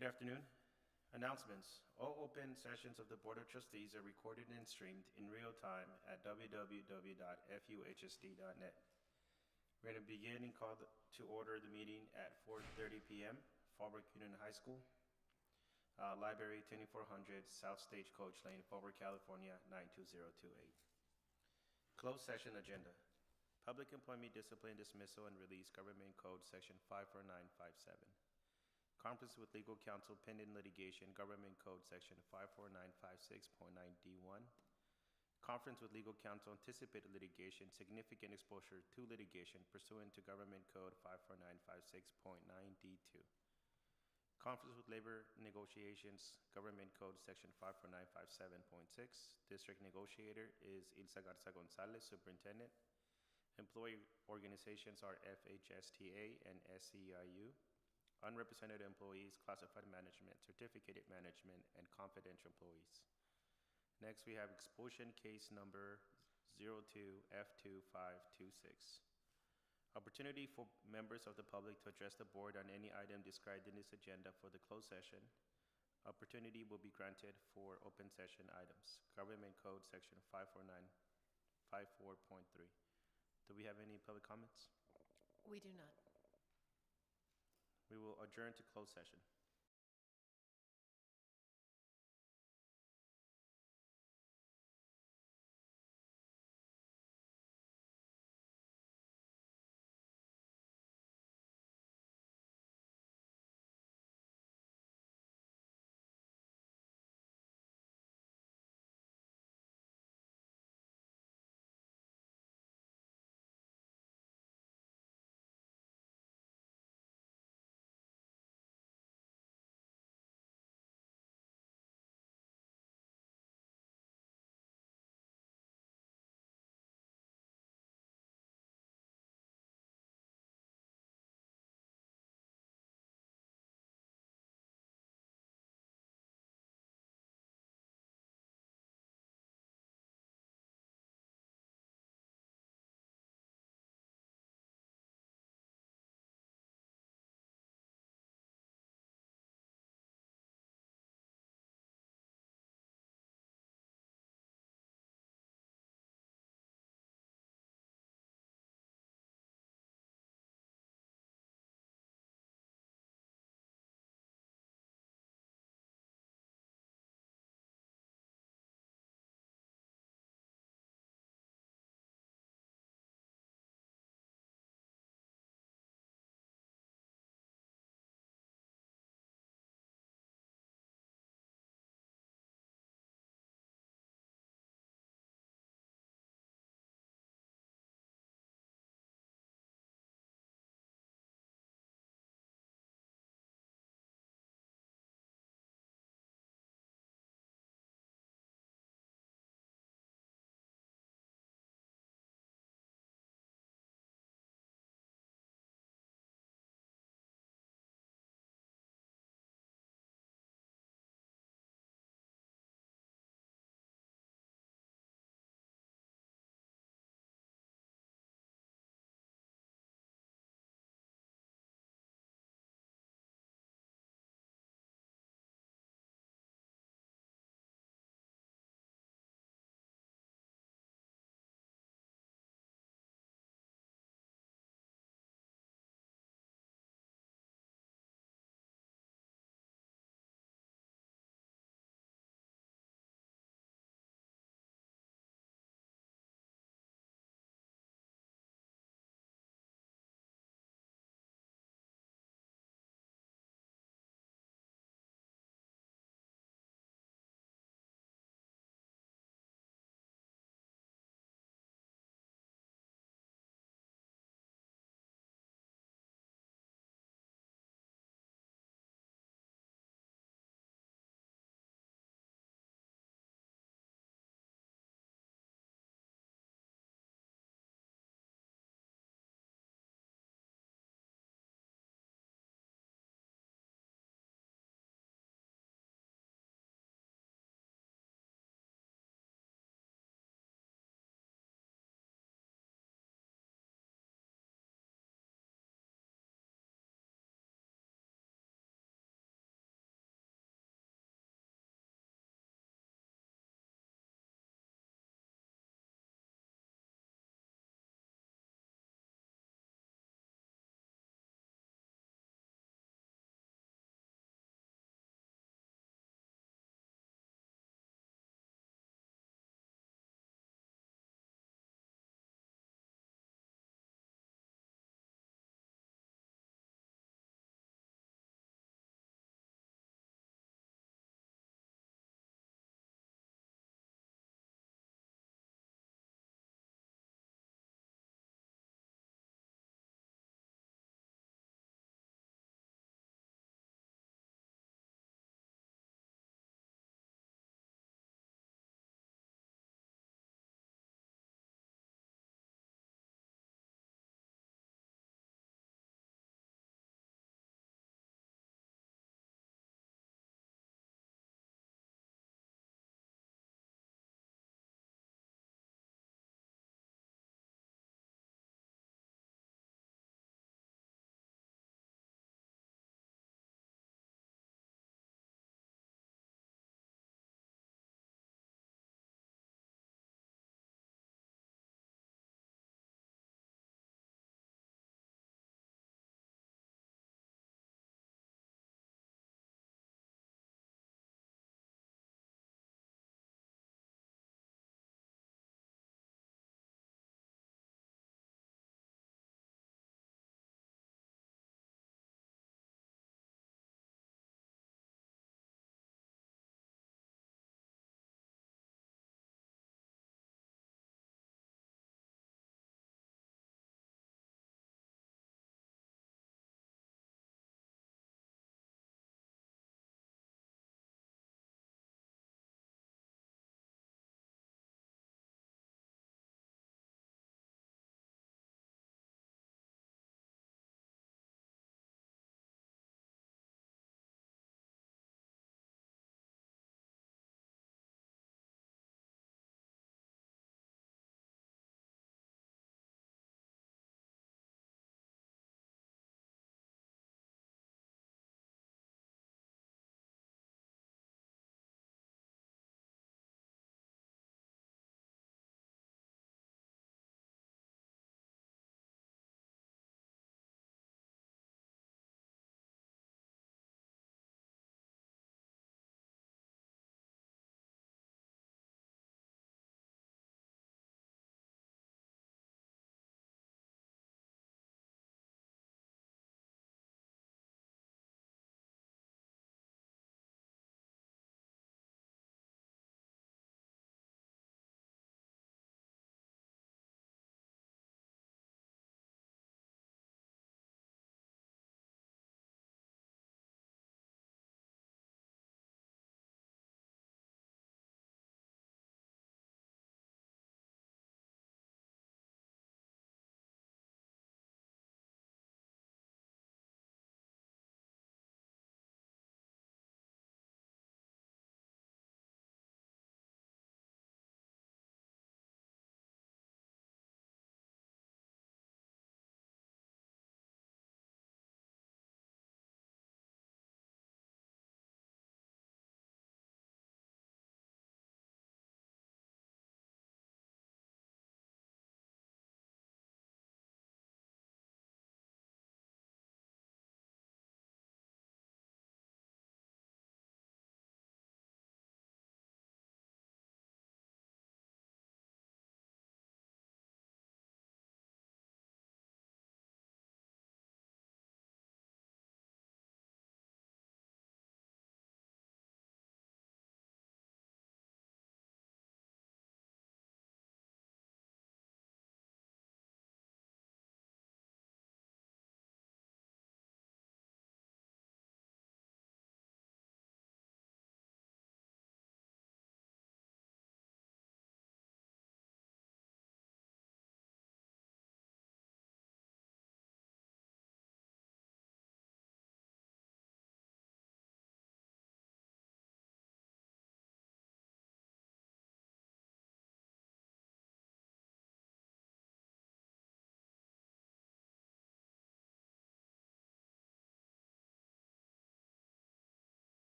Good afternoon. Announcements. All open sessions of the Board of Trustees are recorded and streamed in real time at www.fuhsd.net. We're going to begin and call to order the meeting at 4:30 p.m. Fallbrook Union High School, Library 2400 South Stagecoach Lane, Fallbrook, California 92028. Closed session agenda. Public Employment Discipline, Dismissal, and Release, Government Code, Section 54957. Conference with legal counsel pending litigation, Government Code Section 54956.9D1. Conference with legal counsel, anticipated litigation, significant exposure to litigation pursuant to Government Code 54956.9D2. Conference with labor negotiations, Government Code Section 54957.6. District negotiator is Ilsa Garza Gonzalez, Superintendent. Employee organizations are FHSTA and SEIU. Unrepresented employees, classified management, certificated management, and confidential employees. Next, we have expulsion case number 02F2526. Opportunity for members of the public to address the board on any item described in this agenda for the closed session. Opportunity will be granted for open session items. Government Code Section 54954.3. Do we have any public comments? We do not. We will adjourn to closed session.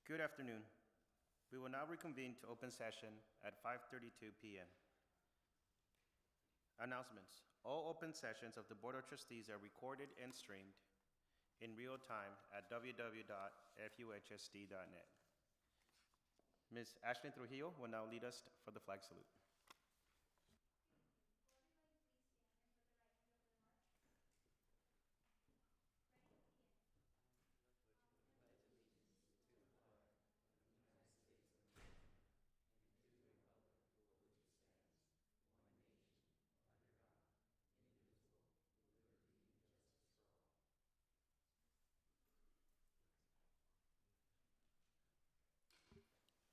Good afternoon. We will now reconvene to open session at 5:32 p.m. Announcements. All open sessions of the Board of Trustees are recorded and streamed in real time at www.fuhsd.net. Ms. Ashley Trujillo will now lead us for the flag salute.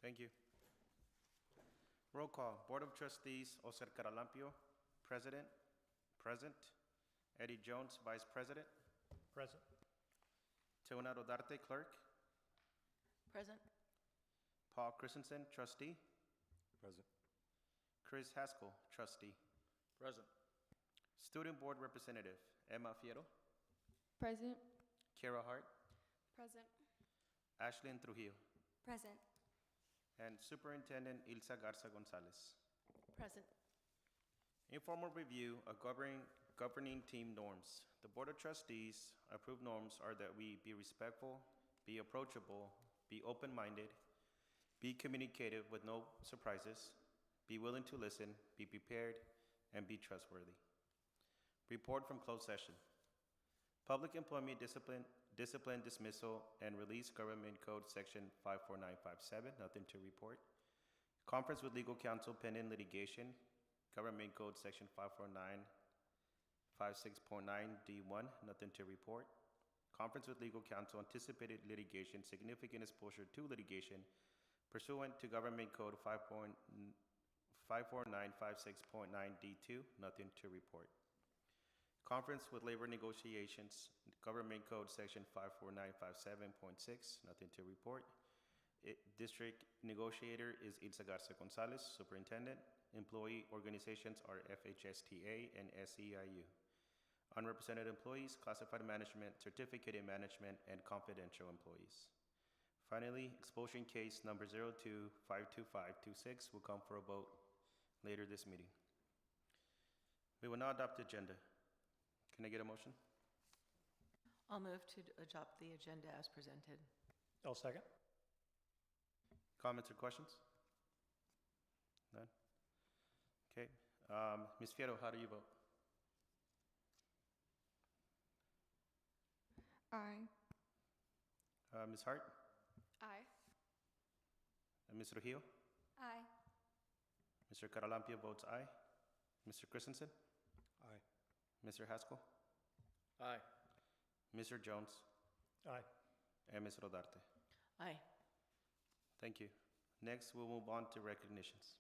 Thank you. Roll call. Board of Trustees, Oscar Caralampio, President. Present. Eddie Jones, Vice President. Present. Teona Rodarte, Clerk. Present. Paul Christensen, Trustee. Present. Chris Haskell, Trustee. Present. Student Board Representative, Emma Fierro. Present. Kara Hart. Present. Ashlyn Trujillo. Present. And Superintendent Ilsa Garza Gonzalez. Present. Informal review of governing team norms. The Board of Trustees approved norms are that we be respectful, be approachable, be open-minded, be communicative with no surprises, be willing to listen, be prepared, and be trustworthy. Report from closed session. Public Employment Discipline, Dismissal, and Release Government Code Section 54957, nothing to report. Conference with legal counsel pending litigation, Government Code Section 54956.9D1, nothing to report. Conference with legal counsel, anticipated litigation, significant exposure to litigation, pursuant to Government Code 54956.9D2, nothing to report. Conference with labor negotiations, Government Code Section 54957.6, nothing to report. District negotiator is Ilsa Garza Gonzalez, Superintendent. Employee organizations are FHSTA and SEIU. Unrepresented employees, classified management, certificated management, and confidential employees. Finally, expulsion case number 02-52526 will come for a vote later this meeting. We will now adopt the agenda. Can I get a motion? I'll move to adopt the agenda as presented. I'll second. Comments or questions? None? Okay. Ms. Fierro, how do you vote? Aye. Ms. Hart? Aye. Ms. Trujillo? Aye. Mr. Caralampio votes aye. Mr. Christensen? Aye. Mr. Haskell? Aye. Mr. Jones? Aye. And Ms. Rodarte? Aye. Thank you. Next, we'll move on to recognitions.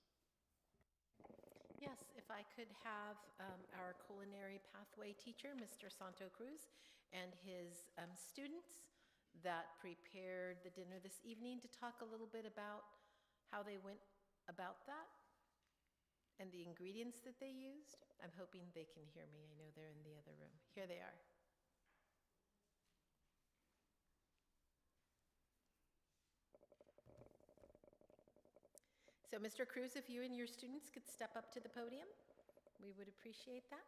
Yes, if I could have our culinary pathway teacher, Mr. Santo Cruz, and his students that prepared the dinner this evening to talk a little bit about how they went about that and the ingredients that they used. I'm hoping they can hear me. I know they're in the other room. Here they are. So, Mr. Cruz, if you and your students could step up to the podium, we would appreciate that.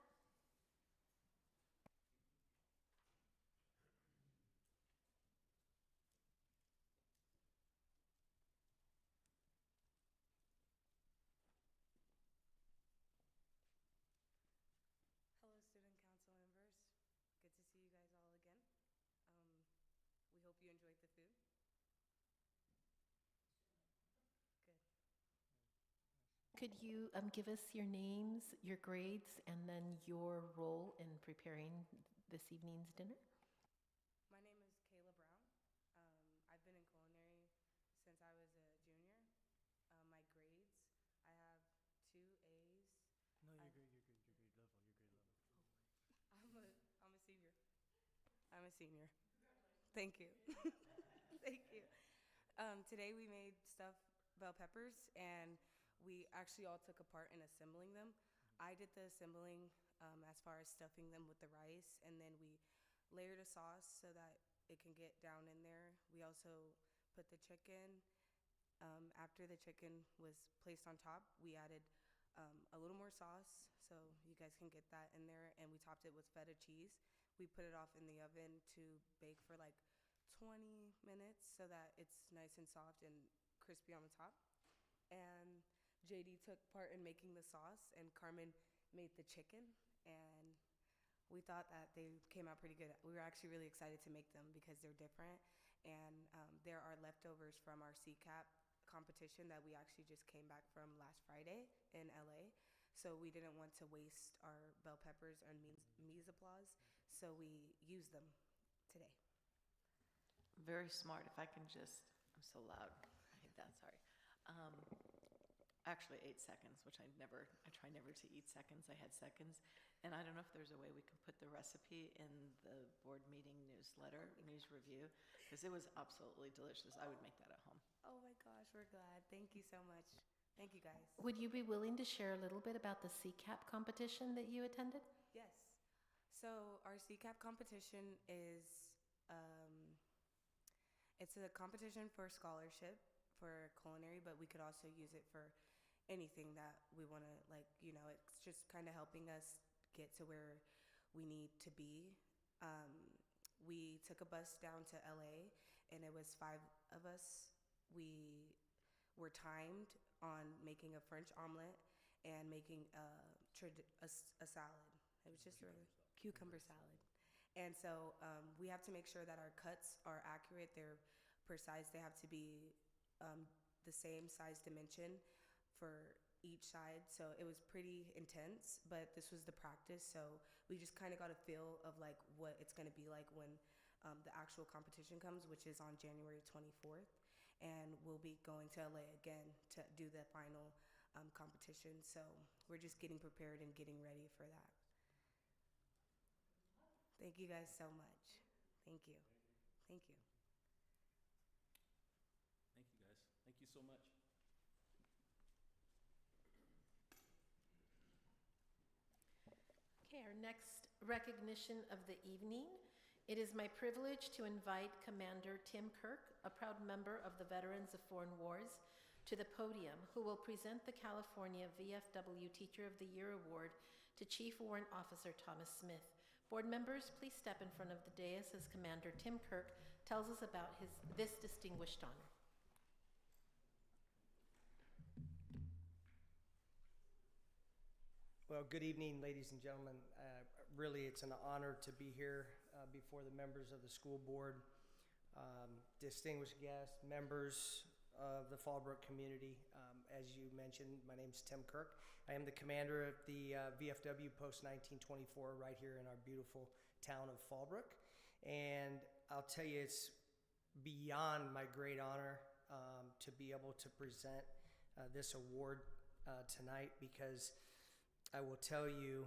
Hello, student council members. Good to see you guys all again. We hope you enjoyed the food. Good. Could you give us your names, your grades, and then your role in preparing this evening's dinner? My name is Kayla Brown. I've been in culinary since I was a junior. My grades, I have 2 A's. No, you're good. You're grade level. I'm a senior. I'm a senior. Thank you. Thank you. Today we made stuffed bell peppers, and we actually all took a part in assembling them. I did the assembling as far as stuffing them with the rice, and then we layered a sauce so that it can get down in there. We also put the chicken. After the chicken was placed on top, we added a little more sauce, so you guys can get that in there, and we topped it with feta cheese. We put it off in the oven to bake for like 20 minutes so that it's nice and soft and crispy on the top. And JD took part in making the sauce, and Carmen made the chicken, and we thought that they came out pretty good. We were actually really excited to make them because they're different, and there are leftovers from our CCAP competition that we actually just came back from last Friday in LA. So we didn't want to waste our bell peppers and mise applause, so we used them today. Very smart. If I can just, I'm so loud. I hate that, sorry. Actually 8 seconds, which I try never to eat seconds. I had seconds. And I don't know if there's a way we can put the recipe in the board meeting newsletter, news review, because it was absolutely delicious. I would make that at home. Oh my gosh, we're glad. Thank you so much. Thank you guys. Would you be willing to share a little bit about the CCAP competition that you attended? Yes. So our CCAP competition is, it's a competition for scholarship for culinary, but we could also use it for anything that we want to, like, you know, it's just kind of helping us get to where we need to be. We took a bus down to LA, and it was 5 of us. We were timed on making a French omelet and making a salad. It was just a cucumber salad. And so we have to make sure that our cuts are accurate. They're precise. They have to be the same size dimension for each side. So it was pretty intense, but this was the practice. So we just kind of got a feel of like what it's going to be like when the actual competition comes, which is on January 24th. And we'll be going to LA again to do the final competition. So we're just getting prepared and getting ready for that. Thank you guys so much. Thank you. Thank you. Thank you, guys. Thank you so much. Okay, our next recognition of the evening. It is my privilege to invite Commander Tim Kirk, a proud member of the Veterans of Foreign Wars, to the podium, who will present the California VFW Teacher of the Year Award to Chief Warrant Officer Thomas Smith. Board members, please step in front of the dais as Commander Tim Kirk tells us about this distinguished honor. Well, good evening, ladies and gentlemen. Really, it's an honor to be here before the members of the school board, distinguished guests, members of the Fallbrook community. As you mentioned, my name is Tim Kirk. I am the commander of the VFW Post 1924 right here in our beautiful town of Fallbrook. And I'll tell you, it's beyond my great honor to be able to present this award tonight, because I will tell you,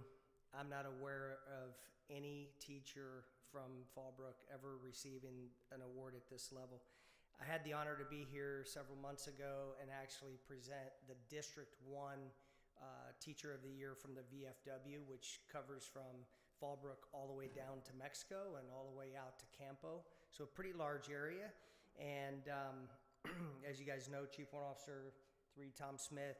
I'm not aware of any teacher from Fallbrook ever receiving an award at this level. I had the honor to be here several months ago and actually present the District 1 Teacher of the Year from the VFW, which covers from Fallbrook all the way down to Mexico and all the way out to Campo. So a pretty large area. And as you guys know, Chief Warrant Officer 3 Tom Smith,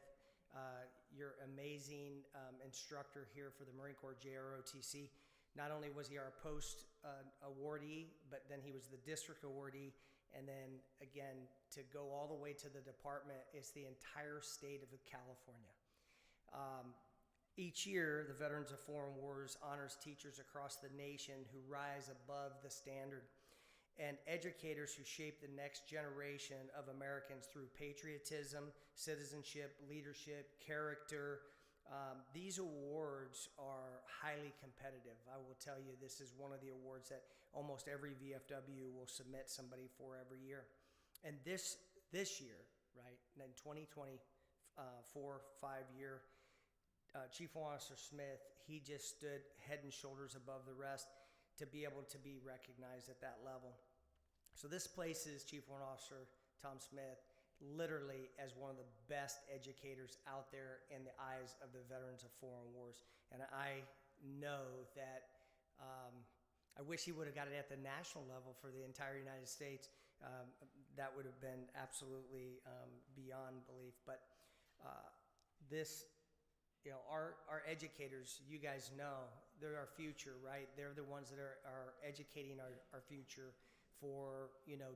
your amazing instructor here for the Marine Corps JROTC. Not only was he our post awardee, but then he was the district awardee. And then again, to go all the way to the department is the entire state of California. Each year, the Veterans of Foreign Wars honors teachers across the nation who rise above the standard, and educators who shape the next generation of Americans through patriotism, citizenship, leadership, character. These awards are highly competitive. I will tell you, this is one of the awards that almost every VFW will submit somebody for every year. And this year, right, in 2024, 5-year, Chief Warrant Officer Smith, he just stood head and shoulders above the rest to be able to be recognized at that level. So this places Chief Warrant Officer Tom Smith literally as one of the best educators out there in the eyes of the Veterans of Foreign Wars. And I know that I wish he would have got it at the national level for the entire United States. that would have been absolutely beyond belief. But this, our educators, you guys know, they're our future, right? They're the ones that are educating our future for,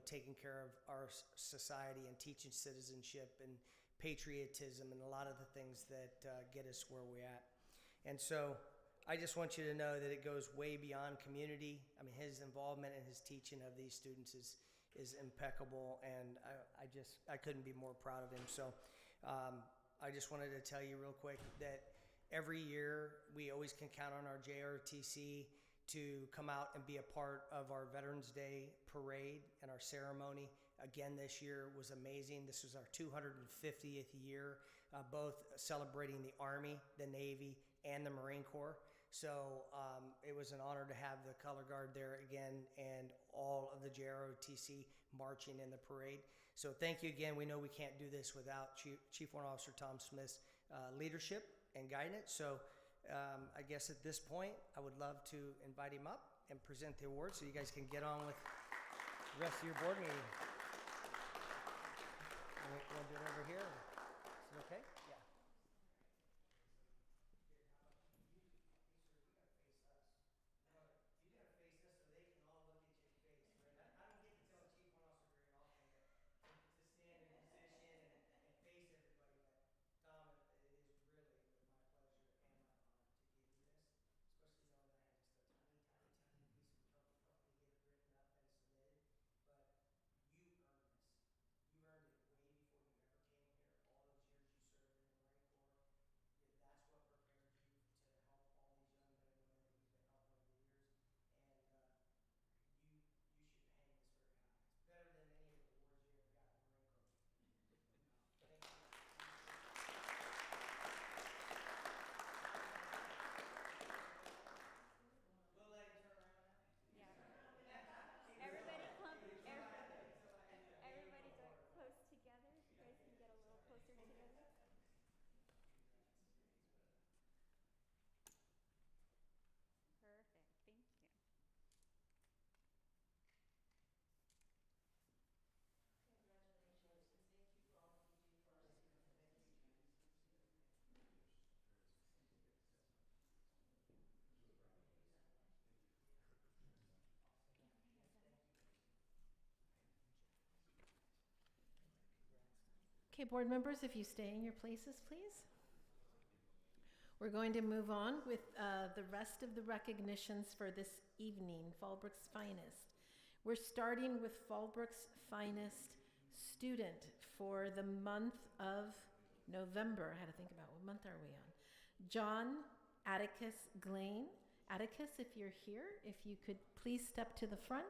taking care of our society and teaching citizenship and patriotism and a lot of the things that get us where we're at. And so I just want you to know that it goes way beyond community. I mean, his involvement and his teaching of these students is impeccable, and I couldn't be more proud of him. So I just wanted to tell you real quick that every year we always can count on our JROTC to come out and be a part of our Veterans Day parade and our ceremony. Again, this year was amazing. This was our 250th year, both celebrating the Army, the Navy, and the Marine Corps. So it was an honor to have the color guard there again and all of the JROTC marching in the parade. So thank you again. We know we can't do this without Chief Warrant Officer Tom Smith's leadership and guidance. So I guess at this point, I would love to invite him up and present the awards so you guys can get on with the rest of your board meeting. Want to do it over here? Is it okay? Yeah. Everybody go close together. If you guys can get a little closer together. Perfect. Thank you. Okay, board members, if you stay in your places, please. We're going to move on with the rest of the recognitions for this evening, Fallbrook's Finest. We're starting with Fallbrook's Finest student for the month of November. I had to think about what month are we on. John Atticus Glain. Atticus, if you're here, if you could please step to the front.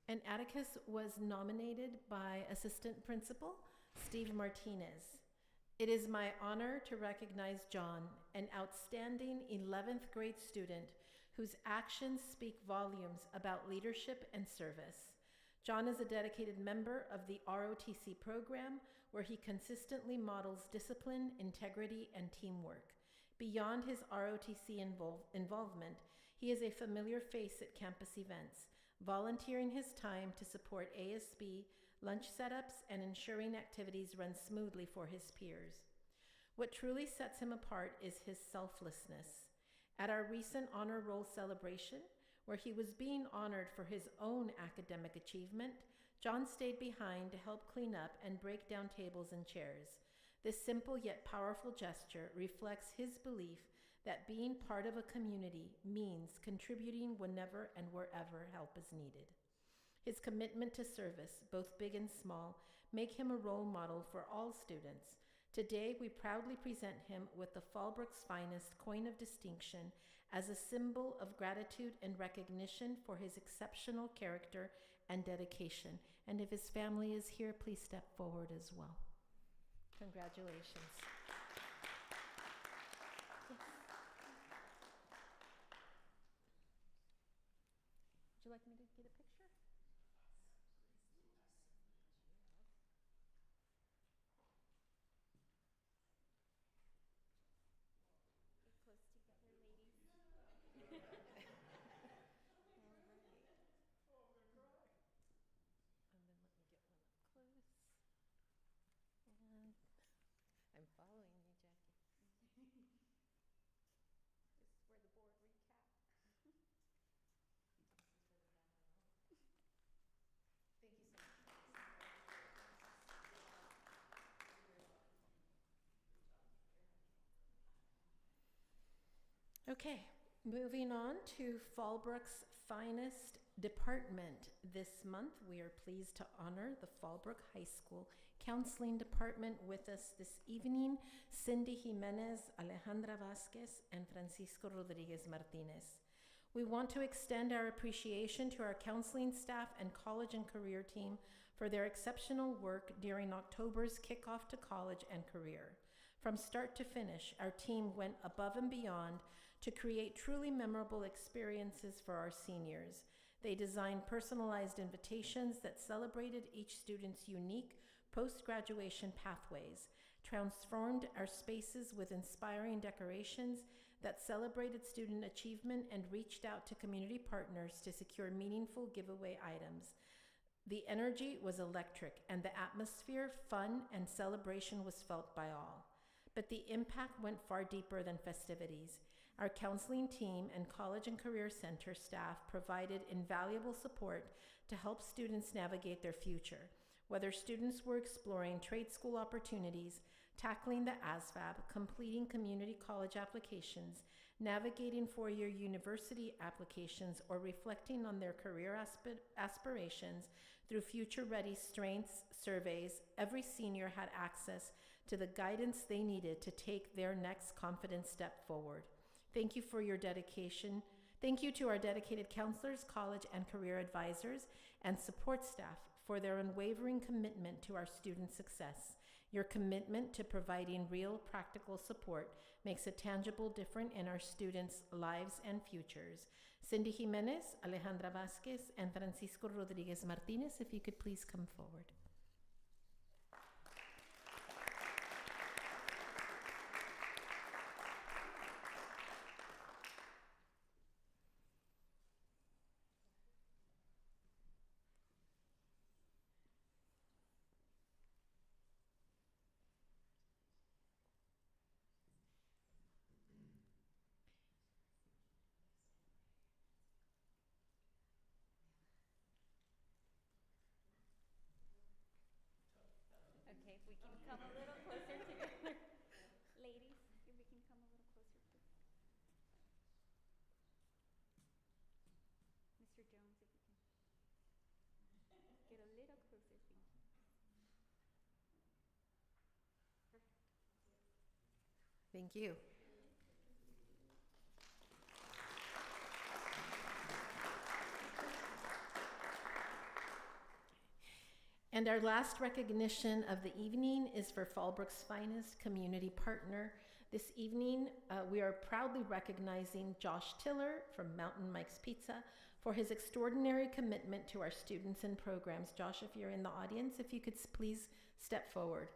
And Atticus was nominated by Assistant Principal Steve Martinez. It is my honor to recognize John, an outstanding 11th grade student whose actions speak volumes about leadership and service. John is a dedicated member of the ROTC program, where he consistently models discipline, integrity, and teamwork. Beyond his ROTC involvement, he is a familiar face at campus events, volunteering his time to support ASB, lunch setups, and ensuring activities run smoothly for his peers. What truly sets him apart is his selflessness. At our recent honor roll celebration, where he was being honored for his own academic achievement, John stayed behind to help clean up and break down tables and chairs. This simple yet powerful gesture reflects his belief that being part of a community means contributing whenever and wherever help is needed. His commitment to service, both big and small, make him a role model for all students. Today, we proudly present him with the Fallbrook's Finest Coin of Distinction as a symbol of gratitude and recognition for his exceptional character and dedication. And if his family is here, please step forward as well. Congratulations. Would you like me to get a picture? Get close together, ladies. Okay, moving on to Fallbrook's finest department. This month, we are pleased to honor the Fallbrook High School Counseling Department. With us this evening, Cindy Jimenez, Alejandra Vasquez, and Francisco Rodriguez Martinez. We want to extend our appreciation to our counseling staff and college and career team for their exceptional work during October's kickoff to college and career. From start to finish, our team went above and beyond to create truly memorable experiences for our seniors. They designed personalized invitations that celebrated each student's unique post-graduation pathways, transformed our spaces with inspiring decorations that celebrated student achievement, and reached out to community partners to secure meaningful giveaway items. The energy was electric, and the atmosphere, fun, and celebration was felt by all. But the impact went far deeper than festivities. Our counseling team and College and Career Center staff provided invaluable support to help students navigate their future. Whether students were exploring trade school opportunities, tackling the ASVAB, completing community college applications, navigating four-year university applications, or reflecting on their career aspirations through future-ready strengths surveys, every senior had access to the guidance they needed to take their next confident step forward. Thank you for your dedication. Thank you to our dedicated counselors, college and career advisors, and support staff for their unwavering commitment to our student success. Your commitment to providing real, practical support makes a tangible difference in our students' lives and futures. Cindy Jimenez, Alejandra Vasquez, and Francisco Rodriguez Martinez, if you could please come forward. Okay, if we can come a little closer together. Ladies, if we can come a little closer, please. Mr. Jones, if you can get a little closer, thank you. Thank you. And our last recognition of the evening is for Fallbrook's finest community partner. This evening, we are proudly recognizing Josh Tiller from Mountain Mike's Pizza for his extraordinary commitment to our students and programs. Josh, if you're in the audience, if you could please step forward.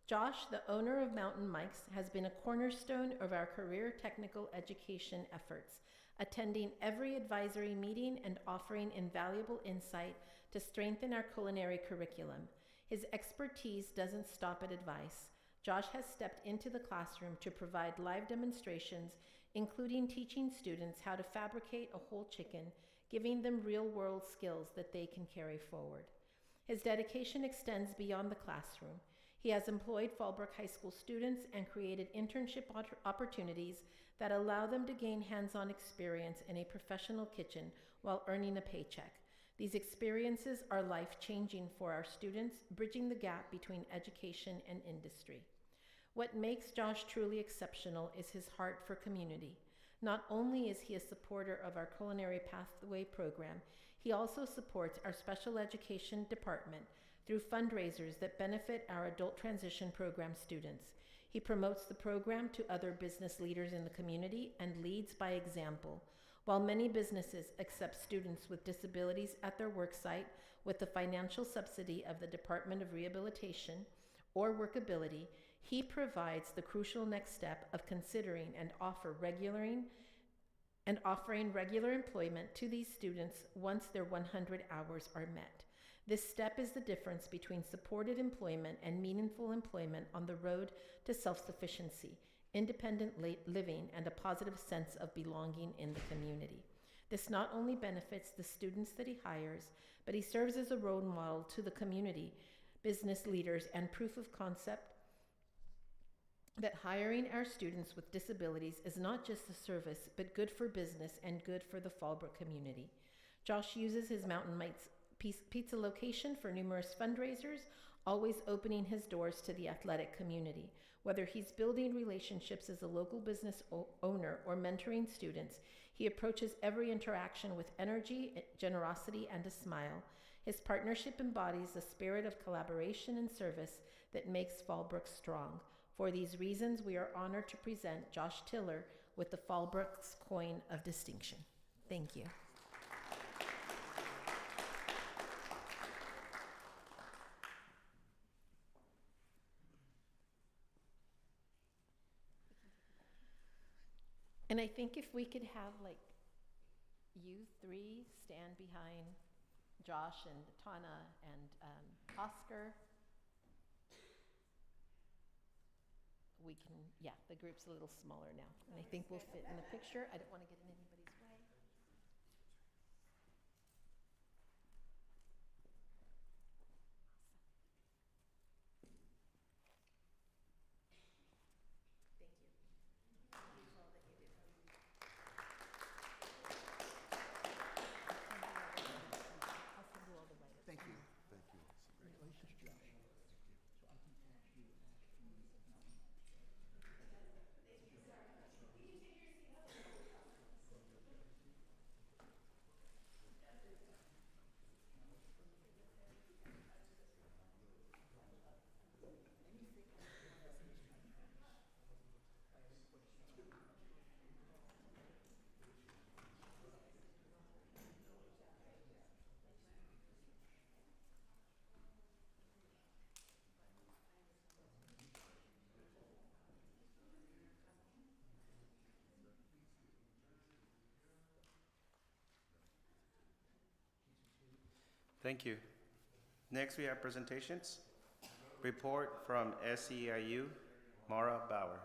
Josh, the owner of Mountain Mike's, has been a cornerstone of our career technical education efforts, attending every advisory meeting and offering invaluable insight to strengthen our culinary curriculum. His expertise doesn't stop at advice. Josh has stepped into the classroom to provide live demonstrations, including teaching students how to fabricate a whole chicken, giving them real-world skills that they can carry forward. His dedication extends beyond the classroom. He has employed Fallbrook High School students and created internship opportunities that allow them to gain hands-on experience in a professional kitchen while earning a paycheck. These experiences are life-changing for our students, bridging the gap between education and industry. What makes Josh truly exceptional is his heart for community. Not only is he a supporter of our Culinary Pathway program, he also supports our special education department through fundraisers that benefit our adult transition program students. He promotes the program to other business leaders in the community and leads by example. While many businesses accept students with disabilities at their worksite with the financial subsidy of the Department of Rehabilitation or Workability, he provides the crucial next step of considering and offering regular employment to these students once their 100 hours are met. This step is the difference between supported employment and meaningful employment on the road to self-sufficiency, independent living, and a positive sense of belonging in the community. This not only benefits the students that he hires, but he serves as a role model to the community, business leaders, and proof of concept that hiring our students with disabilities is not just a service, but good for business and good for the Fallbrook community. Josh uses his Mountain Mites pizza location for numerous fundraisers, always opening his doors to the athletic community. Whether he's building relationships as a local business owner or mentoring students, he approaches every interaction with energy, generosity, and a smile. His partnership embodies the spirit of collaboration and service that makes Fallbrook strong. For these reasons, we are honored to present Josh Tiller with the Fallbrook's Coin of Distinction. Thank you. And I think if we could have, like, you three stand behind Josh and Tana and Oscar. We can, yeah, the group's a little smaller now. And I think we'll fit in the picture. I don't want to get in anybody's way. Thank you. I'll send you all the letters. Thank you. Congratulations, Josh. So I think Josh, you would ask you. Thank you. Next, we have presentations. Report from SEIU, Mara Bauer.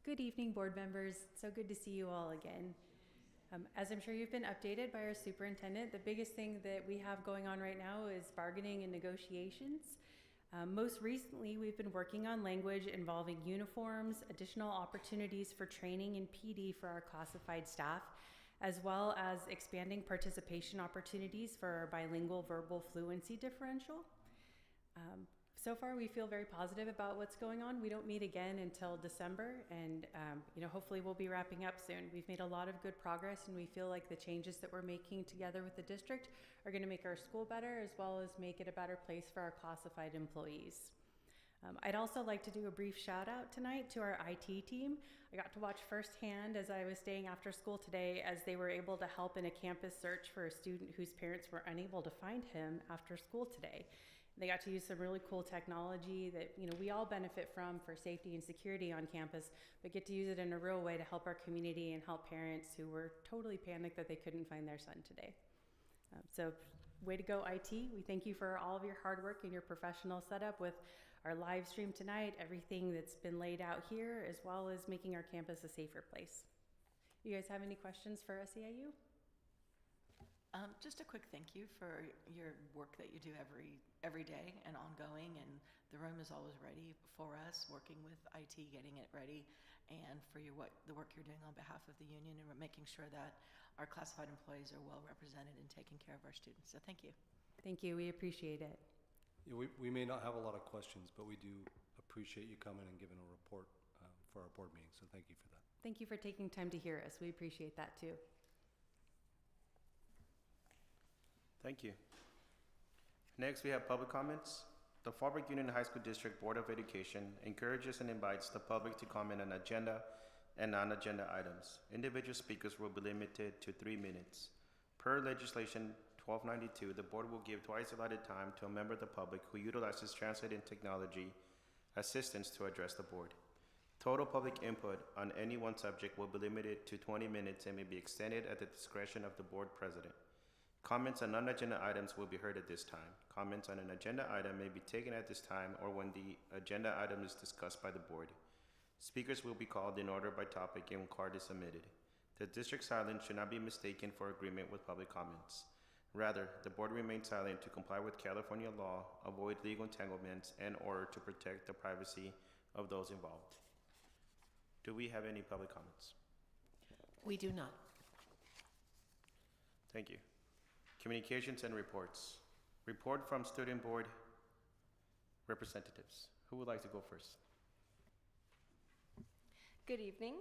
Good evening, board members. So good to see you all again. As I'm sure you've been updated by our superintendent, the biggest thing that we have going on right now is bargaining and negotiations. Most recently, we've been working on language involving uniforms, additional opportunities for training and PD for our classified staff, as well as expanding participation opportunities for our bilingual verbal fluency differential. So far, we feel very positive about what's going on. We don't meet again until December, and hopefully we'll be wrapping up soon. We've made a lot of good progress, and we feel like the changes that we're making together with the district are going to make our school better, as well as make it a better place for our classified employees. I'd also like to do a brief shout out tonight to our IT team. I got to watch firsthand as I was staying after school today as they were able to help in a campus search for a student whose parents were unable to find him after school today. They got to use some really cool technology that we all benefit from for safety and security on campus, but get to use it in a real way to help our community and help parents who were totally panicked that they couldn't find their son today. So way to go, IT. We thank you for all of your hard work and your professional setup with our live stream tonight, everything that's been laid out here, as well as making our campus a safer place. You guys have any questions for SEIU? Just a quick thank you for your work that you do every day and ongoing, and the room is always ready for us, working with IT, getting it ready, and for the work you're doing on behalf of the union and making sure that our classified employees are well represented and taking care of our students. So thank you. Thank you. We appreciate it. Yeah, we may not have a lot of questions, but we do appreciate you coming and giving a report for our board meeting, so thank you for that. Thank you for taking time to hear us. We appreciate that too. Thank you. Next, we have public comments. The Fallbrook Union High School District Board of Education encourages and invites the public to comment on agenda and non-agenda items. Individual speakers will be limited to 3 minutes. Per legislation 1292, the board will give twice allotted time to a member of the public who utilizes translating technology assistance to address the board. Total public input on any one subject will be limited to 20 minutes and may be extended at the discretion of the board president. Comments on non-agenda items will be heard at this time. Comments on an agenda item may be taken at this time or when the agenda item is discussed by the board. Speakers will be called in order by topic and when card is submitted. The district silence should not be mistaken for agreement with public comments. Rather, the board remained silent to comply with California law, avoid legal entanglements, and or to protect the privacy of those involved. Do we have any public comments? We do not. Thank you. Communications and reports. Report from student board representatives. Who would like to go first? Good evening.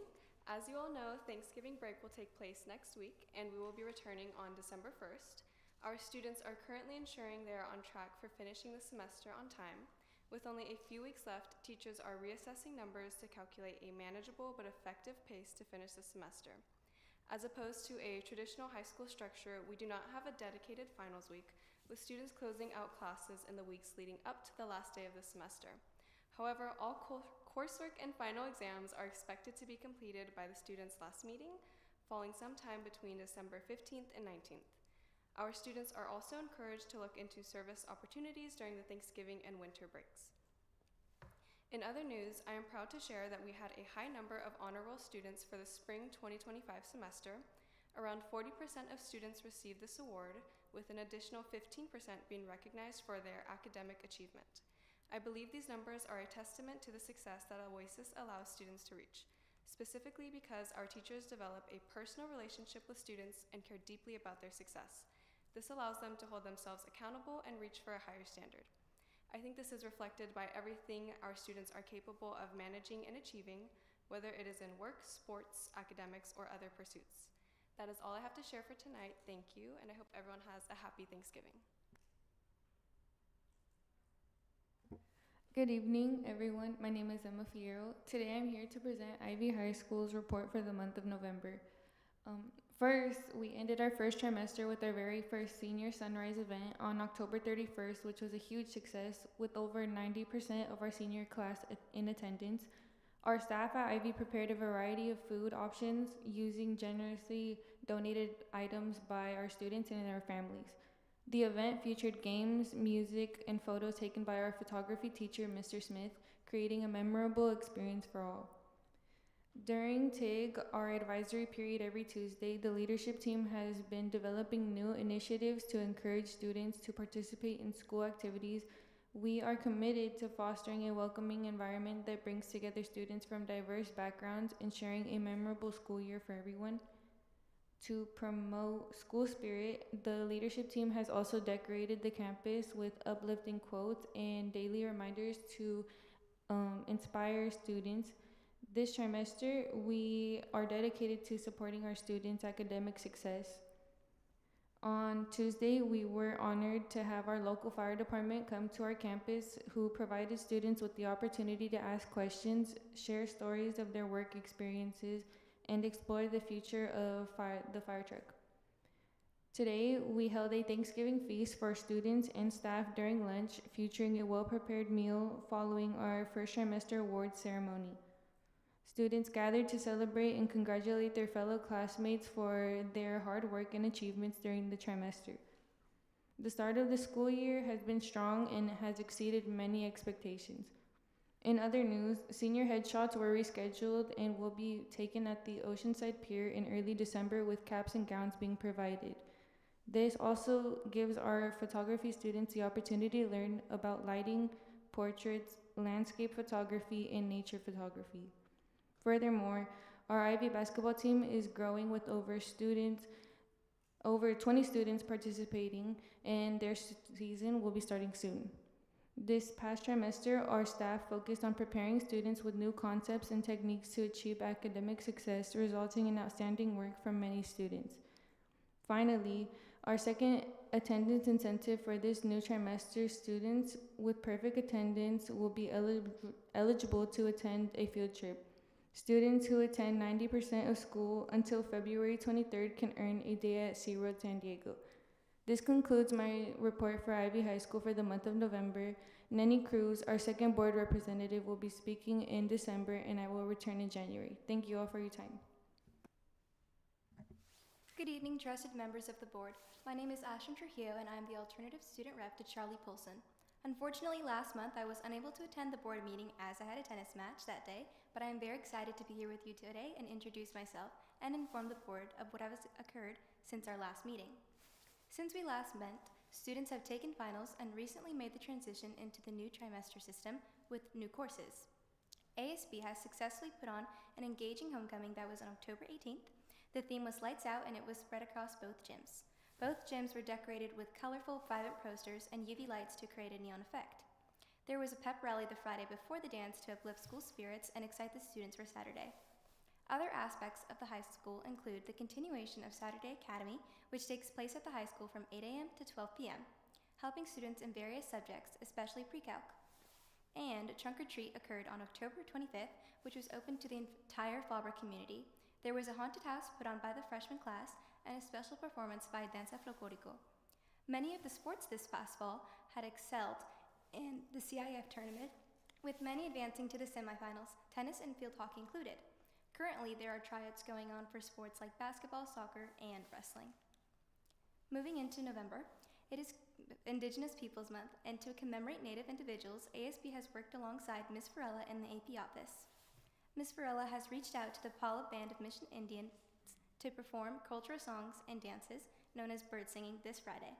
As you all know, Thanksgiving break will take place next week, and we will be returning on December 1st. Our students are currently ensuring they are on track for finishing the semester on time. With only a few weeks left, teachers are reassessing numbers to calculate a manageable but effective pace to finish the semester. As opposed to a traditional high school structure, we do not have a dedicated finals week, with students closing out classes in the weeks leading up to the last day of the semester. However, all coursework and final exams are expected to be completed by the students' last meeting, falling sometime between December 15th and 19th. Our students are also encouraged to look into service opportunities during the Thanksgiving and winter breaks. In other news, I am proud to share that we had a high number of honor roll students for the spring 2025 semester. Around 40% of students received this award, with an additional 15% being recognized for their academic achievement. I believe these numbers are a testament to the success that Oasis allows students to reach, specifically because our teachers develop a personal relationship with students and care deeply about their success. This allows them to hold themselves accountable and reach for a higher standard. I think this is reflected by everything our students are capable of managing and achieving, whether it is in work, sports, academics, or other pursuits. That is all I have to share for tonight. Thank you, and I hope everyone has a happy Thanksgiving. Good evening, everyone. My name is Emma Fierro. Today I'm here to present Ivy High School's report for the month of November. First, we ended our first trimester with our very first senior sunrise event on October 31st, which was a huge success with over 90% of our senior class in attendance. Our staff at Ivy prepared a variety of food options using generously donated items by our students and their families. The event featured games, music, and photos taken by our photography teacher, Mr. Smith, creating a memorable experience for all. During TIG, our advisory period every Tuesday, the leadership team has been developing new initiatives to encourage students to participate in school activities. We are committed to fostering a welcoming environment that brings together students from diverse backgrounds, ensuring a memorable school year for everyone. To promote school spirit, the leadership team has also decorated the campus with uplifting quotes and daily reminders to inspire students. This trimester, we are dedicated to supporting our students' academic success. On Tuesday, we were honored to have our local fire department come to our campus, who provided students with the opportunity to ask questions, share stories of their work experiences, and explore the future of the fire truck. Today, we held a Thanksgiving feast for students and staff during lunch, featuring a well-prepared meal following our first trimester awards ceremony. Students gathered to celebrate and congratulate their fellow classmates for their hard work and achievements during the trimester. The start of the school year has been strong and has exceeded many expectations. In other news, senior headshots were rescheduled and will be taken at the Oceanside Pier in early December, with caps and gowns being provided. This also gives our photography students the opportunity to learn about lighting, portraits, landscape photography, and nature photography. Furthermore, our Ivy basketball team is growing with over 20 students participating, and their season will be starting soon. This past trimester, our staff focused on preparing students with new concepts and techniques to achieve academic success, resulting in outstanding work from many students. Finally, our second attendance incentive for this new trimester, students with perfect attendance will be eligible to attend a field trip. Students who attend 90% of school until February 23rd can earn a day at SeaWorld San Diego. This concludes my report for Ivy High School for the month of November. Nenny Cruz, our second board representative, will be speaking in December, and I will return in January. Thank you all for your time. Good evening, trusted members of the board. My name is Ashton Trujillo, and I am the alternative student rep to Charlie Polson. Unfortunately, last month I was unable to attend the board meeting as I had a tennis match that day, but I am very excited to be here with you today and introduce myself and inform the board of what has occurred since our last meeting. Since we last met, students have taken finals and recently made the transition into the new trimester system with new courses. ASB has successfully put on an engaging homecoming that was on October 18th. The theme was Lights Out, and it was spread across both gyms. Both gyms were decorated with colorful vibrant posters and UV lights to create a neon effect. There was a pep rally the Friday before the dance to uplift school spirits and excite the students for Saturday. Other aspects of the high school include the continuation of Saturday Academy, which takes place at the high school from 8 a.m. to 12 p.m., helping students in various subjects, especially pre-calc. And Trunk or Treat occurred on October 25th, which was open to the entire Fallbrook community. There was a haunted house put on by the freshman class and a special performance by Danza Folclórico. Many of the sports this past fall had excelled in the CIF tournament, with many advancing to the semifinals, tennis and field hockey included. Currently, there are tryouts going on for sports like basketball, soccer, and wrestling. Moving into November, it is Indigenous Peoples Month, and to commemorate Native individuals, ASB has worked alongside Ms. Varela in the AP office. Ms. Varela has reached out to the Pala Band of Mission Indians to perform cultural songs and dances known as bird singing this Friday.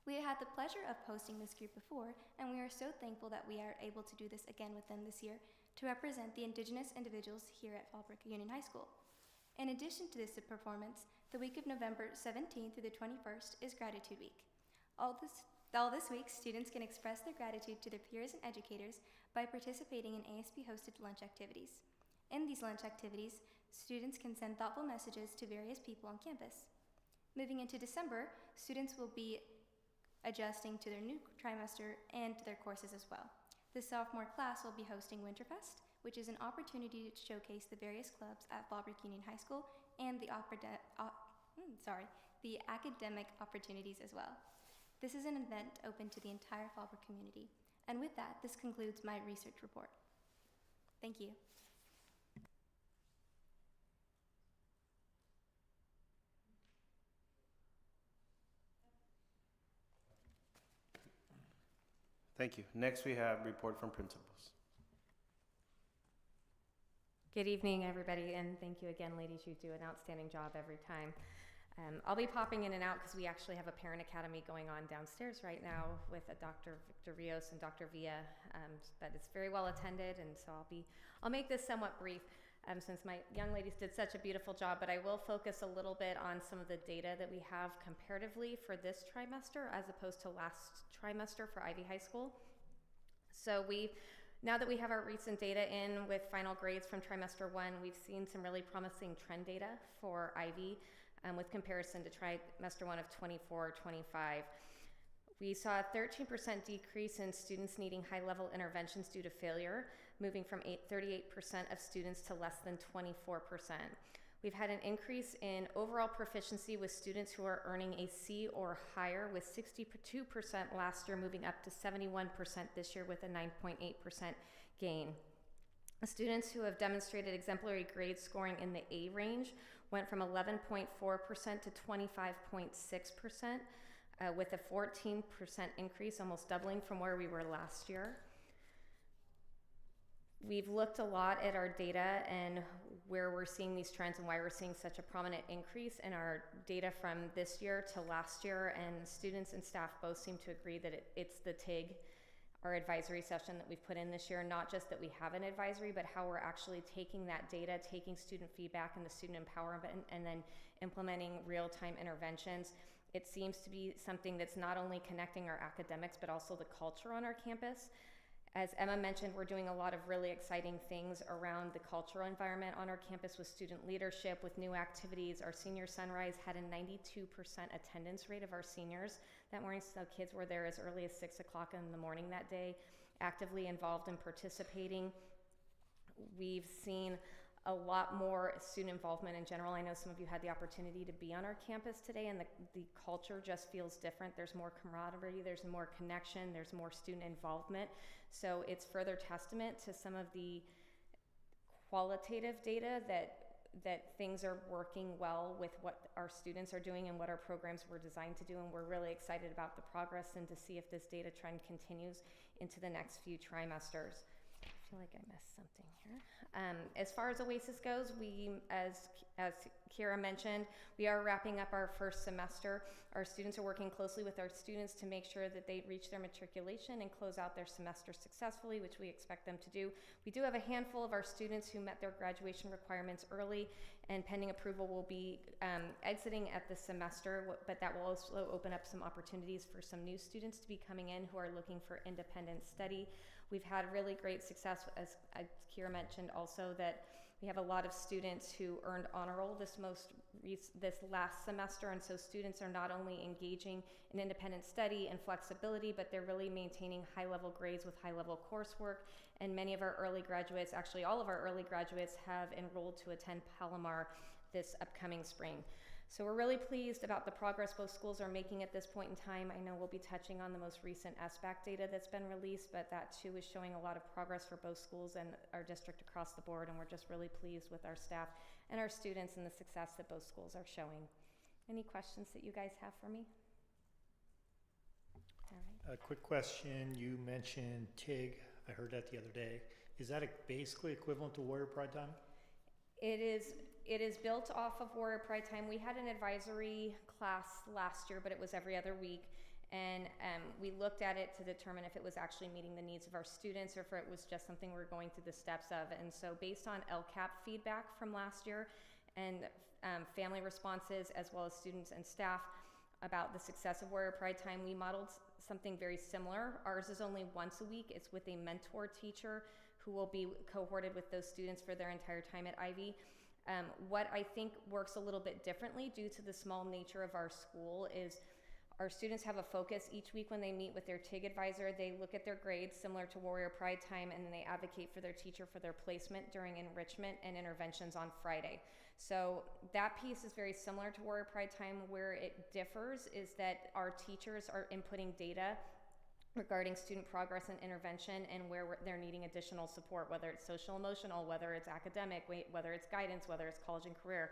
We had the pleasure of hosting this group before, and we are so thankful that we are able to do this again with them this year to represent the Indigenous individuals here at Fallbrook Union High School. In addition to this performance, the week of November 17th through the 21st is Gratitude Week. All this week, students can express their gratitude to their peers and educators by participating in ASB-hosted lunch activities. In these lunch activities, students can send thoughtful messages to various people on campus. Moving into December, students will be adjusting to their new trimester and to their courses as well. The sophomore class will be hosting Winterfest, which is an opportunity to showcase the various clubs at Fallbrook Union High School and the academic opportunities as well. This is an event open to the entire Fallbrook community. And with that, this concludes my research report. Thank you. Thank you. Next, we have report from principals. Good evening, everybody, and thank you again, ladies. You do an outstanding job every time. I'll be popping in and out because we actually have a parent academy going on downstairs right now with Dr. Victor Rios and Dr. Villa, but it's very well attended, and so I'll make this somewhat brief since my young ladies did such a beautiful job, but I will focus a little bit on some of the data that we have comparatively for this trimester as opposed to last trimester for Ivy High School. So now that we have our recent data in with final grades from trimester 1, we've seen some really promising trend data for Ivy with comparison to trimester 1 of 24-25. We saw a 13% decrease in students needing high-level interventions due to failure, moving from 38% of students to less than 24%. We've had an increase in overall proficiency with students who are earning a C or higher, with 62% last year moving up to 71% this year with a 9.8% gain. Students who have demonstrated exemplary grade scoring in the A range went from 11.4% to 25.6%, with a 14% increase, almost doubling from where we were last year. We've looked a lot at our data and where we're seeing these trends and why we're seeing such a prominent increase in our data from this year to last year, and students and staff both seem to agree that it's the TIG, our advisory session that we've put in this year, not just that we have an advisory, but how we're actually taking that data, taking student feedback and the student empowerment, and then implementing real-time interventions. It seems to be something that's not only connecting our academics, but also the culture on our campus. As Emma mentioned, we're doing a lot of really exciting things around the cultural environment on our campus with student leadership, with new activities. Our senior sunrise had a 92% attendance rate of our seniors that morning, so kids were there as early as 6 o'clock in the morning that day, actively involved and participating. We've seen a lot more student involvement in general. I know some of you had the opportunity to be on our campus today, and the culture just feels different. There's more camaraderie, there's more connection, there's more student involvement. So it's further testament to some of the qualitative data that things are working well with what our students are doing and what our programs were designed to do, and we're really excited about the progress and to see if this data trend continues into the next few trimesters. I feel like I missed something here. As far as OASIS goes, we, as Kira mentioned, we are wrapping up our first semester. Our students are working closely with our students to make sure that they reach their matriculation and close out their semester successfully, which we expect them to do. We do have a handful of our students who met their graduation requirements early, and pending approval will be exiting at the semester, but that will also open up some opportunities for some new students to be coming in who are looking for independent study. We've had really great success, as Kira mentioned also, that we have a lot of students who earned honor roll this last semester, and so students are not only engaging in independent study and flexibility, but they're really maintaining high-level grades with high-level coursework. And many of our early graduates, actually all of our early graduates, have enrolled to attend Palomar this upcoming spring. So we're really pleased about the progress both schools are making at this point in time. I know we'll be touching on the most recent SBAC data that's been released, but that too is showing a lot of progress for both schools and our district across the board, and we're just really pleased with our staff and our students and the success that both schools are showing. Any questions that you guys have for me? All right. A quick question, you mentioned TIG, I heard that the other day. Is that basically equivalent to Warrior Pride Time? It is built off of Warrior Pride Time. We had an advisory class last year, but it was every other week. And we looked at it to determine if it was actually meeting the needs of our students or if it was just something we're going through the steps of. And so based on LCAP feedback from last year and family responses, as well as students and staff about the success of Warrior Pride Time, we modeled something very similar. Ours is only once a week. It's with a mentor teacher who will be cohorted with those students for their entire time at Ivy. What I think works a little bit differently due to the small nature of our school is our students have a focus each week when they meet with their TIG advisor. They look at their grades similar to Warrior Pride Time, and then they advocate for their teacher for their placement during enrichment and interventions on Friday. So that piece is very similar to Warrior Pride Time. Where it differs is that our teachers are inputting data regarding student progress and intervention and where they're needing additional support, whether it's social emotional, whether it's academic, whether it's guidance, whether it's college and career.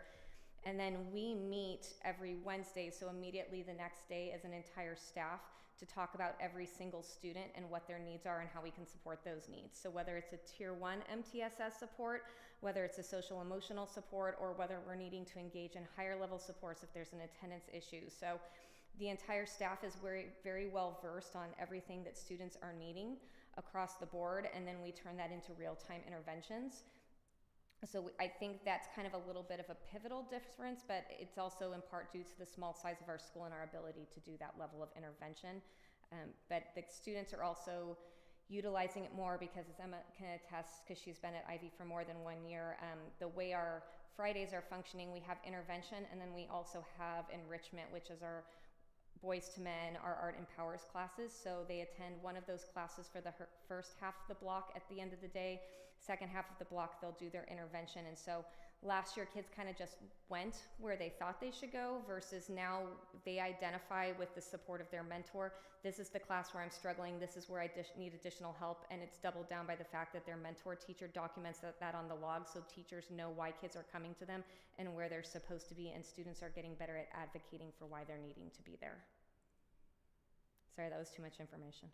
And then we meet every Wednesday, so immediately the next day as an entire staff to talk about every single student and what their needs are and how we can support those needs. So whether it's a Tier 1 MTSS support, whether it's a social emotional support, or whether we're needing to engage in higher level supports if there's an attendance issue. So the entire staff is very, very well versed on everything that students are needing across the board, and then we turn that into real-time interventions. So I think that's kind of a little bit of a pivotal difference, but it's also in part due to the small size of our school and our ability to do that level of intervention. But the students are also utilizing it more because, as Emma can attest, because she's been at Ivy for more than 1 year, the way our Fridays are functioning, we have intervention, and then we also have enrichment, which is our Boys to Men, our Art Empowers classes. So they attend one of those classes for the first half of the block at the end of the day. Second half of the block, they'll do their intervention. And so last year, kids kind of just went where they thought they should go, versus now they identify with the support of their mentor. This is the class where I'm struggling. This is where I need additional help. And it's doubled down by the fact that their mentor teacher documents that on the log, so teachers know why kids are coming to them and where they're supposed to be, and students are getting better at advocating for why they're needing to be there. Sorry, that was too much information.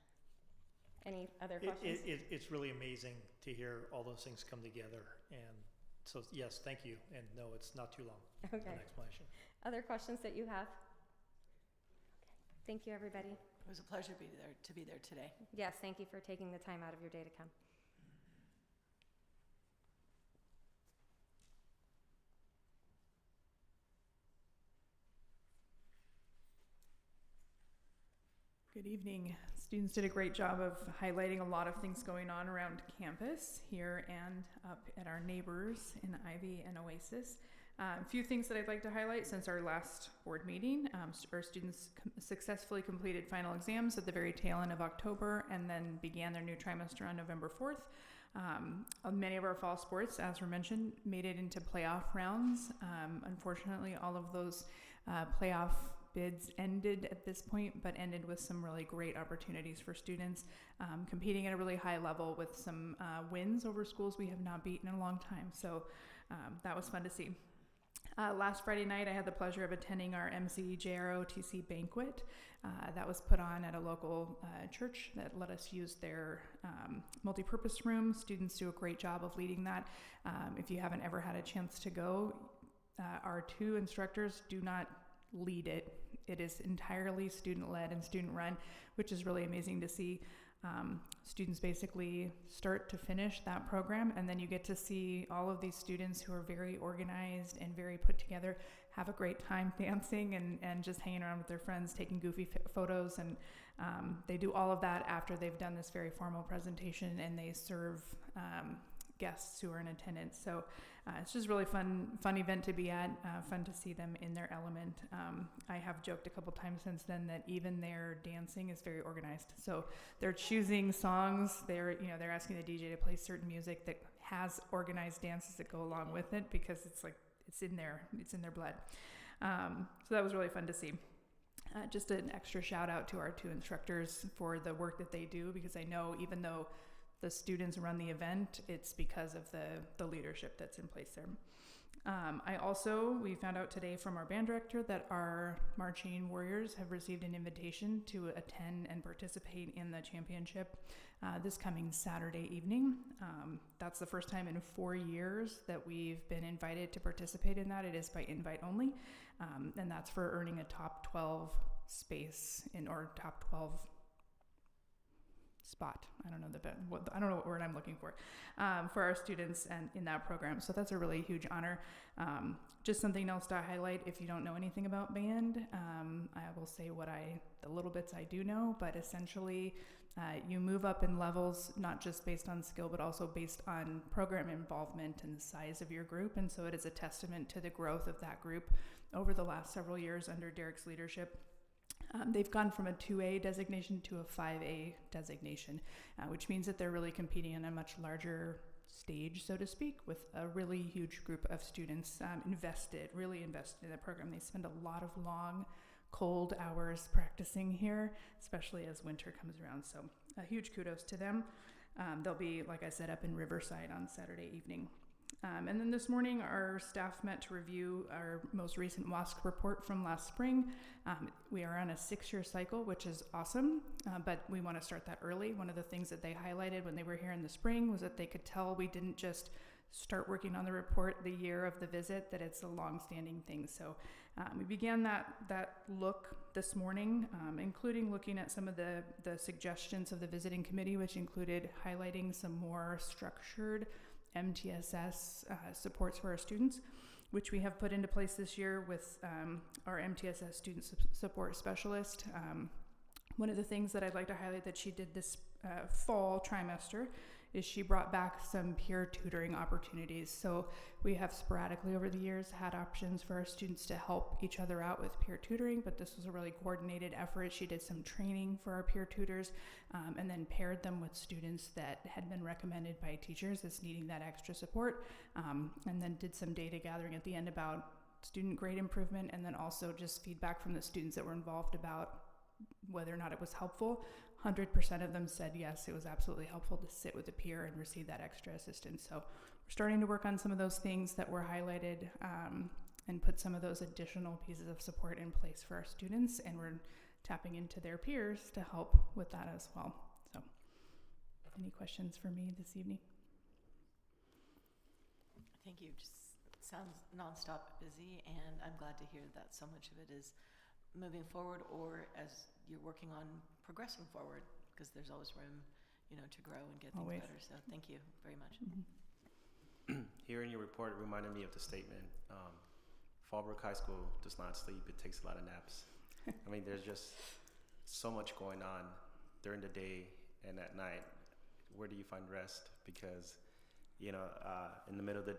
Any other questions? It's really amazing to hear all those things come together. And so, yes, thank you. And no, it's not too long. Okay. An explanation. Other questions that you have? Okay. Thank you, everybody. It was a pleasure to be there today. Yes, thank you for taking the time out of your day to come. Good evening. Students did a great job of highlighting a lot of things going on around campus here and up at our neighbors in Ivy and Oasis. A few things that I'd like to highlight since our last board meeting. Our students successfully completed final exams at the very tail end of October and then began their new trimester on November 4th. Many of our fall sports, as were mentioned, made it into playoff rounds. Unfortunately, all of those playoff bids ended at this point, but ended with some really great opportunities for students competing at a really high level with some wins over schools we have not beaten in a long time. So that was fun to see. Last Friday night, I had the pleasure of attending our MCJROTC banquet that was put on at a local church that let us use their multi-purpose room. Students do a great job of leading that. If you haven't ever had a chance to go, Our two instructors do not lead it. It is entirely student-led and student-run, which is really amazing to see. Students basically start to finish that program, and then you get to see all of these students who are very organized and very put together have a great time dancing and just hanging around with their friends, taking goofy photos, and they do all of that after they've done this very formal presentation, and they serve guests who are in attendance. So it's just really fun event to be at, fun to see them in their element. I have joked a couple times since then that even their dancing is very organized. So they're choosing songs, they're asking the DJ to play certain music that has organized dances that go along with it, because it's in their blood. So that was really fun to see. Just an extra shout out to our two instructors for the work that they do, because I know even though the students run the event, it's because of the leadership that's in place there. We found out today from our band director that our marching warriors have received an invitation to attend and participate in the championship this coming Saturday evening. That's the first time in 4 years that we've been invited to participate in that. It is by invite only, and that's for earning a top 12 space or top 12 spot. I don't know what word I'm looking for our students and in that program. So that's a really huge honor. Just something else to highlight, if you don't know anything about band, I will say the little bits I do know, but essentially you move up in levels, not just based on skill, but also based on program involvement and the size of your group. And so it is a testament to the growth of that group over the last several years under Derek's leadership. They've gone from a 2A designation to a 5A designation, which means that they're really competing on a much larger stage, so to speak, with a really huge group of students really invested in the program. They spend a lot of long, cold hours practicing here, especially as winter comes around. So a huge kudos to them. They'll be, like I said, up in Riverside on Saturday evening. And then this morning, our staff met to review our most recent WASC report from last spring. We are on a 6-year cycle, which is awesome, but we want to start that early. One of the things that they highlighted when they were here in the spring was that they could tell we didn't just start working on the report the year of the visit, that it's a long-standing thing. So we began that look this morning, including looking at some of the suggestions of the visiting committee, which included highlighting some more structured MTSS supports for our students, which we have put into place this year with our MTSS student support specialist. One of the things that I'd like to highlight that she did this fall trimester is she brought back some peer tutoring opportunities. So we have sporadically over the years had options for our students to help each other out with peer tutoring, but this was a really coordinated effort. She did some training for our peer tutors and then paired them with students that had been recommended by teachers as needing that extra support, and then did some data gathering at the end about student grade improvement, and then also just feedback from the students that were involved about whether or not it was helpful. 100% of them said yes, it was absolutely helpful to sit with a peer and receive that extra assistance. So we're starting to work on some of those things that were highlighted and put some of those additional pieces of support in place for our students, and we're tapping into their peers to help with that as well. So any questions for me this evening? Thank you. Just sounds nonstop busy, and I'm glad to hear that so much of it is moving forward, or as you're working on progressing forward, because there's always room, to grow and get things better. So thank you very much. Mm-hmm. Hearing your report reminded me of the statement, Fallbrook High School does not sleep, it takes a lot of naps. I mean, there's just so much going on during the day and at night. Where do you find rest? Because, in the middle of the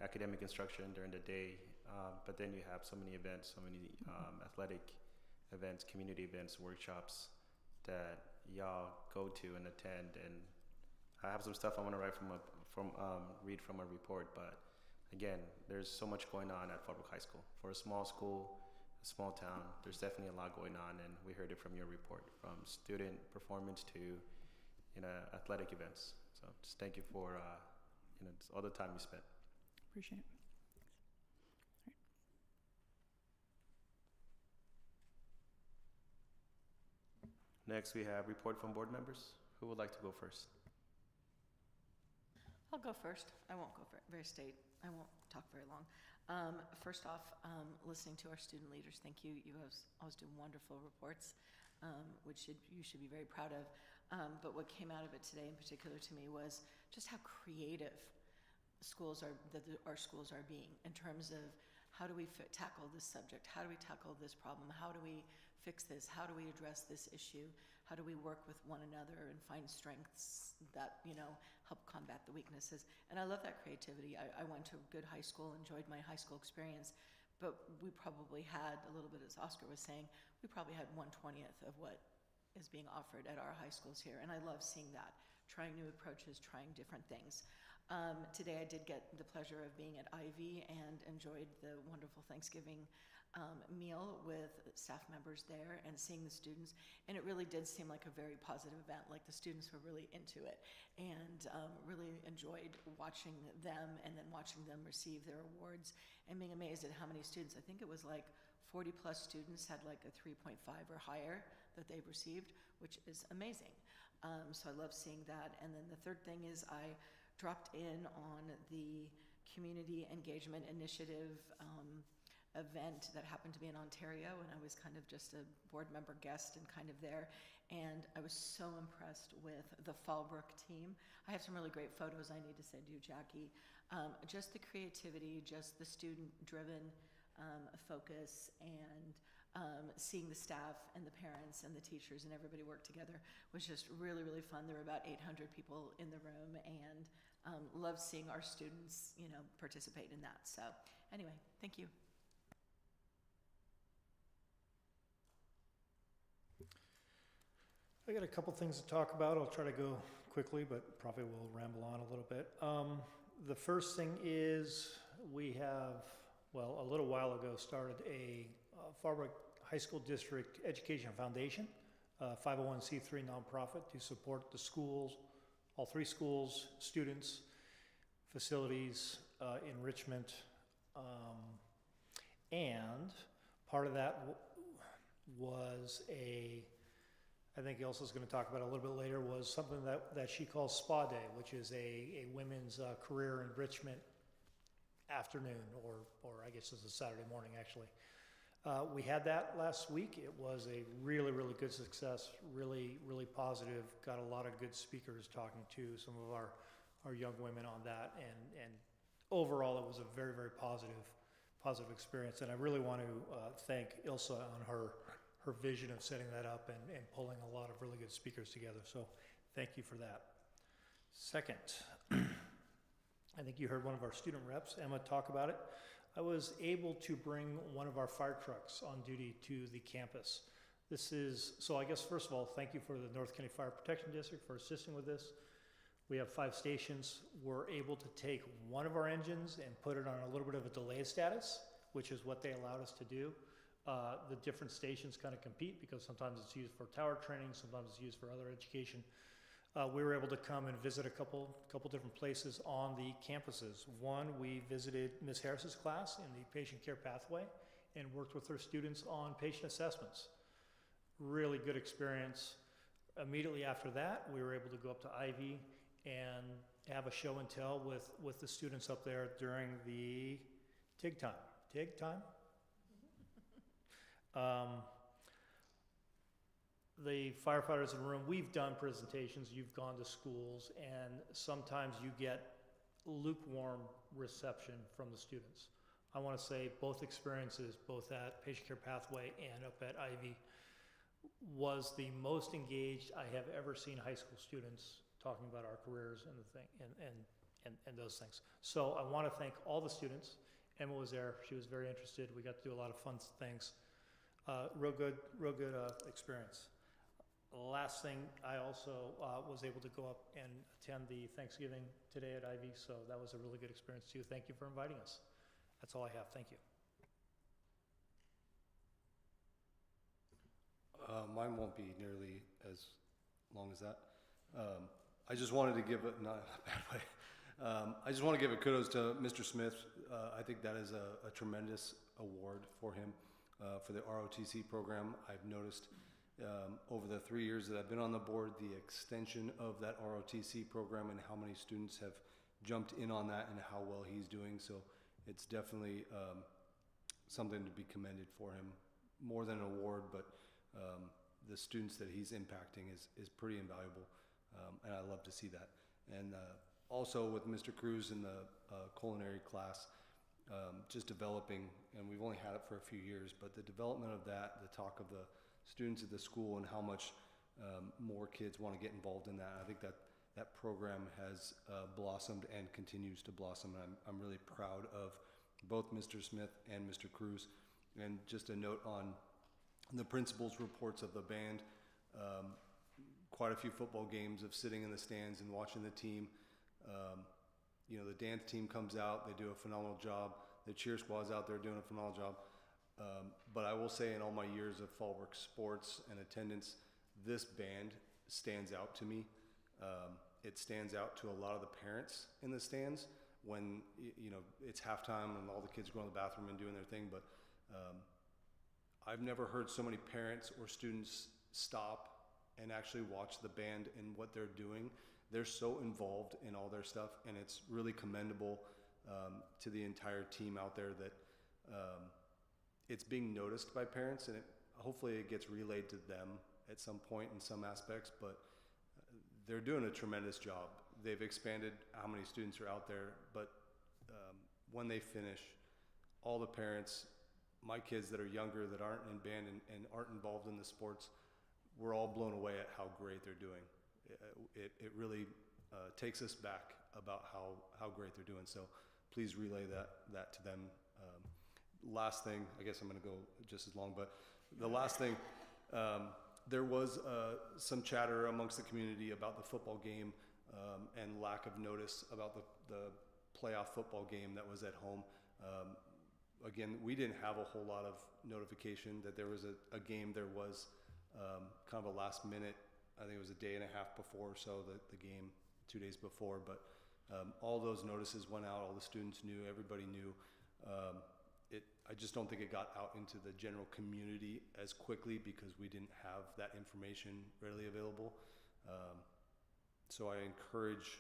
academic instruction during the day, but then you have so many events, so many athletic events, community events, workshops that y'all go to and attend. And I have some stuff I want to read from a report. But again, there's so much going on at Fallbrook High School. For a small school, a small town, there's definitely a lot going on, and we heard it from your report, from student performance to athletic events. So just thank you for all the time you spent. Appreciate it. Next, we have report from board members. Who would like to go first? I'll go first. I won't go very state. I won't talk very long. First off, listening to our student leaders, thank you. You guys always do wonderful reports, which you should be very proud of. But what came out of it today in particular to me was just how creative our schools are being in terms of how do we tackle this subject? How do we tackle this problem? How do we fix this? How do we address this issue? How do we work with one another and find strengths that, help combat the weaknesses? And I love that creativity. I went to a good high school, enjoyed my high school experience, but we probably had a little bit, as Oscar was saying, we probably had 1/20 of what is being offered at our high schools here. And I love seeing that, trying new approaches, trying different things. Today I did get the pleasure of being at Ivy and enjoyed the wonderful Thanksgiving meal with staff members there and seeing the students. And it really did seem like a very positive event. Like the students were really into it and really enjoyed watching them and then watching them receive their awards and being amazed at how many students. I think it was like 40 plus students had like a 3.5 or higher that they've received, which is amazing. So I love seeing that. And then the third thing is I dropped in on the Community Engagement Initiative event that happened to be in Ontario, and I was kind of just a board member guest and kind of there, and I was so impressed with the Fallbrook team. I have some really great photos I need to send you, Jackie. Just the creativity, just the student-driven focus, and seeing the staff and the parents and the teachers and everybody work together was just really, really fun. There were about 800 people in the room, and love seeing our students, participate in that. So anyway, thank you. I got a couple things to talk about. I'll try to go quickly, but probably will ramble on a little bit. The first thing is we have, a little while ago, started a Fallbrook High School District Education Foundation, 501c3 nonprofit to support the schools, all three schools, students, facilities, enrichment, and part of that was I think Ilsa's going to talk about it a little bit later, was something that she calls Spa Day, which is a women's career enrichment afternoon, or I guess it's a Saturday morning, actually. We had that last week. It was a really, really good success, really, really positive. Got a lot of good speakers talking to some of our young women on that, and overall it was a very, very positive experience. And I really want to thank Ilsa on her vision of setting that up and pulling a lot of really good speakers together. So thank you for that. Second, I think you heard one of our student reps, Emma, talk about it. I was able to bring one of our fire trucks on duty to the campus. So I guess first of all, thank you for the North County Fire Protection District for assisting with this. We have 5 stations. We're able to take one of our engines and put it on a little bit of a delayed status, which is what they allowed us to do. The different stations kind of compete because sometimes it's used for tower training, sometimes it's used for other education. We were able to come and visit a couple different places on the campuses. One, we visited Ms. Harris's class in the patient care pathway and worked with her students on patient assessments. Really good experience. Immediately after that, we were able to go up to Ivy and have a show and tell with the students up there during the TIG time. TIG time? The firefighters in the room, we've done presentations, you've gone to schools, and sometimes you get lukewarm reception from the students. I want to say both experiences, both at Patient Care Pathway and up at Ivy, was the most engaged I have ever seen high school students talking about our careers and those things. So I want to thank all the students. Emma was there, she was very interested. We got to do a lot of fun things. Real good experience. Last thing, I also was able to go up and attend the Thanksgiving today at Ivy, so that was a really good experience too. Thank you for inviting us. That's all I have. Thank you. Mine won't be nearly as long as that. I just wanted to give it, not in a bad way. I just want to give a kudos to Mr. Smith. I think that is a tremendous award for him. For the ROTC program. I've noticed over the 3 years that I've been on the board, the extension of that ROTC program and how many students have jumped in on that and how well he's doing. So it's definitely something to be commended for him. More than an award, but the students that he's impacting is pretty invaluable, and I love to see that. And also with Mr. Cruz in the culinary class, just developing, and we've only had it for a few years, but the development of that, the talk of the students at the school and how much more kids want to get involved in that. I think that that program has blossomed and continues to blossom, and I'm really proud of both Mr. Smith and Mr. Cruz. And just a note on the principal's reports of the band, quite a few football games of sitting in the stands and watching the team. You know, the dance team comes out, they do a phenomenal job. The cheer squad's out there doing a phenomenal job. But I will say in all my years of Fallbrook sports and attendance, this band stands out to me. It stands out to a lot of the parents in the stands when, you know, it's halftime and all the kids go in the bathroom and doing their thing. But I've never heard so many parents or students stop and actually watch the band and what they're doing. They're so involved in all their stuff, and it's really commendable to the entire team out there that it's being noticed by parents, and hopefully it gets relayed to them at some point in some aspects, but they're doing a tremendous job. They've expanded how many students are out there, but when they finish, all the parents, my kids that are younger that aren't in band and aren't involved in the sports, we're all blown away at how great they're doing. It really takes us back about how great they're doing. So please relay that to them. Last thing, I guess I'm going to go just as long, but the last thing, there was some chatter amongst the community about the football game and lack of notice about the playoff football game that was at home. Again, we didn't have a whole lot of notification that there was a game. There was kind of a last minute, I think it was a day and a half before, so the game 2 days before, but all those notices went out, all the students knew, everybody knew. I just don't think it got out into the general community as quickly because we didn't have that information readily available. So I encourage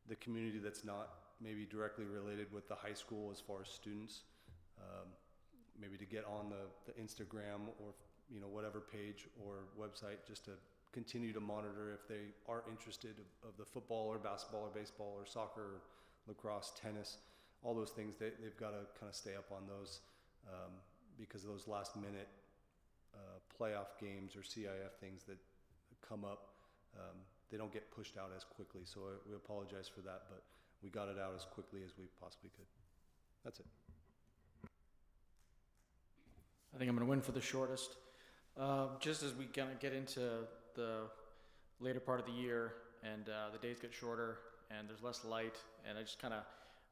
the community that's not maybe directly related with the high school as far as students, maybe to get on the Instagram or whatever page or website, just to continue to monitor if they are interested of the football or basketball or baseball or soccer or lacrosse, tennis, all those things. They've got to kind of stay up on those because those last minute playoff games or CIF things that come up, they don't get pushed out as quickly. So we apologize for that, but we got it out as quickly as we possibly could. That's it. I think I'm going to win for the shortest. Just as we kind of get into the later part of the year and the days get shorter and there's less light, and I just kind of,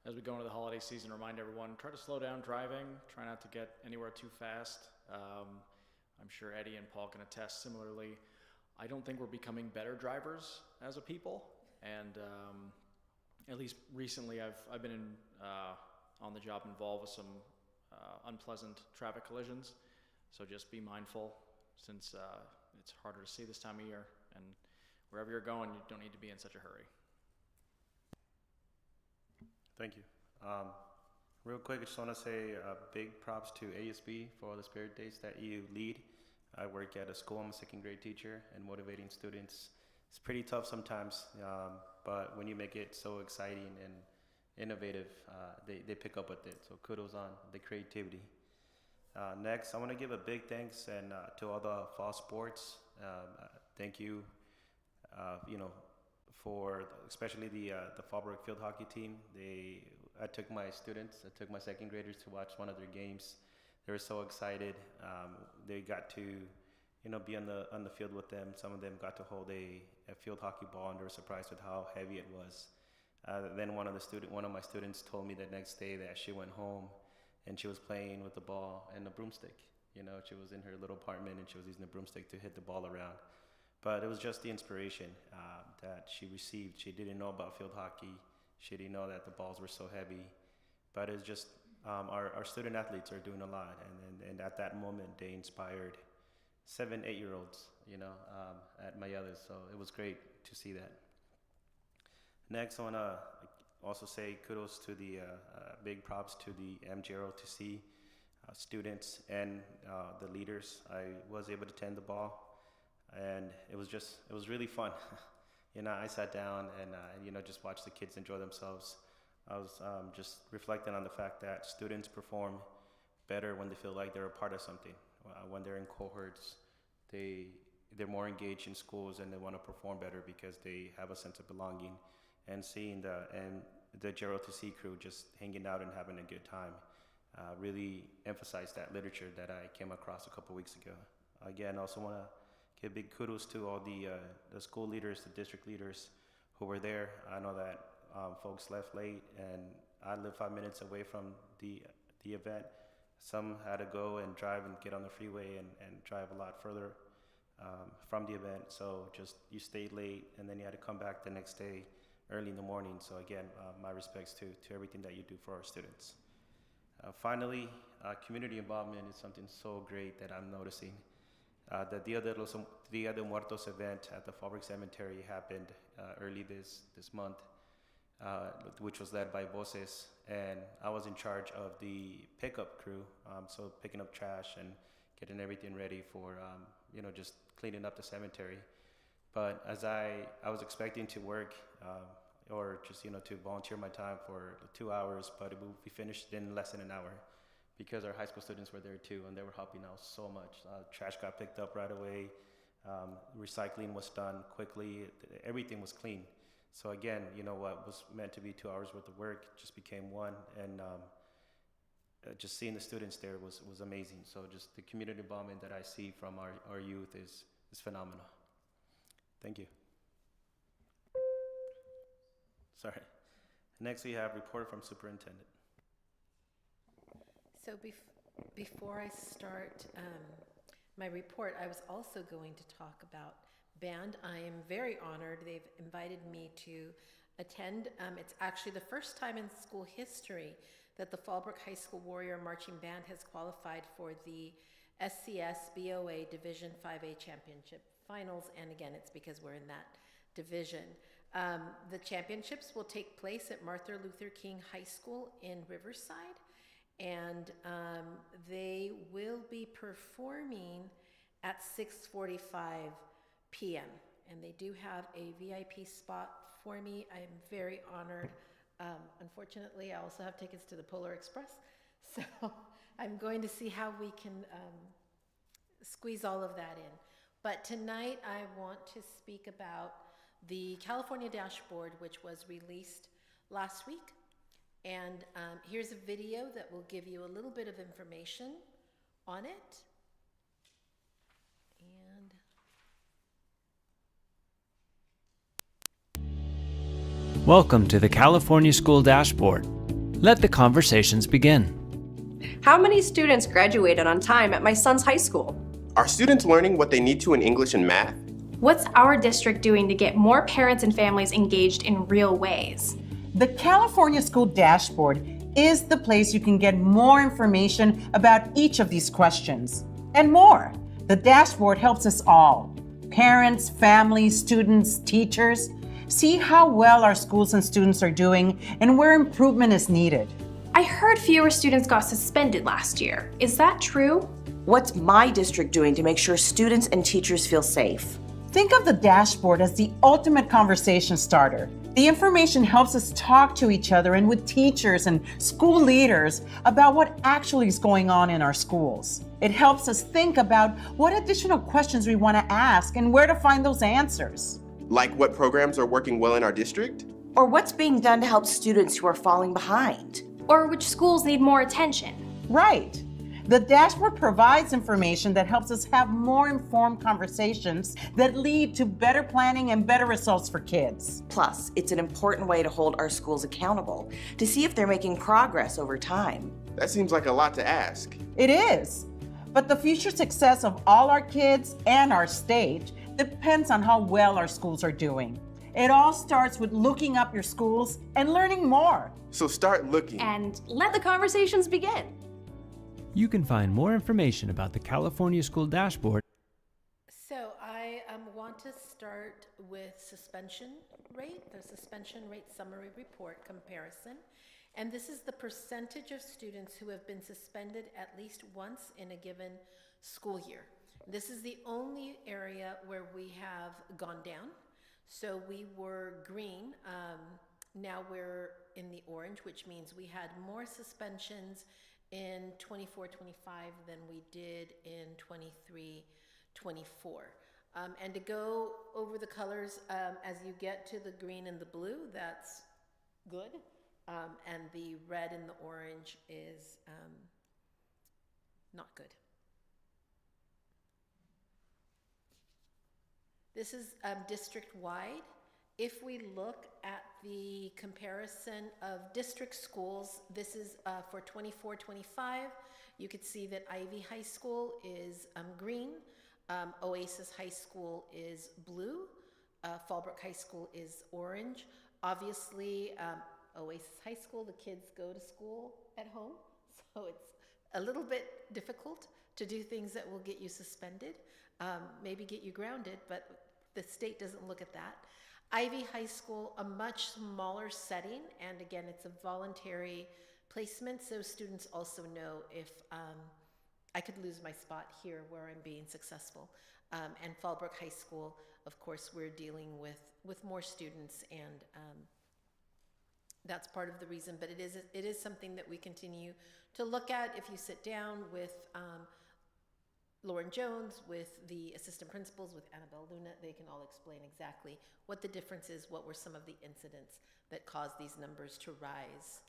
as we go into the holiday season, remind everyone, try to slow down driving, try not to get anywhere too fast. I'm sure Eddie and Paul can attest similarly. I don't think we're becoming better drivers as a people, and at least recently I've been on the job involved with some unpleasant traffic collisions, so just be mindful since it's harder to see this time of year, and wherever you're going, you don't need to be in such a hurry. Thank you. Real quick, I just want to say big props to ASB for all the spirit days that you lead. I work at a school, I'm a second grade teacher, and motivating students, it's pretty tough sometimes, but when you make it so exciting and innovative, they pick up with it, so kudos on the creativity. Next, I want to give a big thanks and to all the fall sports. Thank you, for especially the Fallbrook field hockey team. I took my second graders to watch one of their games. They were so excited. They got to, be on the field with them. Some of them got to hold a field hockey ball, and they were surprised with how heavy it was. Then one of my students told me the next day that she went home and she was playing with the ball and a broomstick. She was in her little apartment and she was using the broomstick to hit the ball around. But it was just the inspiration that she received. She didn't know about field hockey. She didn't know that the balls were so heavy. But it's just our student athletes are doing a lot, and at that moment they inspired 7, 8-year-olds, at Mayadas. So it was great to see that. Next, I want to also say kudos to the big props to the MJROTC students and the leaders. I was able to tend the ball, and it was really fun. I sat down and just watched the kids enjoy themselves. I was just reflecting on the fact that students perform better when they feel like they're a part of something. When they're in cohorts, they're more engaged in schools and they want to perform better because they have a sense of belonging. And seeing the JROTC crew just hanging out and having a good time really emphasized that literature that I came across a couple weeks ago. Again, I also want to give big kudos to all the school leaders, the district leaders who were there. I know that folks left late, and I live 5 minutes away from the event. Some had to go and drive and get on the freeway and drive a lot further from the event. So just you stayed late, and then you had to come back the next day early in the morning. So again, my respects to everything that you do for our students. Finally, community involvement is something so great that I'm noticing. The Dia de Muertos event at the Fallbrook Cemetery happened early this month, which was led by Voces, and I was in charge of the pickup crew, so picking up trash and getting everything ready for just cleaning up the cemetery. But as I was expecting to work or just to volunteer my time for 2 hours, but we finished in less than an hour because our high school students were there too, and they were helping out so much. Trash got picked up right away, recycling was done quickly, everything was clean. So again, what was meant to be 2 hours worth of work just became one, and just seeing the students there was amazing. So just the community involvement that I see from our youth is phenomenal. Thank you. Sorry. Next we have report from superintendent. So before I start my report, I was also going to talk about band. I am very honored. They've invited me to attend. It's actually the first time in school history that the Fallbrook High School Warrior Marching Band has qualified for the SCS BOA Division 5A Championship Finals, and again, it's because we're in that division. The championships will take place at Martin Luther King High School in Riverside, and they will be performing at 6:45 p.m. and they do have a VIP spot for me. I am very honored. Unfortunately, I also have tickets to the Polar Express, so I'm going to see how we can squeeze all of that in. But tonight I want to speak about the California dashboard, which was released last week. And here's a video that will give you a little bit of information on it. Welcome to the California School Dashboard. Let the conversations begin. How many students graduated on time at my son's high school? Are students learning what they need to in English and math? What's our district doing to get more parents and families engaged in real ways? The California School Dashboard is the place you can get more information about each of these questions and more. The dashboard helps us all, parents, families, students, teachers, see how well our schools and students are doing and where improvement is needed. I heard fewer students got suspended last year. Is that true? What's my district doing to make sure students and teachers feel safe? Think of the dashboard as the ultimate conversation starter. The information helps us talk to each other and with teachers and school leaders about what actually is going on in our schools. It helps us think about what additional questions we want to ask and where to find those answers. Like what programs are working well in our district? Or what's being done to help students who are falling behind? Or which schools need more attention? Right. The dashboard provides information that helps us have more informed conversations that lead to better planning and better results for kids. Plus, it's an important way to hold our schools accountable, to see if they're making progress over time. That seems like a lot to ask. It is. But the future success of all our kids and our state depends on how well our schools are doing. It all starts with looking up your schools and learning more. So start looking. And let the conversations begin. You can find more information about the California School Dashboard. So I want to start with suspension rate, the suspension rate summary report comparison. And this is the percentage of students who have been suspended at least once in a given school year. This is the only area where we have gone down. So we were green, now we're in the orange, which means we had more suspensions in 24-25 than we did in 23-24. And to go over the colors, as you get to the green and the blue, that's good. And the red and the orange is not good. This is district-wide. If we look at the comparison of district schools, this is for 24-25. You could see that Ivy High School is green, Oasis High School is blue, Fallbrook High School is orange. Obviously, Oasis High School, the kids go to school at home, so it's a little bit difficult to do things that will get you suspended, maybe get you grounded, but the state doesn't look at that. Ivy High School, a much smaller setting, and again, it's a voluntary placement, so students also know if I could lose my spot here where I'm being successful. And Fallbrook High School, of course, we're dealing with more students, and that's part of the reason, but it is something that we continue to look at. If you sit down with Lauren Jones, with the assistant principals, with Annabelle Luna, they can all explain exactly what the difference is, what were some of the incidents that caused these numbers to rise.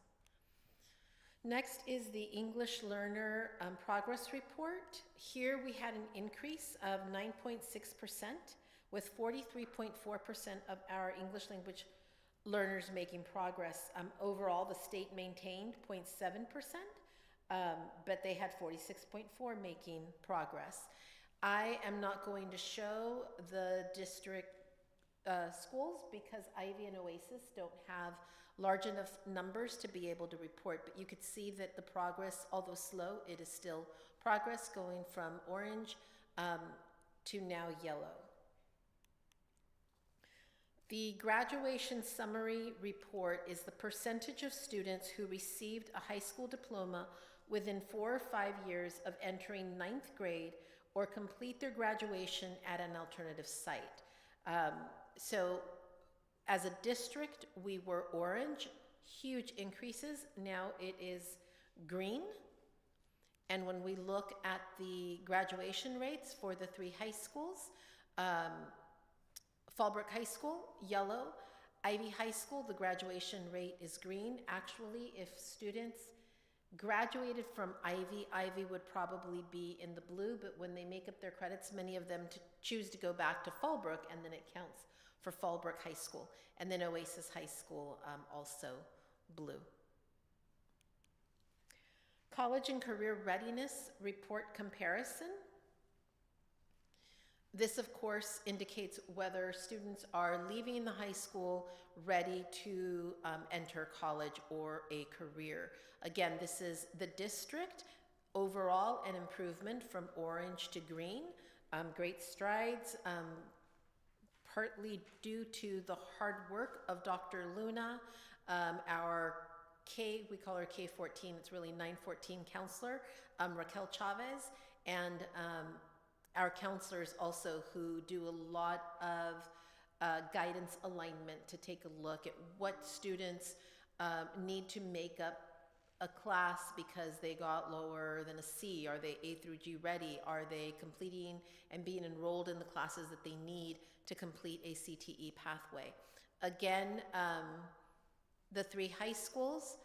Next is the English Learner Progress Report. Here we had an increase of 9.6%, with 43.4% of our English language learners making progress. Overall, the state maintained 0.7%. But they had 46.4 making progress. I am not going to show the district schools because Ivy and Oasis don't have large enough numbers to be able to report, but you could see that the progress, although slow, it is still progress going from orange to now yellow. The graduation summary report is the percentage of students who received a high school diploma within 4 or 5 years of entering 9th grade or complete their graduation at an alternative site. So as a district, we were orange, huge increases. Now it is green. And when we look at the graduation rates for the 3 high schools, Fallbrook High School, yellow. Ivy High School, the graduation rate is green. Actually, if students graduated from Ivy would probably be in the blue, but when they make up their credits, many of them choose to go back to Fallbrook, and then it counts for Fallbrook High School. And then Oasis High School, also blue. College and Career Readiness Report Comparison. This, of course, indicates whether students are leaving the high school ready to enter college or a career. Again, this is the district. Overall, an improvement from orange to green. Great strides, partly due to the hard work of Dr. Luna, our we call her K14, it's really 914 counselor, Raquel Chavez, and our counselors also who do a lot of guidance alignment to take a look at what students need to make up a class because they got lower than a C. Are they A through G ready? Are they completing and being enrolled in the classes that they need to complete a CTE pathway? Again, the 3 high schools,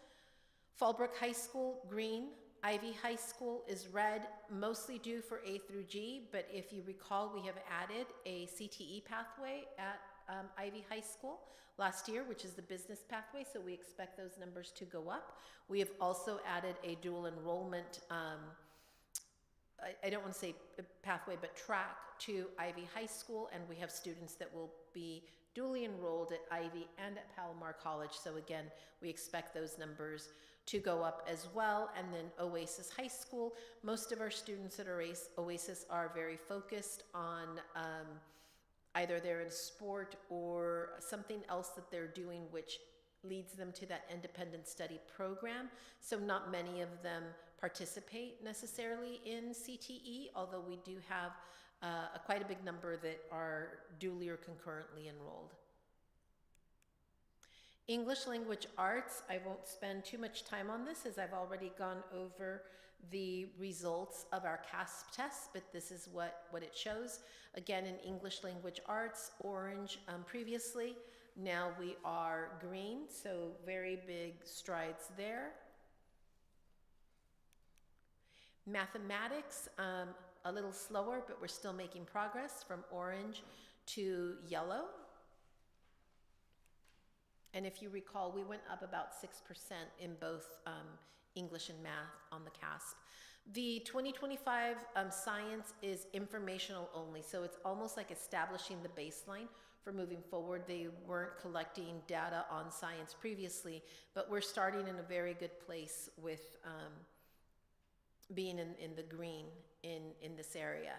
Fallbrook High School, green. Ivy High School is red, mostly due for A through G, but if you recall, we have added a CTE pathway at Ivy High School last year, which is the business pathway, so we expect those numbers to go up. We have also added a dual enrollment, I don't want to say pathway, but track to Ivy High School, and we have students that will be dually enrolled at Ivy and at Palomar College, so again, we expect those numbers to go up as well. And then Oasis High School, most of our students at Oasis are very focused on either they're in sport or something else that they're doing which leads them to that independent study program. So not many of them participate necessarily in CTE, although we do have quite a big number that are duly or concurrently enrolled. English language arts, I won't spend too much time on this as I've already gone over the results of our CASP test, but this is what it shows. Again, in English language arts, orange previously, now we are green, so very big strides there. Mathematics, a little slower, but we're still making progress from orange to yellow. And if you recall, we went up about 6% in both English and math on the CASP. The 2025 science is informational only, so it's almost like establishing the baseline for moving forward. They weren't collecting data on science previously, but we're starting in a very good place with being in the green in this area.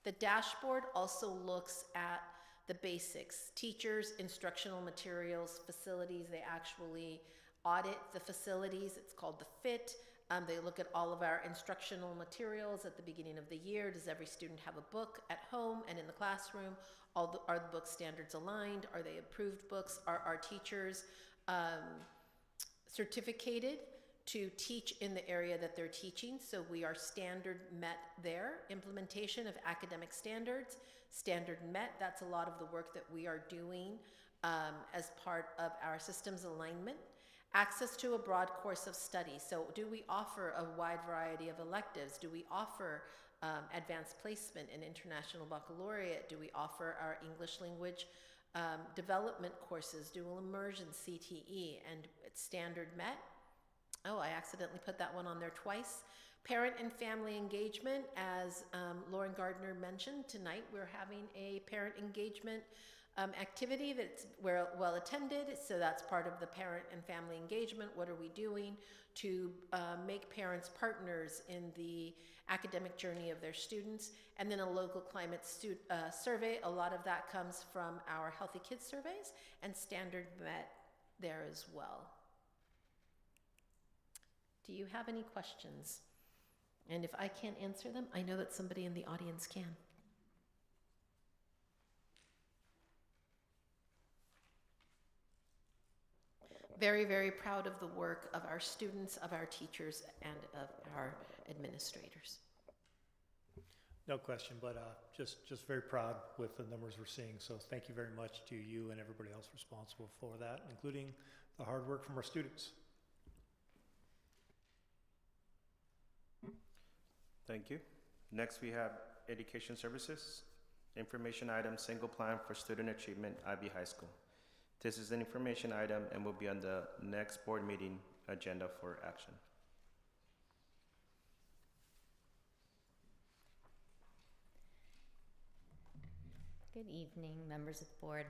The dashboard also looks at the basics, teachers, instructional materials, facilities. They actually audit the facilities. It's called the FIT. They look at all of our instructional materials at the beginning of the year. Does every student have a book at home and in the classroom? Are the book standards aligned? Are they approved books? Are our teachers certificated to teach in the area that they're teaching? So we are standard met there. Implementation of academic standards, standard met. That's a lot of the work that we are doing as part of our systems alignment. Access to a broad course of study. So do we offer a wide variety of electives? Do we offer advanced placement and international baccalaureate? Do we offer our English language development courses, dual immersion, CTE, and it's standard met? Oh, I accidentally put that one on there twice. Parent and family engagement, as Lauren Gardner mentioned, tonight we're having a parent engagement activity that's well attended, so that's part of the parent and family engagement. What are we doing to make parents partners in the academic journey of their students? And then a local climate survey. A lot of that comes from our Healthy Kids surveys, and standard met there as well. Do you have any questions? And if I can't answer them, I know that somebody in the audience can. Very, very proud of the work of our students, of our teachers, and of our administrators. No question, but just very proud with the numbers we're seeing. So thank you very much to you and everybody else responsible for that, including the hard work from our students. Thank you. Next, we have Education Services. Information item, single plan for student achievement, Ivy High School. This is an information item and will be on the next board meeting agenda for action. Good evening, members of the board.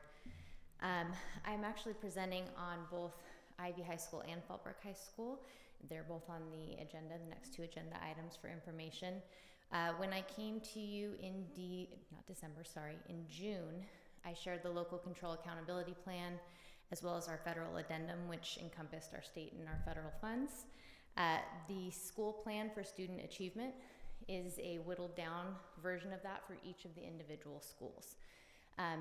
I'm actually presenting on both Ivy High School and Fallbrook High School. They're both on the agenda, the next two agenda items for information. When I came to you in June, I shared the local control accountability plan as well as our federal addendum, which encompassed our state and our federal funds. The school plan for student achievement is a whittled down version of that for each of the individual schools.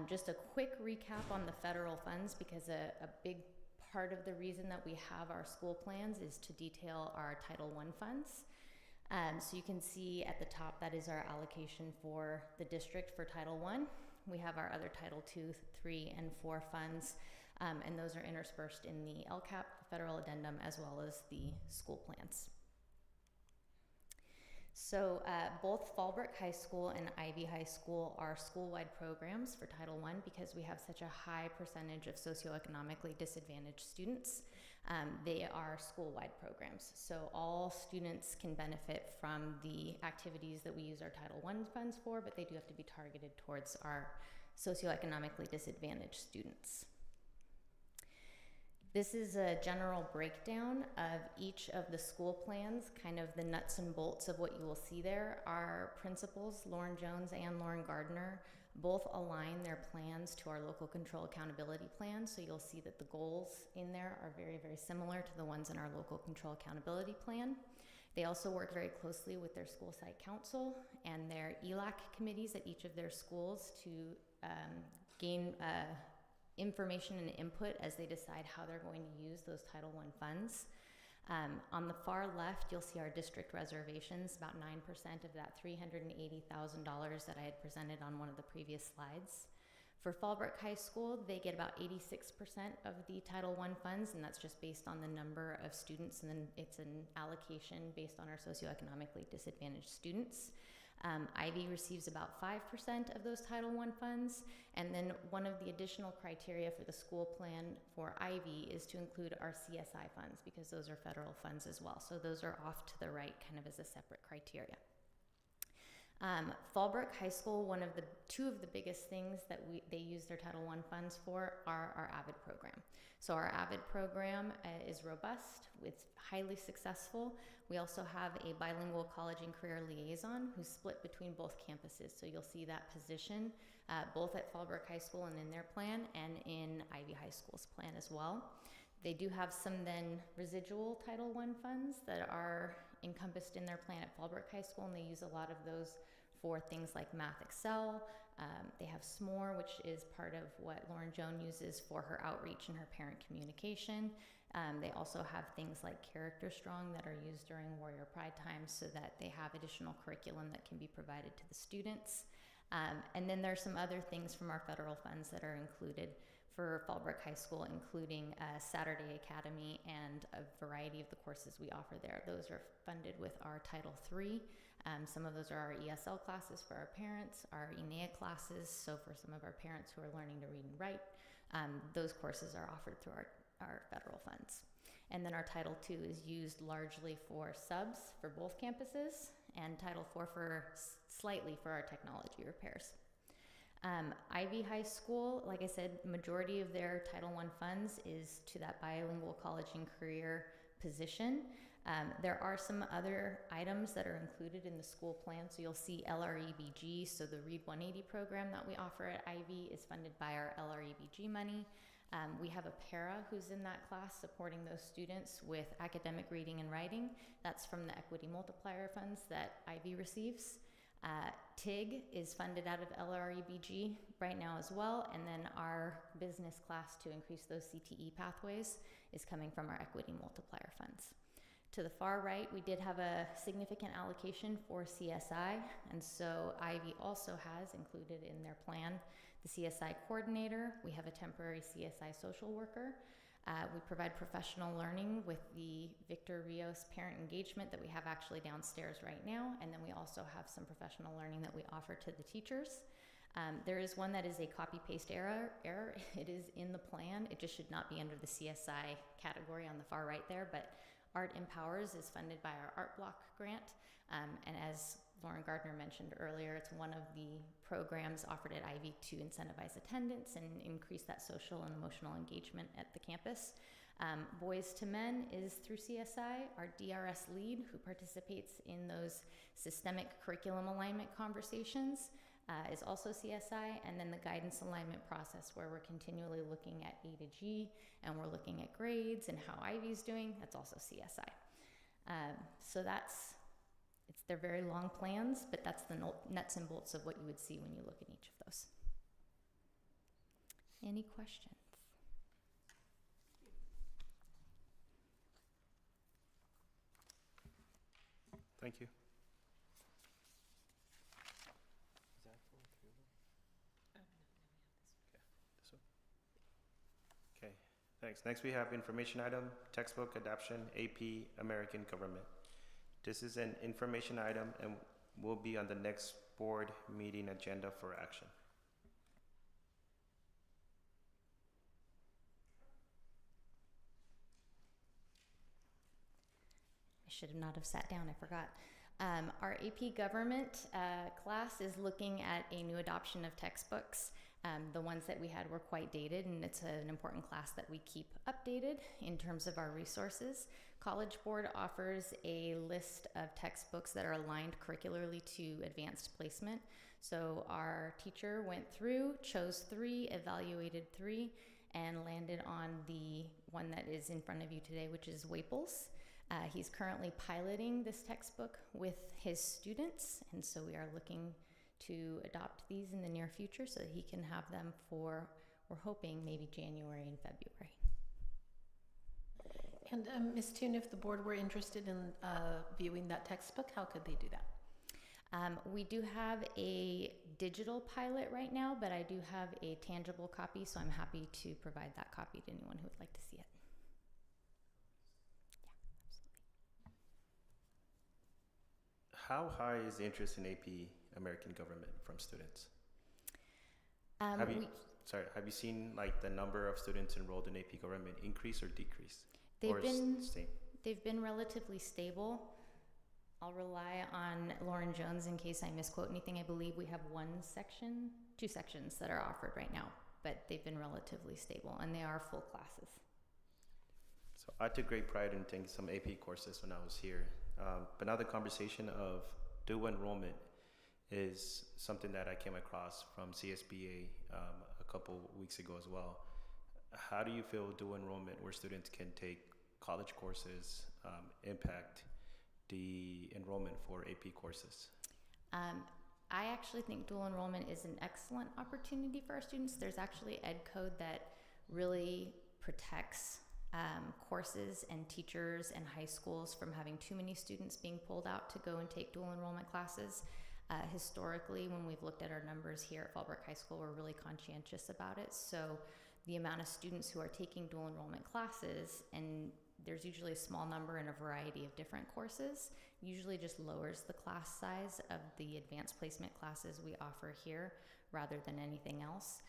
Just a quick recap on the federal funds, because a big part of the reason that we have our school plans is to detail our Title I funds. So you can see at the top, that is our allocation for the district for Title I. We have our other Title II, III, and IV funds, and those are interspersed in the LCAP, federal addendum, as well as the school plans. So both Fallbrook High School and Ivy High School are school-wide programs for Title I because we have such a high percentage of socioeconomically disadvantaged students. They are school-wide programs. So all students can benefit from the activities that we use our Title I funds for, but they do have to be targeted towards our socioeconomically disadvantaged students. This is a general breakdown of each of the school plans, kind of the nuts and bolts of what you will see there. Our principals, Lauren Jones and Lauren Gardner, Both align their plans to our local control accountability plan, so you'll see that the goals in there are very, very similar to the ones in our local control accountability plan. They also work very closely with their school site council and their ELAC committees at each of their schools to gain information and input as they decide how they're going to use those Title I funds. On the far left, you'll see our district reservations, about 9% of that $380,000 that I had presented on one of the previous slides. For Fallbrook High School, they get about 86% of the Title I funds, and that's just based on the number of students, and then it's an allocation based on our socioeconomically disadvantaged students. Ivy receives about 5% of those Title I funds, and then one of the additional criteria for the school plan for Ivy is to include our CSI funds, because those are federal funds as well. So those are off to the right, kind of as a separate criteria. Fallbrook High School, two of the biggest things that they use their Title I funds for are our AVID program. So our AVID program is robust, it's highly successful. We also have a bilingual college and career liaison who's split between both campuses. So you'll see that position both at Fallbrook High School and in their plan, and in Ivy High School's plan as well. They do have some then residual Title I funds that are encompassed in their plan at Fallbrook High School, and they use a lot of those for things like Math Excel. They have SMORE, which is part of what Lauren Joan uses for her outreach and her parent communication. They also have things like Character Strong that are used during Warrior Pride times, so that they have additional curriculum that can be provided to the students. And then there's some other things from our federal funds that are included for Fallbrook High School, including Saturday Academy and a variety of the courses we offer there. Those are funded with our Title III. Some of those are our ESL classes for our parents, our ENEA classes, so for some of our parents who are learning to read and write, those courses are offered through our federal funds. And then our Title II is used largely for subs for both campuses, and Title IV slightly for our technology repairs. Ivy High School, like I said, majority of their Title I funds is to that bilingual college and career position. There are some other items that are included in the school plan. So you'll see LREBG, so the Read 180 program that we offer at Ivy is funded by our LREBG money. We have a para who's in that class supporting those students with academic reading and writing. That's from the Equity Multiplier funds that Ivy receives. TIG is funded out of LREBG right now as well, and then our business class to increase those CTE pathways is coming from our Equity Multiplier funds. To the far right, we did have a significant allocation for CSI, and so Ivy also has included in their plan the CSI coordinator. We have a temporary CSI social worker. We provide professional learning with the Victor Rios parent engagement that we have actually downstairs right now, and then we also have some professional learning that we offer to the teachers. There is one that is a copy-paste error. It is in the plan. It just should not be under the CSI category on the far right there, but Art Empowers is funded by our Art Block grant, and as Lauren Gardner mentioned earlier, it's one of the programs offered at Ivy to incentivize attendance and increase that social and emotional engagement at the campus. Boys to Men is through CSI. Our DRS lead, who participates in those systemic curriculum alignment conversations, is also CSI, and then the guidance alignment process, where we're continually looking at A to G, and we're looking at grades and how Ivy's doing, that's also CSI. So they're very long plans, but that's the nuts and bolts of what you would see when you look at each of those. Any questions? Thank you. Okay, thanks. Next we have information item, textbook adoption, AP, American Government. This is an information item and will be on the next board meeting agenda for action. I should not have sat down, I forgot. Our AP Government class is looking at a new adoption of textbooks. The ones that we had were quite dated, and it's an important class that we keep updated in terms of our resources. College Board offers a list of textbooks that are aligned curricularly to advanced placement. So our teacher went through, chose 3, evaluated 3, and landed on the one that is in front of you today, which is Waples. He's currently piloting this textbook with his students, and so we are looking to adopt these in the near future so that he can have them for, we're hoping, maybe January and February. And Ms. Toon, if the board were interested in viewing that textbook, how could they do that? We do have a digital pilot right now, but I do have a tangible copy, so I'm happy to provide that copy to anyone who would like to see it. How high is the interest in AP American Government from students? Have you seen like the number of students enrolled in AP Government increase or decrease? They've been relatively stable. I'll rely on Lauren Jones in case I misquote anything. I believe we have 2 sections that are offered right now, but they've been relatively stable, and they are full classes. So I took great pride in taking some AP courses when I was here. But now the conversation of dual enrollment is something that I came across from CSBA a couple weeks ago as well. How do you feel dual enrollment, where students can take college courses, impact the enrollment for AP courses? I actually think dual enrollment is an excellent opportunity for our students. There's actually ed code that really protects courses and teachers and high schools from having too many students being pulled out to go and take dual enrollment classes. Historically, when we've looked at our numbers here at Fallbrook High School, we're really conscientious about it. So the amount of students who are taking dual enrollment classes, and there's usually a small number in a variety of different courses, usually just lowers the class size of the advanced placement classes we offer here rather than anything else.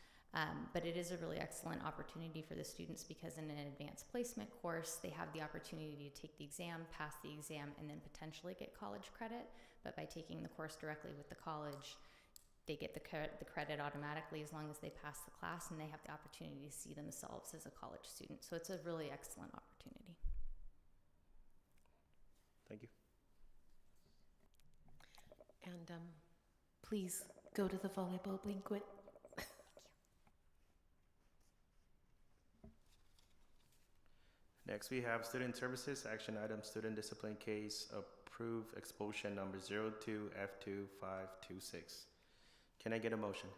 But it is a really excellent opportunity for the students because in an advanced placement course, they have the opportunity to take the exam, pass the exam, and then potentially get college credit. But by taking the course directly with the college, they get the credit automatically as long as they pass the class, and they have the opportunity to see themselves as a college student. So it's a really excellent opportunity. Thank you. And please go to the volleyball banquet. Next, we have Student Services, Action Item, Student Discipline Case, Approve Expulsion Number 02F2526. Can I get a motion?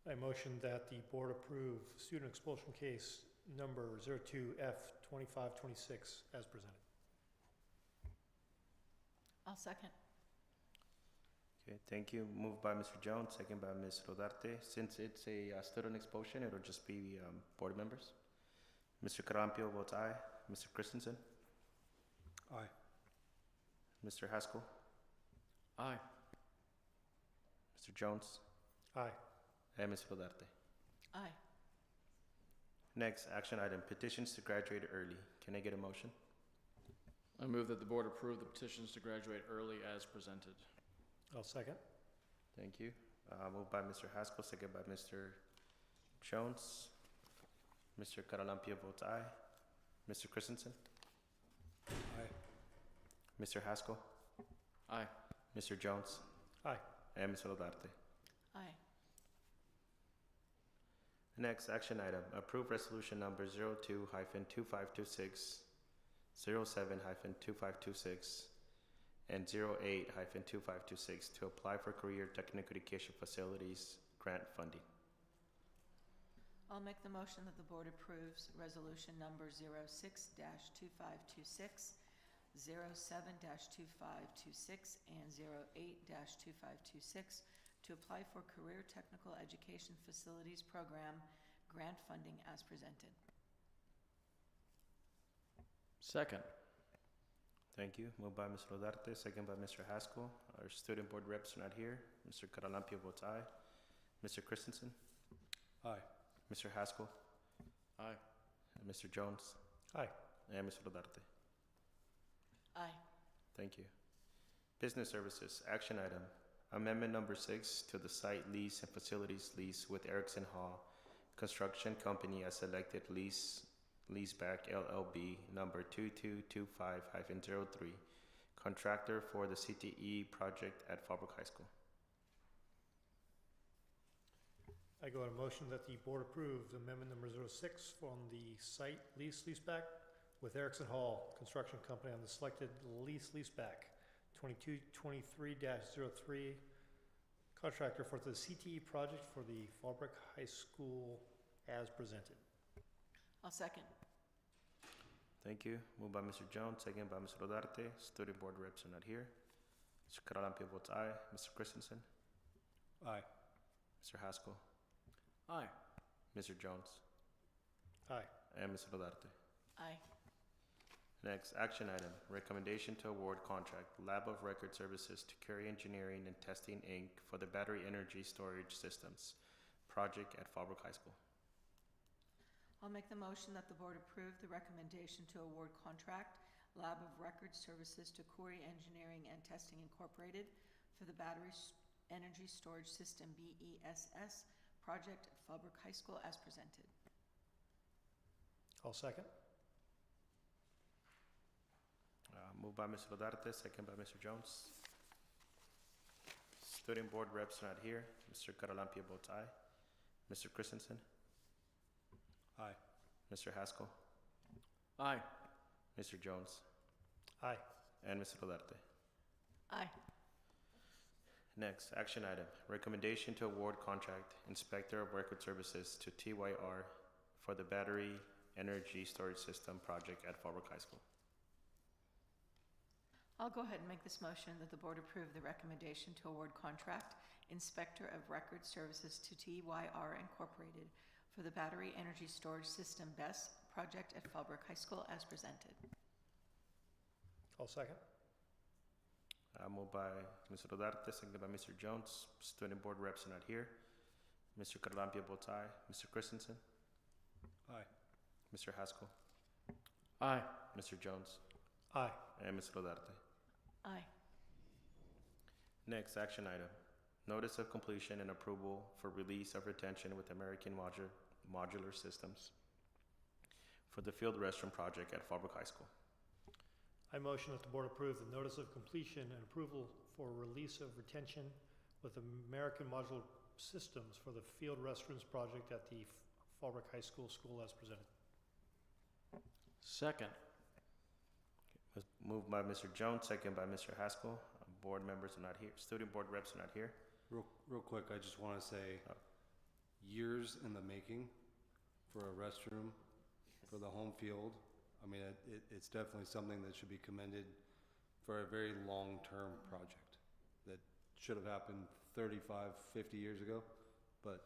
I motion that the board approve student expulsion case number 02F2526 as presented. I'll second. Okay, thank you. Moved by Mr. Jones, second by Ms. Rodarte. Since it's a student expulsion, it'll just be board members. Mr. Carampio votes aye. Mr. Christensen? Aye. Mr. Haskell? Aye. Mr. Jones? Aye. And Ms. Rodarte. Aye. Next, action item, petitions to graduate early. Can I get a motion? I move that the board approve the petitions to graduate early as presented. I'll second. Thank you. Moved by Mr. Haskell, second by Mr. Jones. Mr. Caralampia votes aye. Mr. Christensen? Aye. Mr. Haskell? Aye. Mr. Jones? Aye. And Ms. Rodarte. Aye. Next, action item, approve resolution number 02-2526, 07-2526, and 08-2526 to apply for career technical education facilities grant funding. I'll make the motion that the board approves resolution number 06-2526, 07-2526, and 08-2526 to apply for Career Technical Education Facilities Program grant funding as presented. Second. Thank you. Moved by Ms. Rodarte, second by Mr. Haskell. Our student board reps are not here. Mr. Caralampio votes aye. Mr. Christensen? Aye. Mr. Haskell? Aye. And Mr. Jones? Aye. And Ms. Rodarte. Aye. Thank you. Business services, action item, Amendment number 6 to the site lease and facilities lease with Erickson Hall Construction Company as selected leaseback LLB number 2225-03, contractor for the CTE project at Fallbrook High School. I go on a motion that the board approve amendment number 06 from the site leaseback with Erickson Hall Construction Company on the selected leaseback 2223-03, contractor for the CTE project for the Fallbrook High School as presented. I'll second. Thank you. Moved by Mr. Jones, second by Mr. Rodarte. Student board reps are not here. Mr. Caralampio votes aye. Mr. Christensen? Aye. Mr. Haskell? Aye. Mr. Jones? Aye. And Mr. Rodarte. Aye. Next, action item, recommendation to award contract, Lab of Record Services to Carry Engineering and Testing, Inc. for the Battery Energy Storage Systems project at Fallbrook High School. I'll make the motion that the board approve the recommendation to award contract Lab of Record Services to Corey Engineering and Testing Incorporated for the Battery Energy Storage System BESS project at Fallbrook High School as presented. I'll second. Moved by Mr. Rodarte, second by Mr. Jones. Student board reps are not here. Mr. Caralampio votes aye. Mr. Christensen? Aye. Mr. Haskell? Aye. Mr. Jones? Aye. And Mr. Rodarte. Aye. Next, action item, recommendation to award contract Inspector of Record Services to TYR for the Battery Energy Storage System project at Fallbrook High School. I'll go ahead and make this motion that the board approve the recommendation to award contract Inspector of Record Services to TYR Incorporated for the Battery Energy Storage System BESS project at Fallbrook High School as presented. I'll second. Moved by Mr. Rodarte, seconded by Mr. Jones. Student board reps are not here. Mr. Caralampio votes aye. Mr. Christensen? Aye. Mr. Haskell? Aye. Mr. Jones? Aye. And Mr. Rodarte. Aye. Next, action item, notice of completion and approval for release of retention with American Modular Systems for the field restroom project at Fallbrook High School. I motion that the board approve the notice of completion and approval for release of retention with American Modular Systems for the field restrooms project at the Fallbrook High School as presented. Second. Moved by Mr. Jones, second by Mr. Haskell. Board members are not here. Student board reps are not here. Real quick, I just want to say, years in the making for a restroom for the home field. I mean, it's definitely something that should be commended for a very long-term project that should have happened 35, 50 years ago. But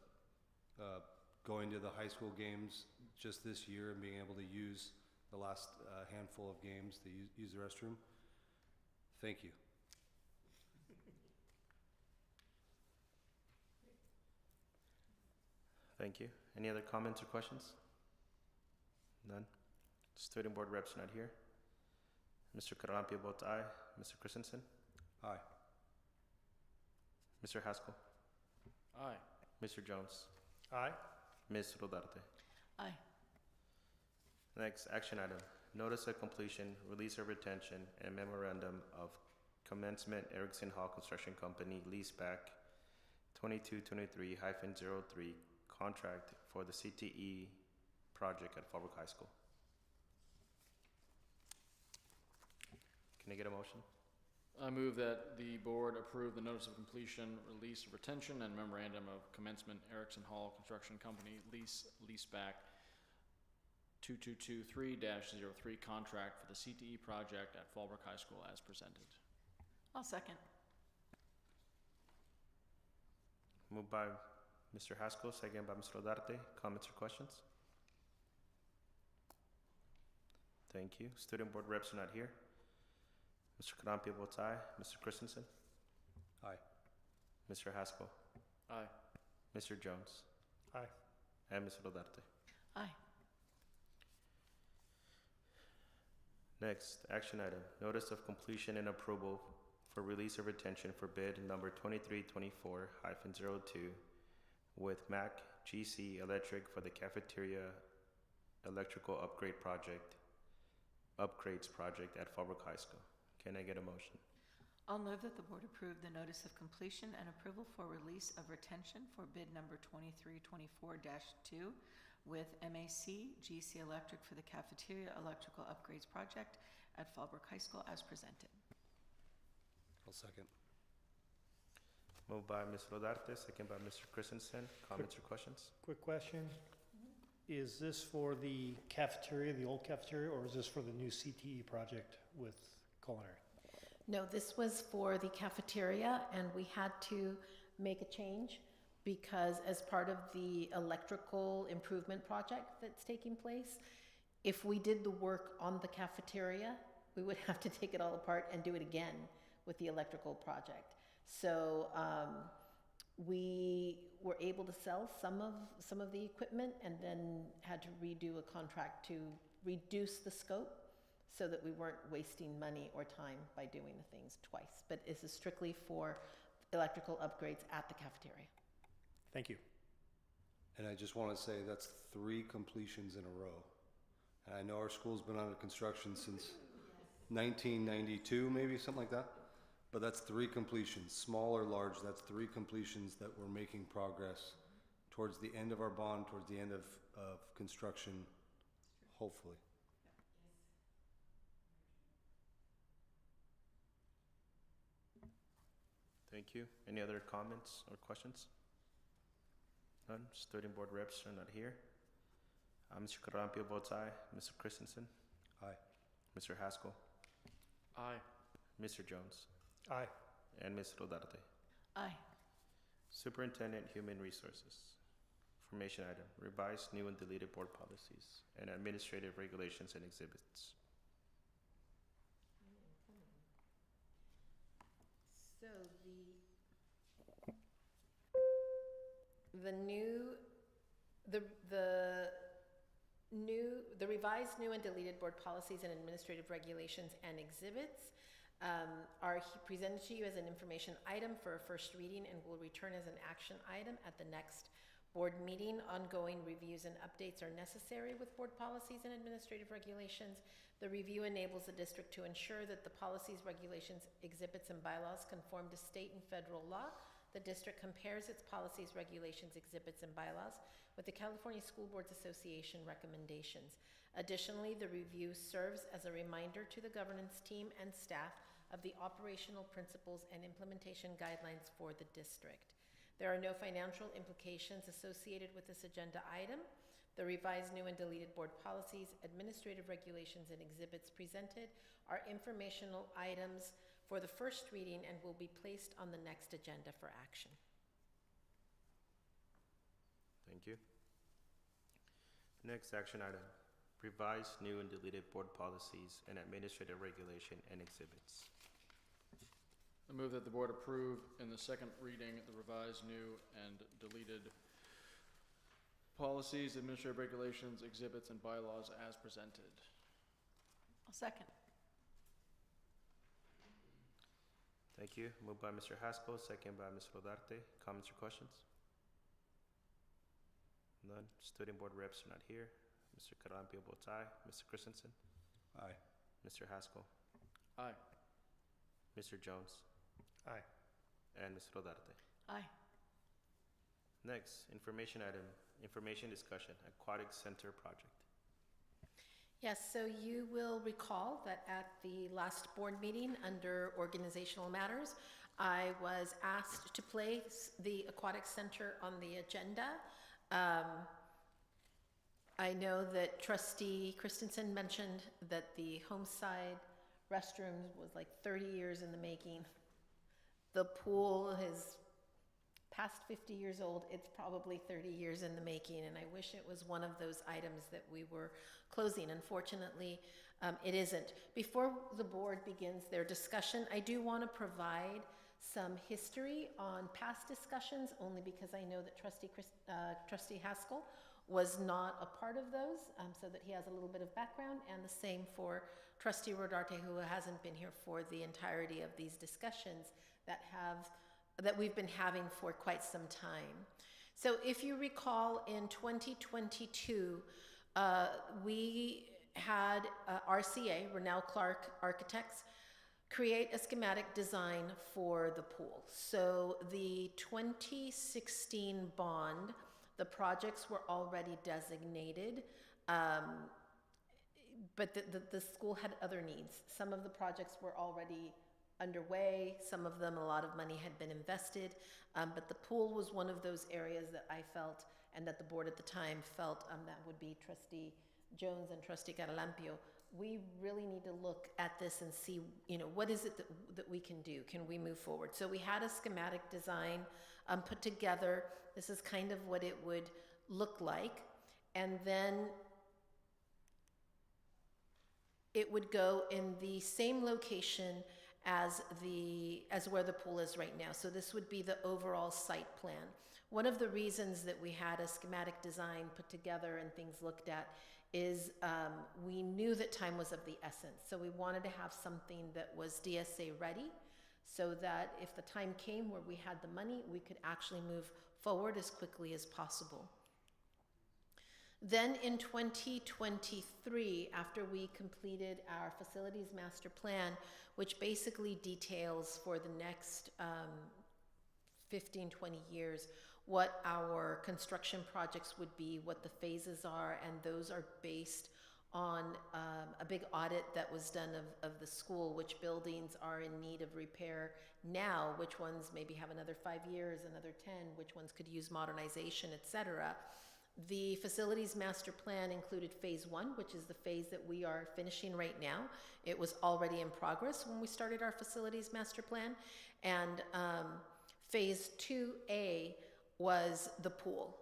going to the high school games just this year and being able to use the last handful of games to use the restroom, thank you. Thank you. Any other comments or questions? None. Student board reps are not here. Mr. Caralampio votes aye. Mr. Christensen? Aye. Mr. Haskell? Aye. Mr. Jones? Aye. Ms. Rodarte? Aye. Next, action item, notice of completion, release of retention, and memorandum of commencement Erickson Hall Construction Company leaseback 2223-03 contract for the CTE project at Fallbrook High School. Can I get a motion? I move that the board approve the notice of completion, release of retention, and memorandum of commencement Erickson Hall Construction Company leaseback 2223-03 contract for the CTE project at Fallbrook High School as presented. I'll second. Moved by Mr. Haskell, second by Mr. Rodarte. Comments or questions? Thank you. Student board reps are not here. Mr. Caralampio votes aye. Mr. Christensen? Aye. Mr. Haskell? Aye. Mr. Jones? Aye. And Mr. Rodarte. Aye. Next, action item, notice of completion and approval for for release of retention for bid number 2324-02 with MAC GC Electric for the cafeteria electrical upgrades project at Fallbrook High School. Can I get a motion? I'll move that the board approve the notice of completion and approval for release of retention for bid number 2324-2 with MAC GC Electric for the cafeteria electrical upgrades project at Fallbrook High School as presented. I'll second. Moved by Ms. Rodarte, second by Mr. Christensen. Comments or questions? Quick question. Is this for the cafeteria, the old cafeteria, or is this for the new CTE project with culinary? No, this was for the cafeteria, and we had to make a change because as part of the electrical improvement project that's taking place, if we did the work on the cafeteria, we would have to take it all apart and do it again with the electrical project. So we were able to sell some of the equipment and then had to redo a contract to reduce the scope so that we weren't wasting money or time by doing the things twice. But this is strictly for electrical upgrades at the cafeteria. Thank you. And I just want to say that's 3 completions in a row. And I know our school's been under construction since 1992, maybe, something like that. But that's 3 completions, small or large. That's 3 completions that we're making progress towards the end of our bond, towards the end of construction, hopefully. Thank you. Any other comments or questions? None. Student board reps are not here. Mr. Carrampio votes aye. Mr. Christensen? Aye. Mr. Haskell? Aye. Mr. Jones? Aye. And Ms. Rodarte? Aye. Superintendent, Human Resources. Information item, revised, new and deleted board policies and administrative regulations and exhibits. So the revised, new and deleted board policies and administrative regulations and exhibits are presented to you as an information item for a first reading and will return as an action item at the next board meeting. Ongoing reviews and updates are necessary with board policies and administrative regulations. The review enables the district to ensure that the policies, regulations, exhibits, and bylaws conform to state and federal law. The district compares its policies, regulations, exhibits, and bylaws with the California School Boards Association recommendations. Additionally, the review serves as a reminder to the governance team and staff of the operational principles and implementation guidelines for the district. There are no financial implications associated with this agenda item. The revised, new, and deleted board policies, administrative regulations, and exhibits presented are informational items for the first reading and will be placed on the next agenda for action. Thank you. Next action item, revised, new, and deleted board policies and administrative regulation and exhibits. I move that the board approve in the second reading the revised, new, and deleted policies, administrative regulations, exhibits, and bylaws as presented. I'll second. Thank you. Moved by Mr. Haskell, second by Ms. Rodarte. Comments or questions? None. Student board reps are not here. Mr. Carrampio votes aye. Mr. Christensen? Aye. Mr. Haskell? Aye. Mr. Jones? Aye. And Ms. Rodarte? Aye. Next, information item, information discussion, Aquatic Center project. Yes, so you will recall that at the last board meeting under organizational matters, I was asked to place the Aquatic Center on the agenda. I know that Trustee Christensen mentioned that the Homeside restroom was like 30 years in the making. The pool is past 50 years old. It's probably 30 years in the making, and I wish it was one of those items that we were closing. Unfortunately, it isn't. Before the board begins their discussion, I do want to provide some history on past discussions, only because I know that Trustee Haskell was not a part of those, so that he has a little bit of background, and the same for Trustee Rodarte, who hasn't been here for the entirety of these discussions that we've been having for quite some time. So if you recall, in 2022, we had RCA, Rennell Clark Architects, create a schematic design for the pool. So the 2016 bond, the projects were already designated, but the school had other needs. Some of the projects were already underway, some of them, a lot of money had been invested, but the pool was one of those areas that I felt, and that the board at the time felt, that would be Trustee Jones and Trustee Garalampio. We really need to look at this and see, what is it that we can do? Can we move forward? So we had a schematic design put together. This is kind of what it would look like. And then it would go in the same location as where the pool is right now. So this would be the overall site plan. One of the reasons that we had a schematic design put together and things looked at is we knew that time was of the essence. So we wanted to have something that was DSA ready, so that if the time came where we had the money, we could actually move forward as quickly as possible. Then in 2023, after we completed our facilities master plan, which basically details for the next 15, 20 years, what our construction projects would be, what the phases are, and those are based on a big audit that was done of the school, which buildings are in need of repair now, which ones maybe have another 5 years, another 10, which ones could use modernization, etc. The facilities master plan included phase 1, which is the phase that we are finishing right now. It was already in progress when we started our facilities master plan. And phase 2A was the pool.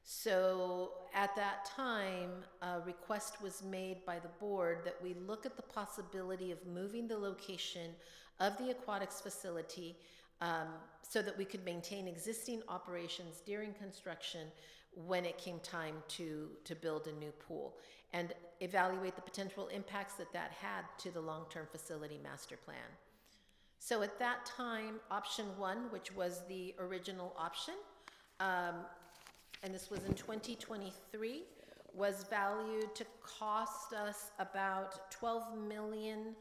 So at that time, a request was made by the board that we look at the possibility of moving the location of the aquatics facility so that we could maintain existing operations during construction when it came time to build a new pool, and evaluate the potential impacts that had to the long-term facility master plan. So at that time, option 1, which was the original option, and this was in 2023, was valued to cost us about $12 million.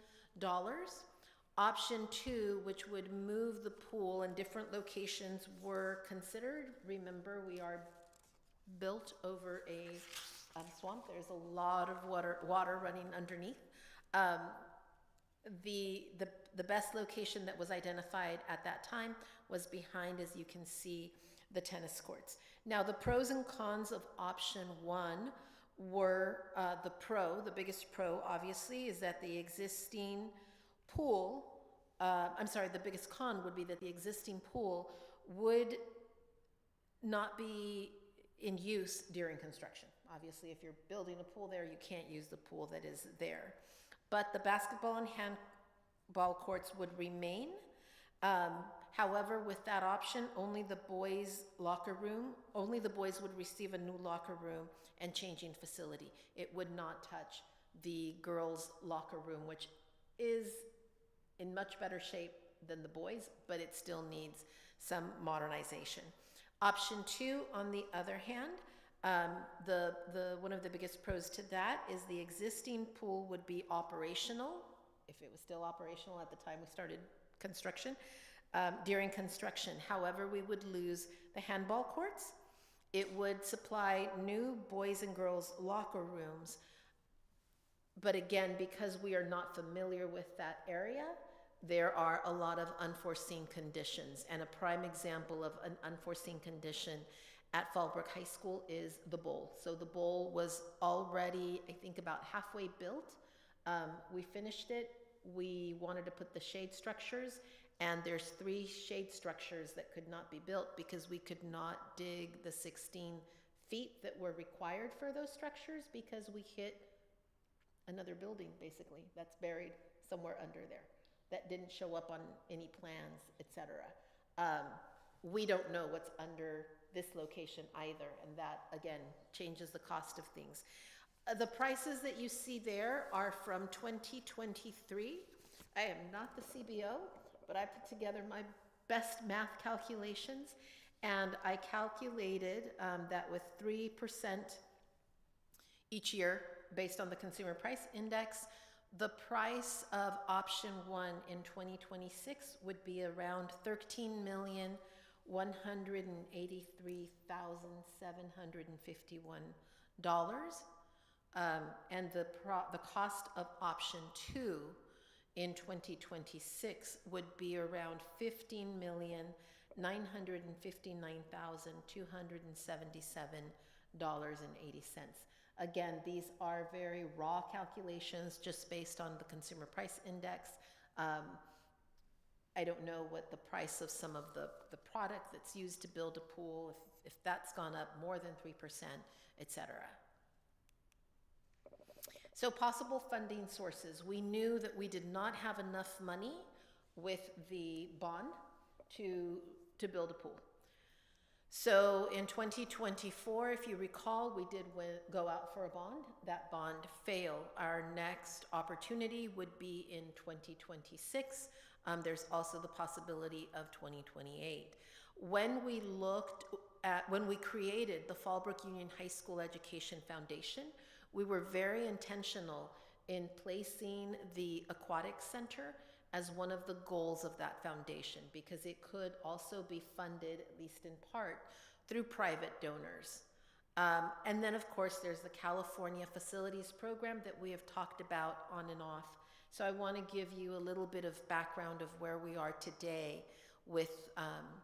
Option 2, which would move the pool, and different locations were considered. Remember, we are built over a swamp. There's a lot of water running underneath. The best location that was identified at that time was behind, as you can see, the tennis courts. Now, the pros and cons of option 1 were the biggest pro, obviously, is that the existing pool, the biggest con would be that the existing pool would not be in use during construction. Obviously, if you're building a pool there, you can't use the pool that is there. But the basketball and handball courts would remain. However, with that option, only the boys' would receive a new locker room and changing facility. It would not touch the girls' locker room, which is in much better shape than the boys', but it still needs some modernization. Option 2, on the other hand, one of the biggest pros to that is the existing pool would be operational, if it was still operational at the time we started construction, during construction. However, we would lose the handball courts. It would supply new boys and girls locker rooms. But again, because we are not familiar with that area, there are a lot of unforeseen conditions. And a prime example of an unforeseen condition at Fallbrook High School is the bowl. So the bowl was already, I think, about halfway built. We finished it. We wanted to put the shade structures, and there's 3 shade structures that could not be built because we could not dig the 16 feet that were required for those structures, because we hit another building, basically, that's buried somewhere under there that didn't show up on any plans, etc. We don't know what's under this location either, and that, again, changes the cost of things. The prices that you see there are from 2023. I am not the CBO, but I put together my best math calculations, and I calculated that with 3% each year based on the Consumer Price Index, the price of option 1 in 2026 would be around $13,183,751. And the cost of option 2 in 2026 would be around $15,959,277.80. Again, these are very raw calculations just based on the Consumer Price Index. I don't know what the price of some of the product that's used to build a pool, if that's gone up more than 3%, etc. So possible funding sources. We knew that we did not have enough money with the bond to build a pool. So in 2024, if you recall, we did go out for a bond. That bond failed. Our next opportunity would be in 2026. There's also the possibility of 2028. When we created the Fallbrook Union High School Education Foundation, we were very intentional in placing the Aquatic Center as one of the goals of that foundation, because it could also be funded, at least in part, through private donors. And then, of course, there's the California Facilities Program that we have talked about on and off. So I want to give you a little bit of background of where we are today with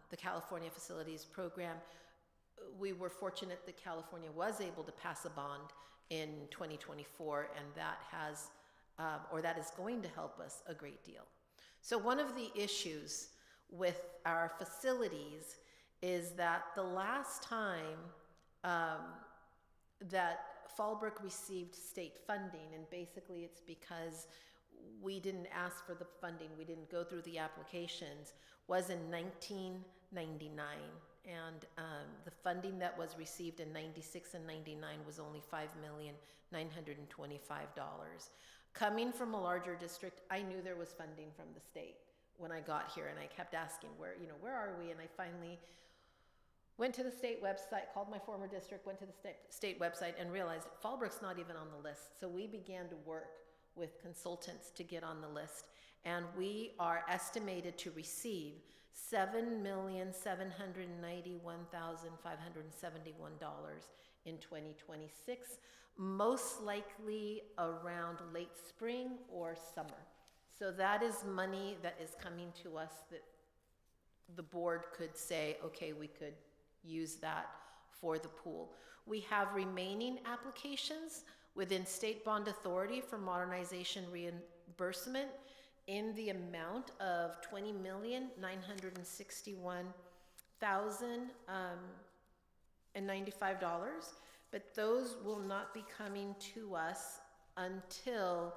the California Facilities Program. We were fortunate that California was able to pass a bond in 2024, and that is going to help us a great deal. So one of the issues with our facilities is that the last time that Fallbrook received state funding, and basically it's because we didn't ask for the funding, we didn't go through the applications, was in 1999. And the funding that was received in 96 and 99 was only $5,925,000. Coming from a larger district, I knew there was funding from the state when I got here, and I kept asking, where are we? And I finally went to the state website, called my former district, went to the state website, and realized Fallbrook's not even on the list. So we began to work with consultants to get on the list, and we are estimated to receive $7,791,571 in 2026, most likely around late spring or summer. So that is money that is coming to us that the board could say, okay, we could use that for the pool. We have remaining applications within State Bond Authority for modernization reimbursement in the amount of $20,961,095, but those will not be coming to us until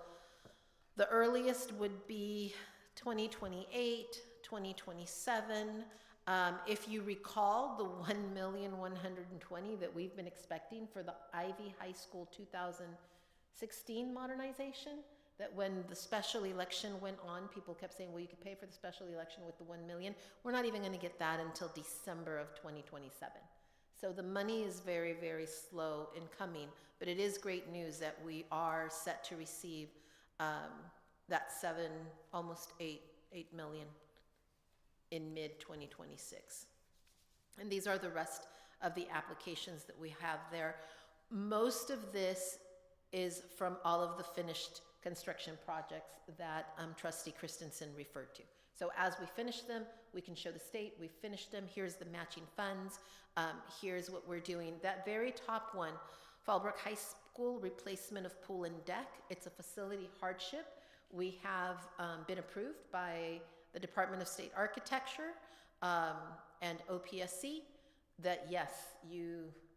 the earliest would be 2028, 2027. If you recall, the $1,120,000 that we've been expecting for the Ivy High School 2016 modernization, that when the special election went on, people kept saying, well, you could pay for the special election with the $1 million. We're not even going to get that until December of 2027. So the money is very, very slow in coming, but it is great news that we are set to receive that almost $8 million in mid-2026. And these are the rest of the applications that we have there. Most of this is from all of the finished construction projects that Trustee Christensen referred to. So as we finish them, we can show the state, we finished them, here's the matching funds, here's what we're doing. That very top one, Fallbrook High School replacement of pool and deck, it's a facility hardship. We have been approved by the Department of State Architecture and OPSC that yes,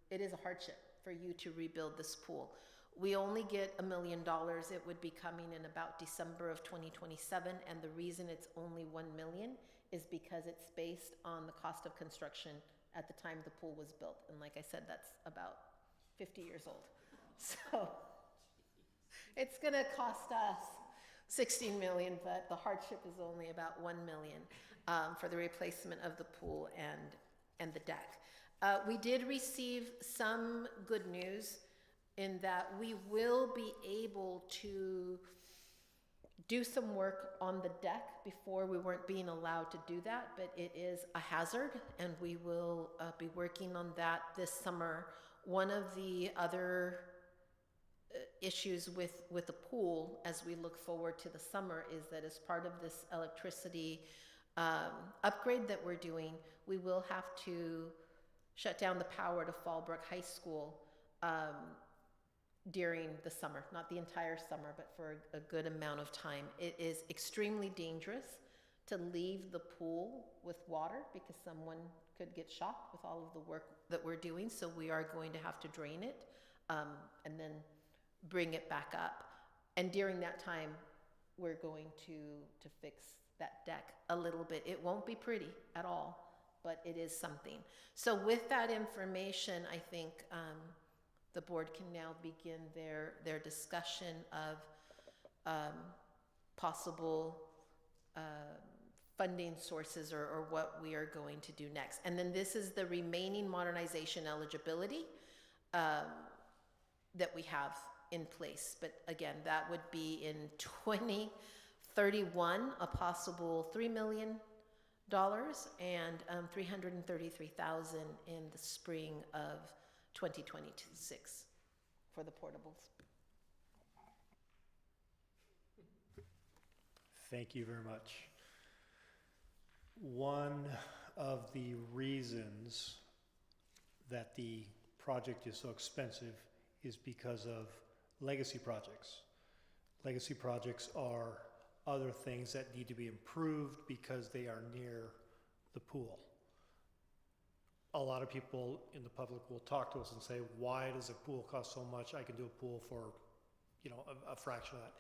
it is a hardship for you to rebuild this pool. We only get $1 million. It would be coming in about December of 2027, and the reason it's only $1 million is because it's based on the cost of construction at the time the pool was built. And like I said, that's about 50 years old. So it's gonna cost us 16 million, but the hardship is only about 1 million for the replacement of the pool and the deck. We did receive some good news in that we will be able to do some work on the deck. Before we weren't being allowed to do that, but it is a hazard, and we will be working on that this summer. One of the other issues with the pool as we look forward to the summer is that as part of this electricity upgrade that we're doing, we will have to shut down the power to Fallbrook High School during the summer, not the entire summer, but for a good amount of time. It is extremely dangerous to leave the pool with water because someone could get shocked with all of the work that we're doing. So we are going to have to drain it and then bring it back up. And during that time, we're going to fix that deck a little bit. It won't be pretty at all, but it is something. So with that information, I think the board can now begin their discussion of possible funding sources or what we are going to do next. And then this is the remaining modernization eligibility that we have in place. But again, that would be in 2031, a possible $3 million and $333,000 in the spring of 2026 for the portables. Thank you very much. One of the reasons that the project is so expensive is because of legacy projects. Legacy projects are other things that need to be improved because they are near the pool. A lot of people in the public will talk to us and say, why does a pool cost so much? I can do a pool for, a fraction of that.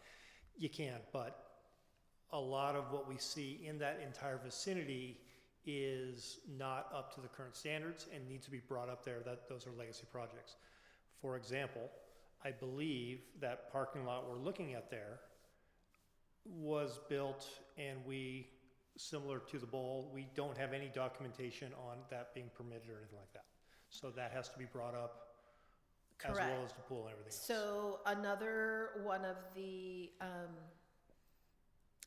You can, but a lot of what we see in that entire vicinity is not up to the current standards and needs to be brought up there. Those are legacy projects. For example, I believe that parking lot we're looking at there was built, and we, similar to the bowl, we don't have any documentation on that being permitted or anything like that. So that has to be brought up. Correct. As well as the pool and everything else. So another one of the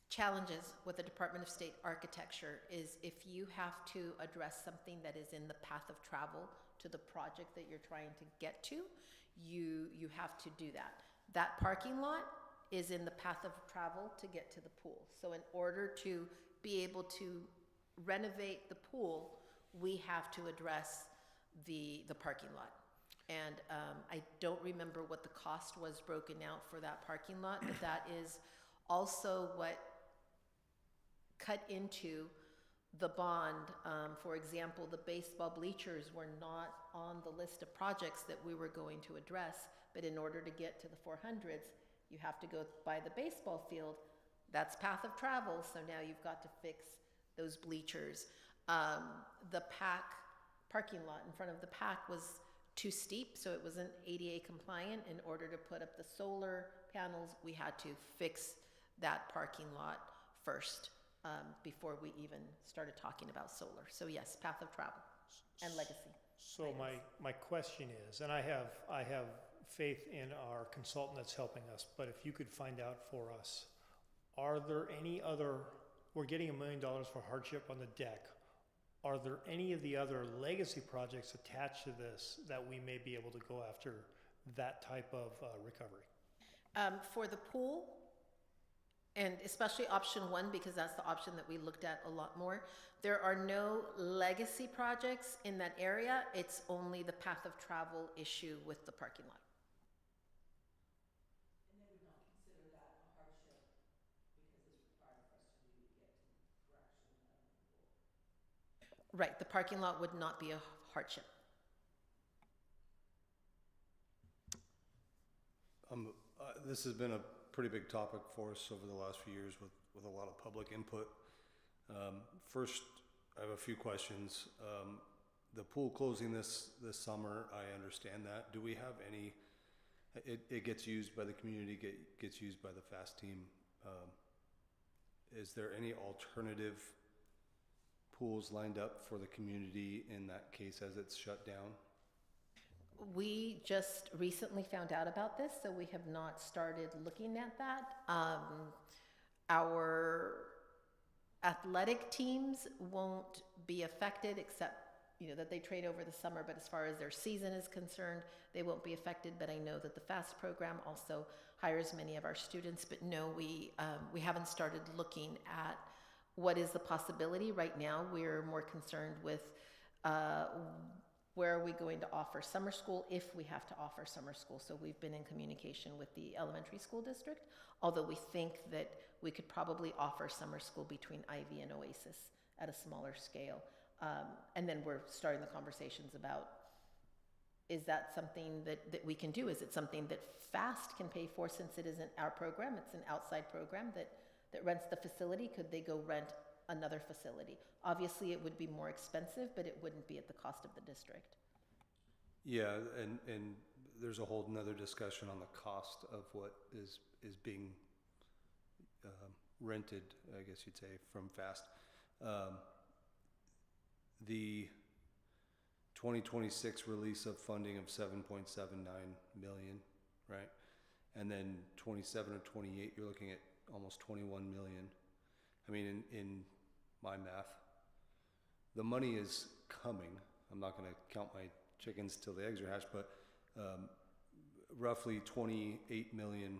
challenges with the Department of State architecture is if you have to address something that is in the path of travel to the project that you're trying to get to, you have to do that. That parking lot is in the path of travel to get to the pool. So in order to be able to renovate the pool, we have to address the parking lot. And I don't remember what the cost was broken out for that parking lot, but that is also what cut into the bond. For example, the baseball bleachers were not on the list of projects that we were going to address, but in order to get to the 400s, you have to go by the baseball field. That's path of travel, so now you've got to fix those bleachers. The PAC parking lot in front of the PAC was too steep, so it wasn't ADA compliant. In order to put up the solar panels, we had to fix that parking lot first before we even started talking about solar. So yes, path of travel and legacy. So my question is, and I have faith in our consultant that's helping us, but if you could find out for us, are there any other, we're getting $1 million for hardship on the deck. Are there any of the other legacy projects attached to this that we may be able to go after that type of recovery? For the pool, and especially option 1, because that's the option that we looked at a lot more, there are no legacy projects in that area. It's only the path of travel issue with the parking lot. And they would not consider that a hardship because it's required for us to do to get to correction of the pool. Right, the parking lot would not be a hardship. This has been a pretty big topic for us over the last few years with a lot of public input. First, I have a few questions. the pool closing this summer, I understand that. Do we have any, it gets used by the community, gets used by the FAST team. Is there any alternative pools lined up for the community in that case as it's shut down? We just recently found out about this, so we have not started looking at that. Our athletic teams won't be affected, except that they trade over the summer, but as far as their season is concerned, they won't be affected. But I know that the FAST program also hires many of our students, but no, we haven't started looking at what is the possibility. Right now, we're more concerned with where are we going to offer summer school if we have to offer summer school. So we've been in communication with the elementary school district, although we think that we could probably offer summer school between Ivy and Oasis at a smaller scale. And then we're starting the conversations about, is that something that we can do? Is it something that FAST can pay for, since it isn't our program, it's an outside program that rents the facility? Could they go rent another facility? Obviously, it would be more expensive, but it wouldn't be at the cost of the district. Yeah, and there's a whole nother discussion on the cost of what is being rented, I guess you'd say, from FAST. The 2026 release of funding of 7.79 million, right? And then 27 or 28, you're looking at almost 21 million. I mean, in my math, the money is coming. I'm not going to count my chickens till the eggs are hatched, but roughly 28 million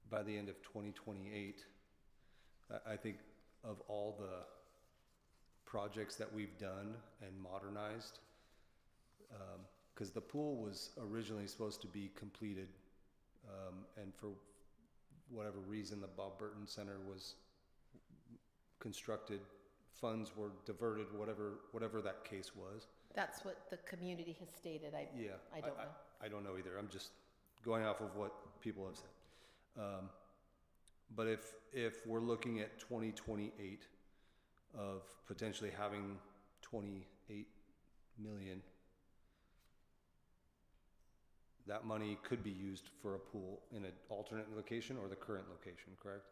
by the end of 2028. I think of all the projects that we've done and modernized, because the pool was originally supposed to be completed, and for whatever reason the Bob Burton Center was constructed, funds were diverted, whatever that case was. That's what the community has stated. I don't know. I don't know either. I'm just going off of what people have said. But if we're looking at 2028 of potentially having 28 million, that money could be used for a pool in an alternate location or the current location, correct?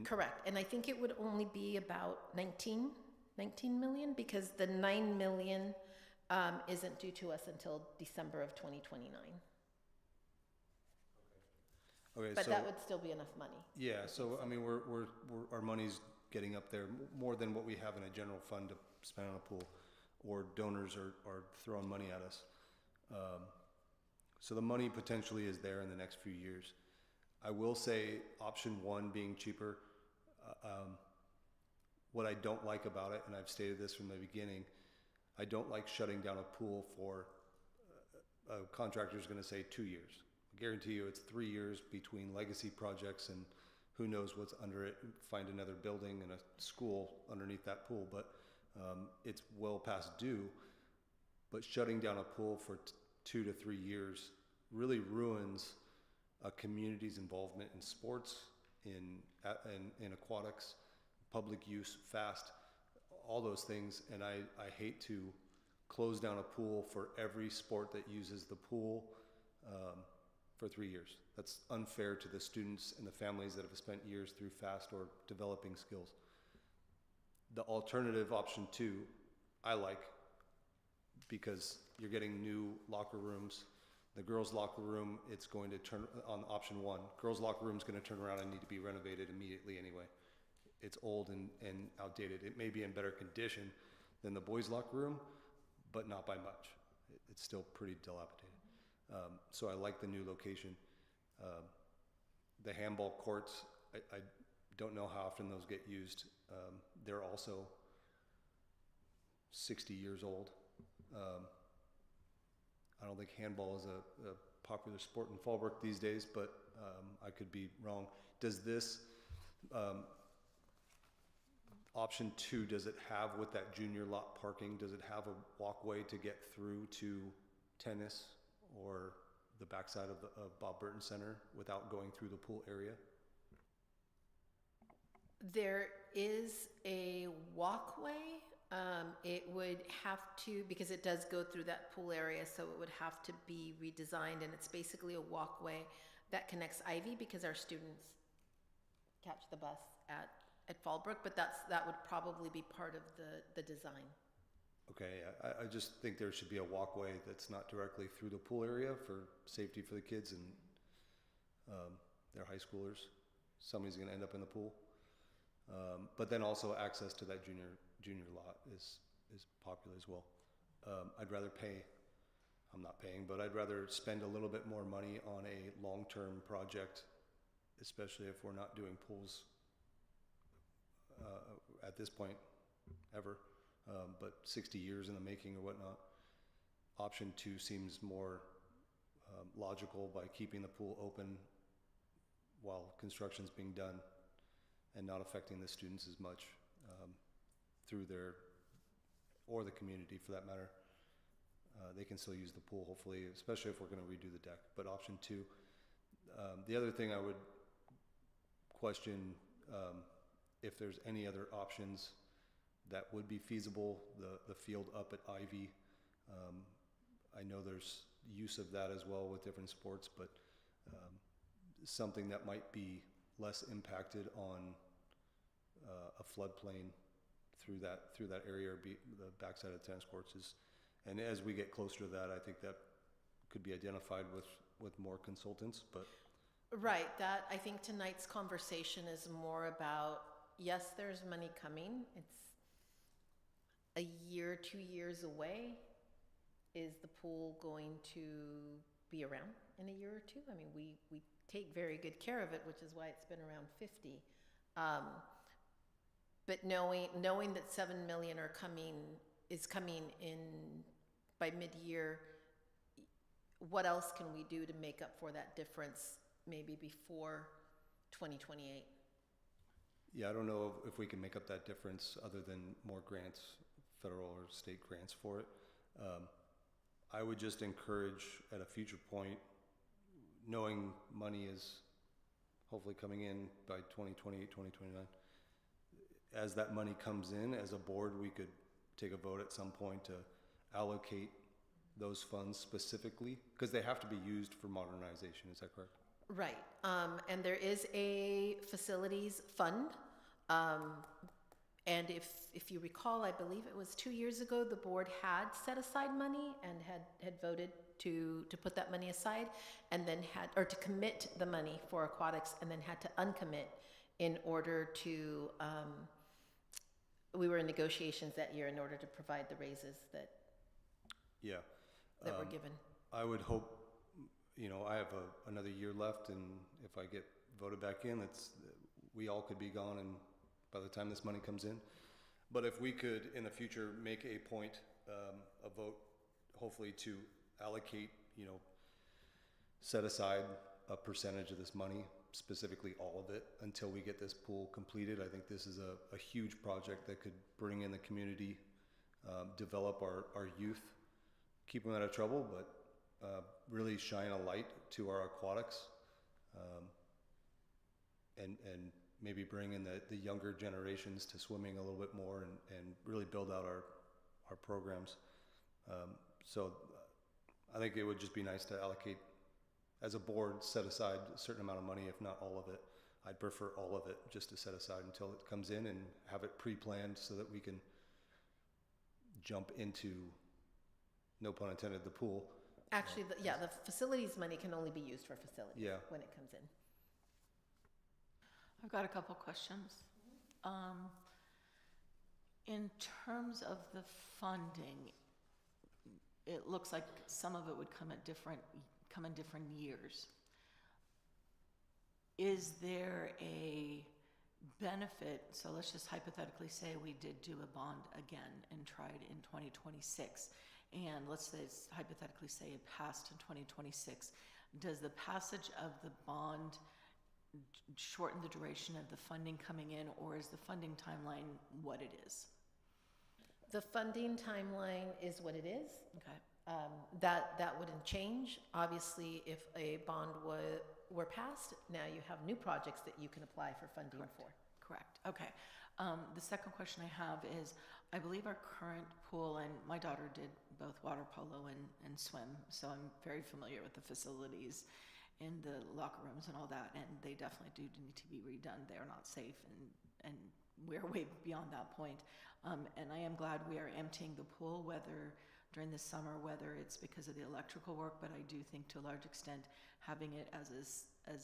Correct. And I think it would only be about 19 million, because the 9 million isn't due to us until December of 2029. Okay, but so that would still be enough money. Yeah, so I mean, we're our money's getting up there more than what we have in a general fund to spend on a pool, or donors are throwing money at us. So the money potentially is there in the next few years. I will say option one being cheaper, what I don't like about it, and I've stated this from the beginning, I don't like shutting down a pool for a contractor's going to say 2 years. I guarantee you it's 3 years between legacy projects and who knows what's under it. Find another building and a school underneath that pool, but it's well past due. But shutting down a pool for 2 to 3 years really ruins a community's involvement in sports, in aquatics, public use, FAST, all those things. And I hate to close down a pool for every sport that uses the pool for 3 years. That's unfair to the students and the families that have spent years through FAST or developing skills. The alternative option two, I like, because you're getting new locker rooms. The girls' locker room, it's going to turn on option one. Girls' locker room is going to turn around and need to be renovated immediately anyway. It's old and outdated. It may be in better condition than the boys' locker room, but not by much. It's still pretty dilapidated. So I like the new location. The handball courts, I don't know how often those get used. They're also 60 years old. I don't think handball is a popular sport in Fallbrook these days, but I could be wrong. Does this option two, does it have, with that junior lot parking, does it have a walkway to get through to tennis or the backside of the Bob Burton Center without going through the pool area? There is a walkway It would have to, because it does go through that pool area, so it would have to be redesigned, and it's basically a walkway that connects Ivy, because our students catch the bus at Fallbrook, but that would probably be part of the design. Okay, I just think there should be a walkway that's not directly through the pool area for safety for the kids, and they're high schoolers. Somebody's going to end up in the pool. But then also access to that junior lot is popular as well. I'd rather pay, I'm not paying, but I'd rather spend a little bit more money on a long-term project, especially if we're not doing pools at this point ever, but 60 years in the making or whatnot. Option 2 seems more logical by keeping the pool open while construction's being done and not affecting the students as much through or the community for that matter. They can still use the pool, hopefully, especially if we're going to redo the deck. But option 2, the other thing I would question, if there's any other options that would be feasible, the field up at Ivy. I know there's use of that as well with different sports, but something that might be less impacted on a floodplain through that area, or the backside of the tennis courts is. And as we get closer to that, I think that could be identified with more consultants, but. Right, that, I think tonight's conversation is more about, yes, there's money coming. It's a year, 2 years away. Is the pool going to be around in a year or two? I mean, we take very good care of it, which is why it's been around 50. But knowing that 7 million is coming in by mid-year, what else can we do to make up for that difference maybe before 2028? Yeah, I don't know if we can make up that difference other than more grants, federal or state grants for it. I would just encourage at a future point, knowing money is hopefully coming in by 2028, 2029, as that money comes in, as a board, we could take a vote at some point to allocate those funds specifically, because they have to be used for modernization. Is that correct? Right, and there is a facilities fund, and if you recall, I believe it was 2 years ago, the board had set aside money and had voted to put that money aside, and then to commit the money for aquatics, and then had to uncommit in order to, we were in negotiations that year in order to provide the raises that were given. I would hope, I have another year left, and if I get voted back in, we all could be gone and by the time this money comes in. But if we could in the future make a point, a vote, hopefully to allocate, set aside a percentage of this money, specifically all of it, until we get this pool completed. I think this is a huge project that could bring in the community, develop our youth, keep them out of trouble, but really shine a light to our aquatics, and maybe bring in the younger generations to swimming a little bit more, and really build out our programs. So I think it would just be nice to allocate, as a board, set aside a certain amount of money, if not all of it. I'd prefer all of it just to set aside until it comes in, and have it pre-planned so that we can jump into, no pun intended, the pool. Actually, the facilities money can only be used for facilities when it comes in. I've got a couple questions. In terms of the funding, it looks like some of it would come in different years. Is there a benefit? So let's just hypothetically say we did do a bond again and tried in 2026, and let's say hypothetically say it passed in 2026. Does the passage of the bond shorten the duration of the funding coming in, or is the funding timeline what it is? The funding timeline is what it is. Okay. That wouldn't change. Obviously, if a bond were passed, now you have new projects that you can apply for funding for. Correct. Okay. The second question I have is, I believe our current pool, and my daughter did both water polo and swim, so I'm very familiar with the facilities in the locker rooms and all that, and they definitely do need to be redone. They're not safe, and we're way beyond that point. And I am glad we are emptying the pool, whether during the summer, whether it's because of the electrical work, but I do think to a large extent having it as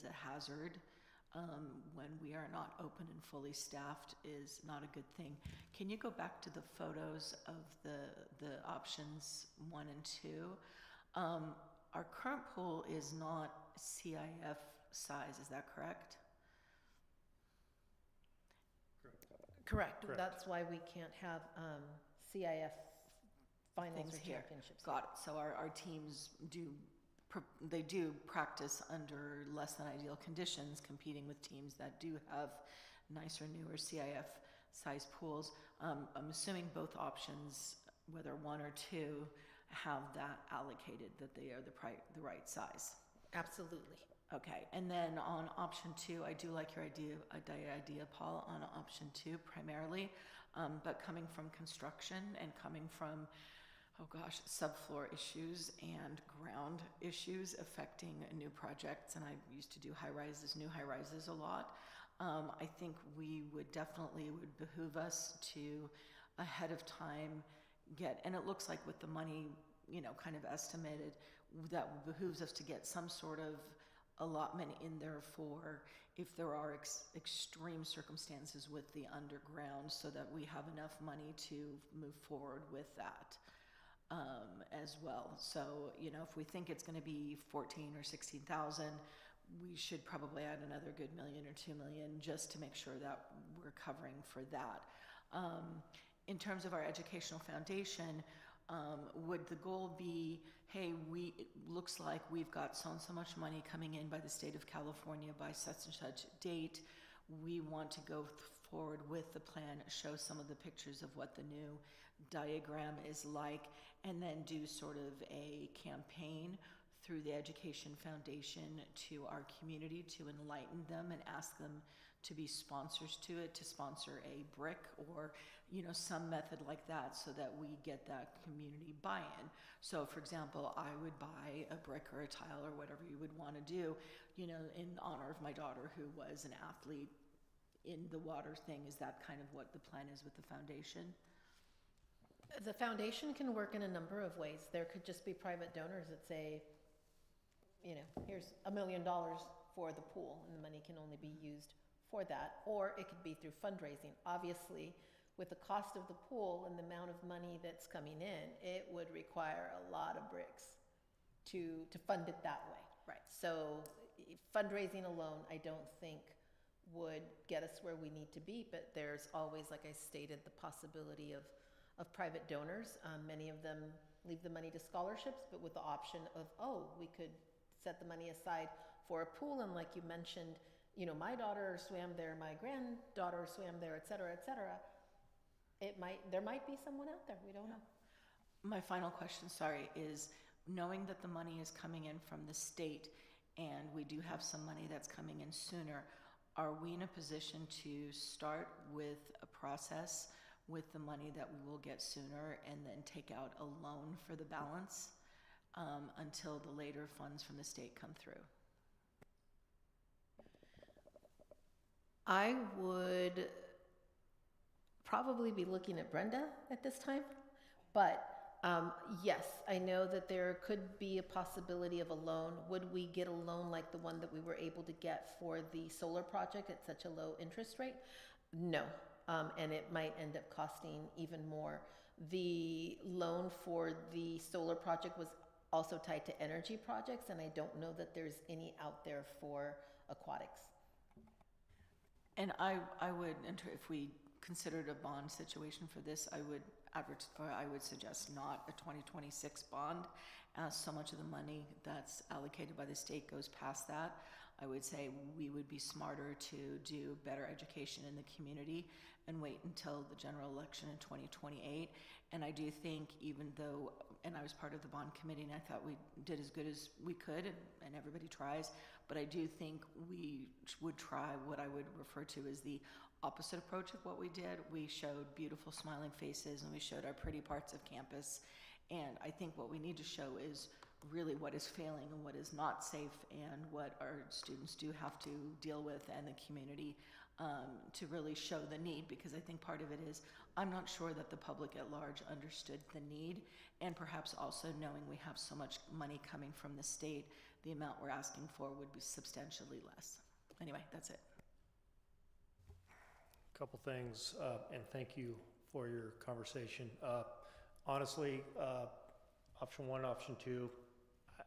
a hazard when we are not open and fully staffed is not a good thing. Can you go back to the photos of the options 1 and 2? Our current pool is not CIF size, is that correct? Correct. That's why we can't have CIF finals Things or here. championships. Got it. So our teams do practice under less than ideal conditions, competing with teams that do have nicer, newer CIF size pools. I'm assuming both options, whether 1 or 2, have that allocated, that they are the right size. Absolutely. Okay, and then on option 2, I do like your idea, Paul, on option 2 primarily, but coming from construction and coming from, subfloor issues and ground issues affecting new projects, and I used to do new high rises a lot. I think would behoove us to ahead of time and it looks like with the money, kind of estimated, that behooves us to get some sort of allotment in there for if there are extreme circumstances with the underground, so that we have enough money to move forward with that as well. So, if we think it's going to be 14 or 16,000, we should probably add another good $1 million or $2 million just to make sure that we're covering for that. In terms of our educational foundation, would the goal be, hey, it looks like we've got so and so much money coming in by the state of California by such and such date. We want to go forward with the plan, show some of the pictures of what the new diagram is like, and then do sort of a campaign through the Education Foundation to our community to enlighten them and ask them to be sponsors to it, to sponsor a brick or some method like that, so that we get that community buy-in. So for example, I would buy a brick or a tile or whatever you would want to do, in honor of my daughter who was an athlete in the water thing. Is that kind of what the plan is with the foundation? The foundation can work in a number of ways. There could just be private donors that say, here's $1 million for the pool, and the money can only be used for that. Or it could be through fundraising. Obviously, with the cost of the pool and the amount of money that's coming in, it would require a lot of bricks to fund it that way. Right. So fundraising alone, I don't think would get us where we need to be, but there's always, like I stated, the possibility of private donors. Many of them leave the money to scholarships, but with the option of, we could set the money aside for a pool. And like you mentioned, my daughter swam there, my granddaughter swam there, et cetera, et cetera. There might be someone out there, we don't know. My final question, is knowing that the money is coming in from the state and we do have some money that's coming in sooner, are we in a position to start with a process with the money that we will get sooner and then take out a loan for the balance until the later funds from the state come through? I would probably be looking at Brenda at this time, but yes, I know that there could be a possibility of a loan. Would we get a loan like the one that we were able to get for the solar project at such a low interest rate? No, and it might end up costing even more. The loan for the solar project was also tied to energy projects, and I don't know that there's any out there for aquatics. And I would enter, if we considered a bond situation for this, I would suggest not a 2026 bond, as so much of the money that's allocated by the state goes past that. I would say we would be smarter to do better education in the community and wait until the general election in 2028. And I do think, even though and I was part of the bond committee, and I thought we did as good as we could, and everybody tries, but I do think we would try what I would refer to as the opposite approach of what we did. We showed beautiful smiling faces, and we showed our pretty parts of campus, and I think what we need to show is really what is failing and what is not safe, and what our students do have to deal with, and the community, to really show the need, because I think part of it is I'm not sure that the public at large understood the need, and perhaps also knowing we have so much money coming from the state, the amount we're asking for would be substantially less. Anyway, that's it. Couple things, and thank you for your conversation. Honestly, option one, option two,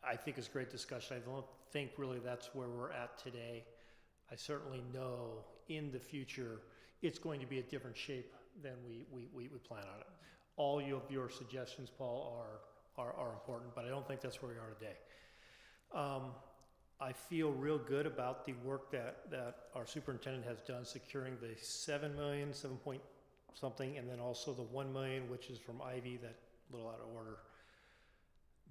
I think is great discussion. I don't think really that's where we're at today. I certainly know in the future it's going to be a different shape than we plan on it. All of your suggestions, Paul, are important, but I don't think that's where we are today. I feel real good about the work that our superintendent has done securing the 7 million, 7 point something, and then also the 1 million, which is from Ivy, that little out of order.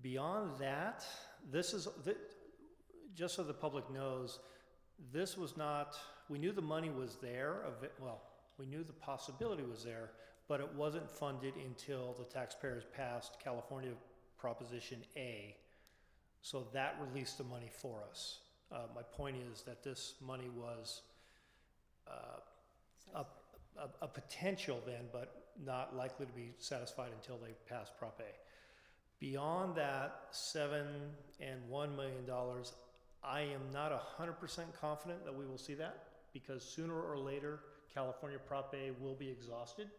Beyond that, just so the public knows, this was not, we knew the money was there, well, we knew the possibility was there, but it wasn't funded until the taxpayers passed California Proposition A. So that released the money for us. My point is that this money was a potential then, but not likely to be satisfied until they passed Prop A. Beyond that, $7 and $1 million, I am not 100% confident that we will see that, because sooner or later, California Prop A will be exhausted.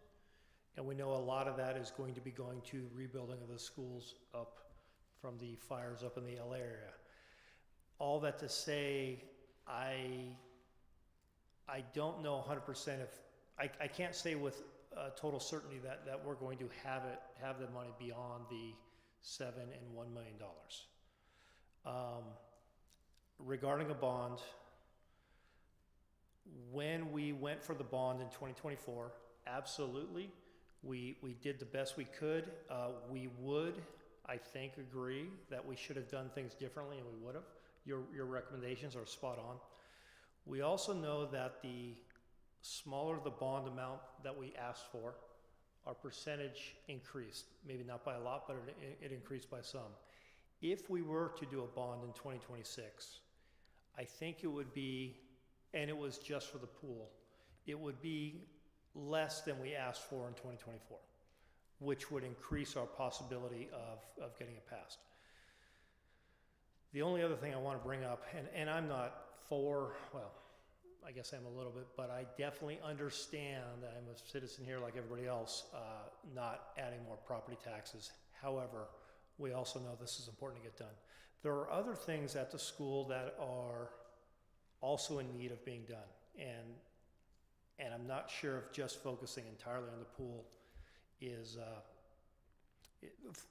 And we know a lot of that is going to be going to rebuilding of the schools up from the fires up in the LA area. All that to say, I don't know 100% if, I can't say with total certainty that we're going to have the money beyond the $7 and $1 million. Regarding a bond, when we went for the bond in 2024, absolutely, we did the best we could. We would, I think, agree that we should have done things differently, and we would have. Your recommendations are spot on. We also know that the smaller the bond amount that we asked for, our percentage increased. Maybe not by a lot, but it increased by some. If we were to do a bond in 2026, I think it would be, and it was just for the pool, it would be less than we asked for in 2024, which would increase our possibility of getting it passed. The only other thing I want to bring up, and I'm not for, well, I guess I'm a little bit, but I definitely understand that I'm a citizen here like everybody else, not adding more property taxes. However, we also know this is important to get done. There are other things at the school that are also in need of being done, and I'm not sure if just focusing entirely on the pool is,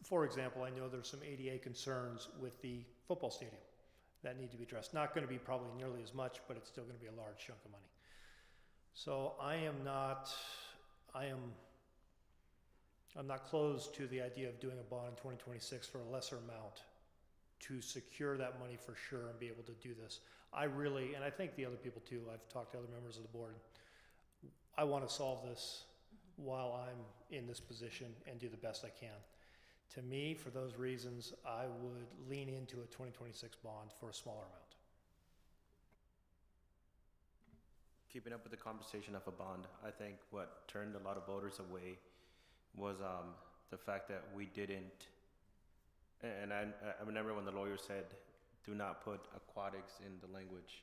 for example, I know there's some ADA concerns with the football stadium that need to be addressed. Not going to be probably nearly as much, but it's still going to be a large chunk of money. So I'm not closed to the idea of doing a bond in 2026 for a lesser amount to secure that money for sure and be able to do this. I really, and I think the other people too, I've talked to other members of the board, I want to solve this while I'm in this position and do the best I can. To me, for those reasons, I would lean into a 2026 bond for a smaller amount. Keeping up with the conversation of a bond, I think what turned a lot of voters away was the fact that we didn't, and I remember when the lawyer said, do not put aquatics in the language,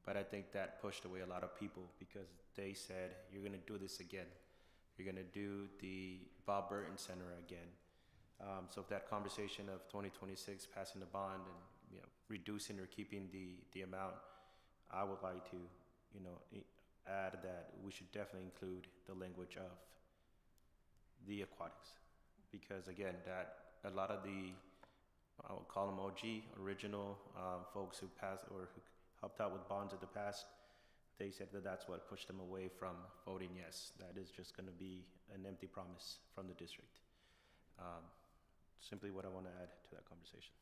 but I think that pushed away a lot of people because they said, you're going to do this again. You're going to do the Bob Burton Center again. So if that conversation of 2026 passing the bond and reducing or keeping the amount, I would like to add that we should definitely include the language of the aquatics, because again, that a lot of the, I would call them OG, original folks who passed or who helped out with bonds in the past, they said that that's what pushed them away from voting yes. That is just going to be an empty promise from the district. simply what I want to add to that conversation.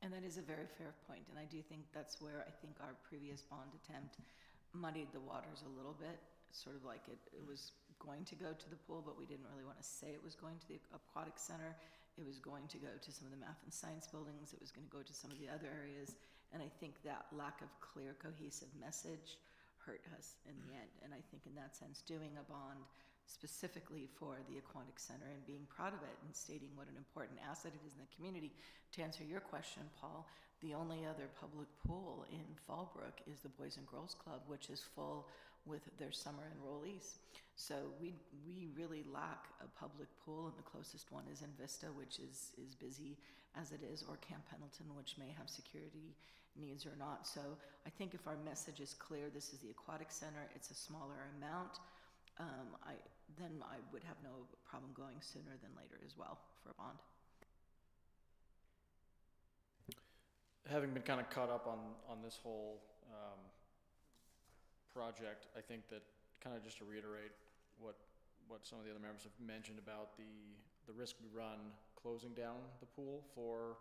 And that is a very fair point, and I do think that's where I think our previous bond attempt muddied the waters a little bit, sort of like it was going to go to the pool, but we didn't really want to say it was going to the aquatic center. It was going to go to some of the math and science buildings. It was going to go to some of the other areas, and I think that lack of clear, cohesive message hurt us in the end. And I think in that sense, doing a bond specifically for the aquatic center and being proud of it and stating what an important asset it is in the community. To answer your question, Paul, the only other public pool in Fallbrook is the Boys and Girls Club, which is full with their summer enrollees. So we really lack a public pool, and the closest one is in Vista, which is busy as it is, or Camp Pendleton, which may have security needs or not. So I think if our message is clear, this is the aquatic center, it's a smaller amount, then I would have no problem going sooner than later as well for a bond. Having been kind of caught up on this whole project, I think that kind of just to reiterate what some of the other members have mentioned about the risk we run closing down the pool for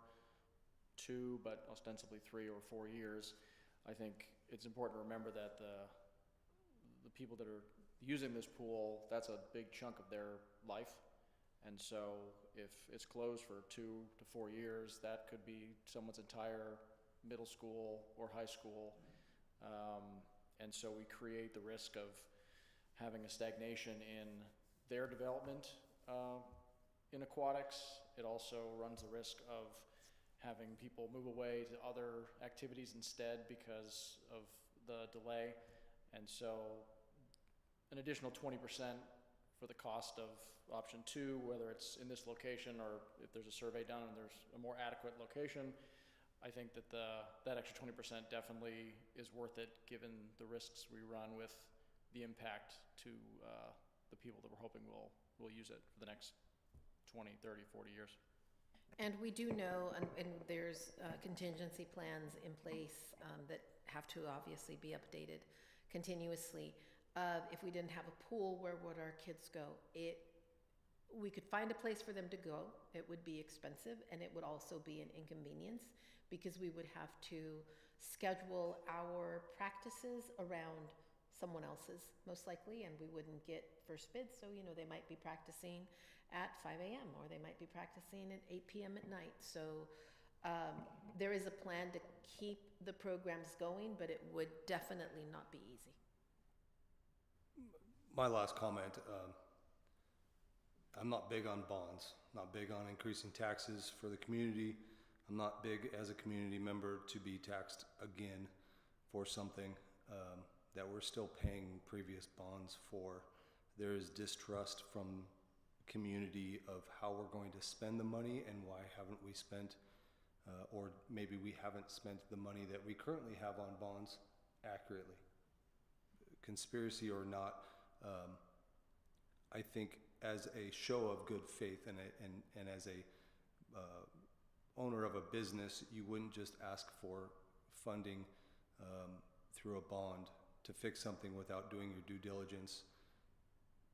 2, but ostensibly 3 or 4 years. I think it's important to remember that the people that are using this pool, that's a big chunk of their life. And so if it's closed for 2 to 4 years, that could be someone's entire middle school or high school. And so we create the risk of having a stagnation in their development in aquatics. It also runs the risk of having people move away to other activities instead because of the delay. And so an additional 20% for the cost of option 2, whether it's in this location or if there's a survey done and there's a more adequate location, I think that that extra 20% definitely is worth it given the risks we run with the impact to the people that we're hoping will use it for the next 20, 30, 40 years. And we do know, and there's contingency plans in place that have to obviously be updated continuously. If we didn't have a pool, where would our kids go? We could find a place for them to go. It would be expensive, and it would also be an inconvenience because we would have to schedule our practices around someone else's, most likely, and we wouldn't get first bids. So, they might be practicing at 5 a.m. or they might be practicing at 8 p.m. at night. So there is a plan to keep the programs going, but it would definitely not be easy. My last comment, I'm not big on bonds, not big on increasing taxes for the community. I'm not big as a community member to be taxed again for something that we're still paying previous bonds for. There is distrust from community of how we're going to spend the money and why haven't we spent, or maybe we haven't spent the money that we currently have on bonds accurately. Conspiracy or not, I think as a show of good faith and as a owner of a business, you wouldn't just ask for funding through a bond to fix something without doing your due diligence,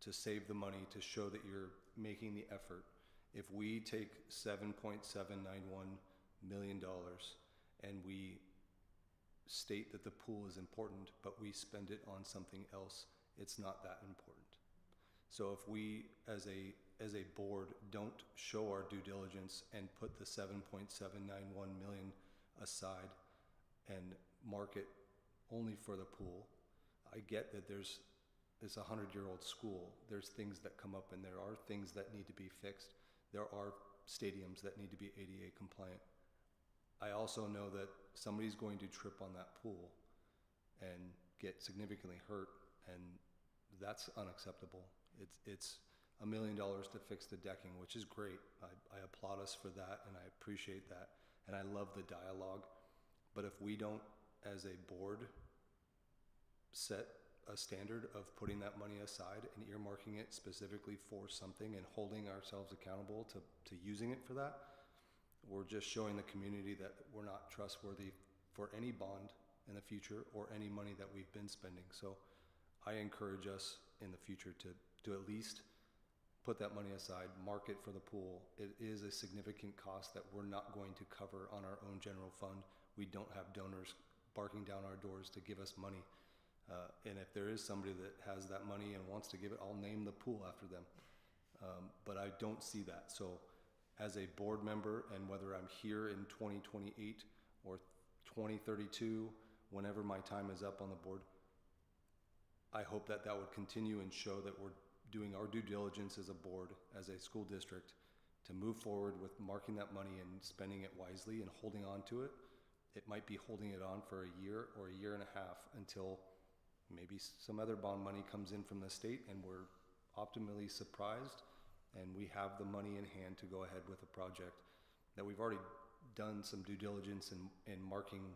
to save the money, to show that you're making the effort. If we take $7.791 million and we state that the pool is important, but we spend it on something else, it's not that important. So if we, as a board, don't show our due diligence and put the $7.791 million aside and mark it only for the pool, I get that it's a 100-year-old school. There's things that come up and there are things that need to be fixed. There are stadiums that need to be ADA compliant. I also know that somebody's going to trip on that pool and get significantly hurt, and that's unacceptable. It's $1 million to fix the decking, which is great. I applaud us for that, and I appreciate that, and I love the dialogue. But if we don't, as a board, set a standard of putting that money aside and earmarking it specifically for something and holding ourselves accountable to using it for that, we're just showing the community that we're not trustworthy for any bond in the future or any money that we've been spending. So I encourage us in the future to at least put that money aside, mark it for the pool. It is a significant cost that we're not going to cover on our own general fund. We don't have donors barking down our doors to give us money. And if there is somebody that has that money and wants to give it, I'll name the pool after them. But I don't see that. So as a board member, and whether I'm here in 2028 or 2032, whenever my time is up on the board, I hope that that would continue and show that we're doing our due diligence as a board, as a school district, to move forward with marking that money and spending it wisely and holding on to it. It might be holding it on for a year or a year and a half until maybe some other bond money comes in from the state and we're optimally surprised and we have the money in hand to go ahead with a project that we've already done some due diligence in marking,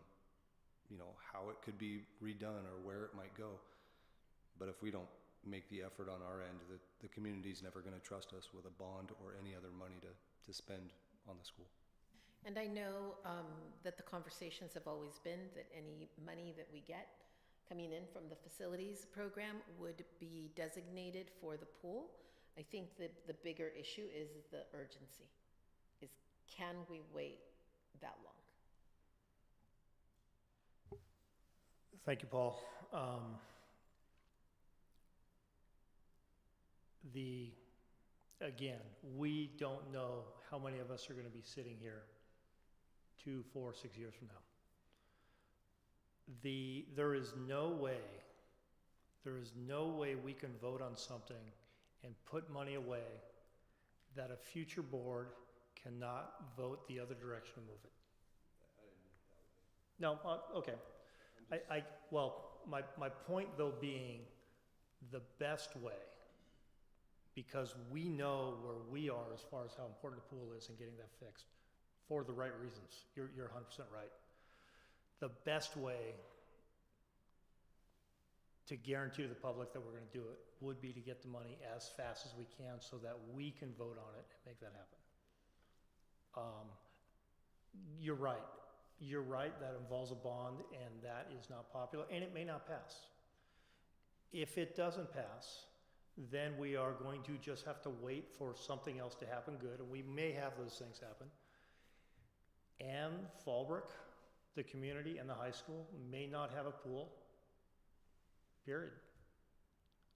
you know, how it could be redone or where it might go. But if we don't make the effort on our end, the community's never going to trust us with a bond or any other money to spend on the school. And I know that the conversations have always been that any money that we get coming in from the facilities program would be designated for the pool. I think that the bigger issue is the urgency, is can we wait that long? Thank you, Paul. Again, we don't know how many of us are going to be sitting here 2, 4, 6 years from now. There is no way we can vote on something and put money away that a future board cannot vote the other direction and move it. No, okay. My point though being the best way, because we know where we are as far as how important the pool is and getting that fixed for the right reasons. You're 100% right. The best way to guarantee to the public that we're going to do it would be to get the money as fast as we can so that we can vote on it and make that happen. You're right. You're right, that involves a bond and that is not popular and it may not pass. If it doesn't pass, then we are going to just have to wait for something else to happen good, and we may have those things happen. And Fallbrook, the community and the high school may not have a pool, period.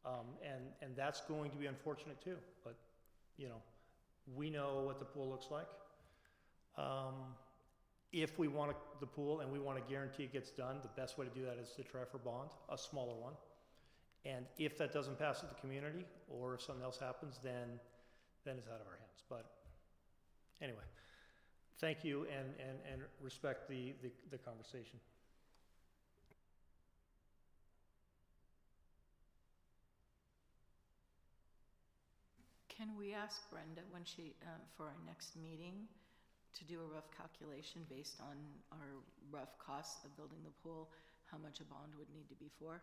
And that's going to be unfortunate too, but you know, we know what the pool looks like. If we want the pool and we want to guarantee it gets done, the best way to do that is to try for bond, a smaller one. And if that doesn't pass at the community, or if something else happens, then it's out of our hands. But anyway, thank you and respect the conversation. Can we ask Brenda when she, for our next meeting, to do a rough calculation based on our rough costs of building the pool, how much a bond would need to be for?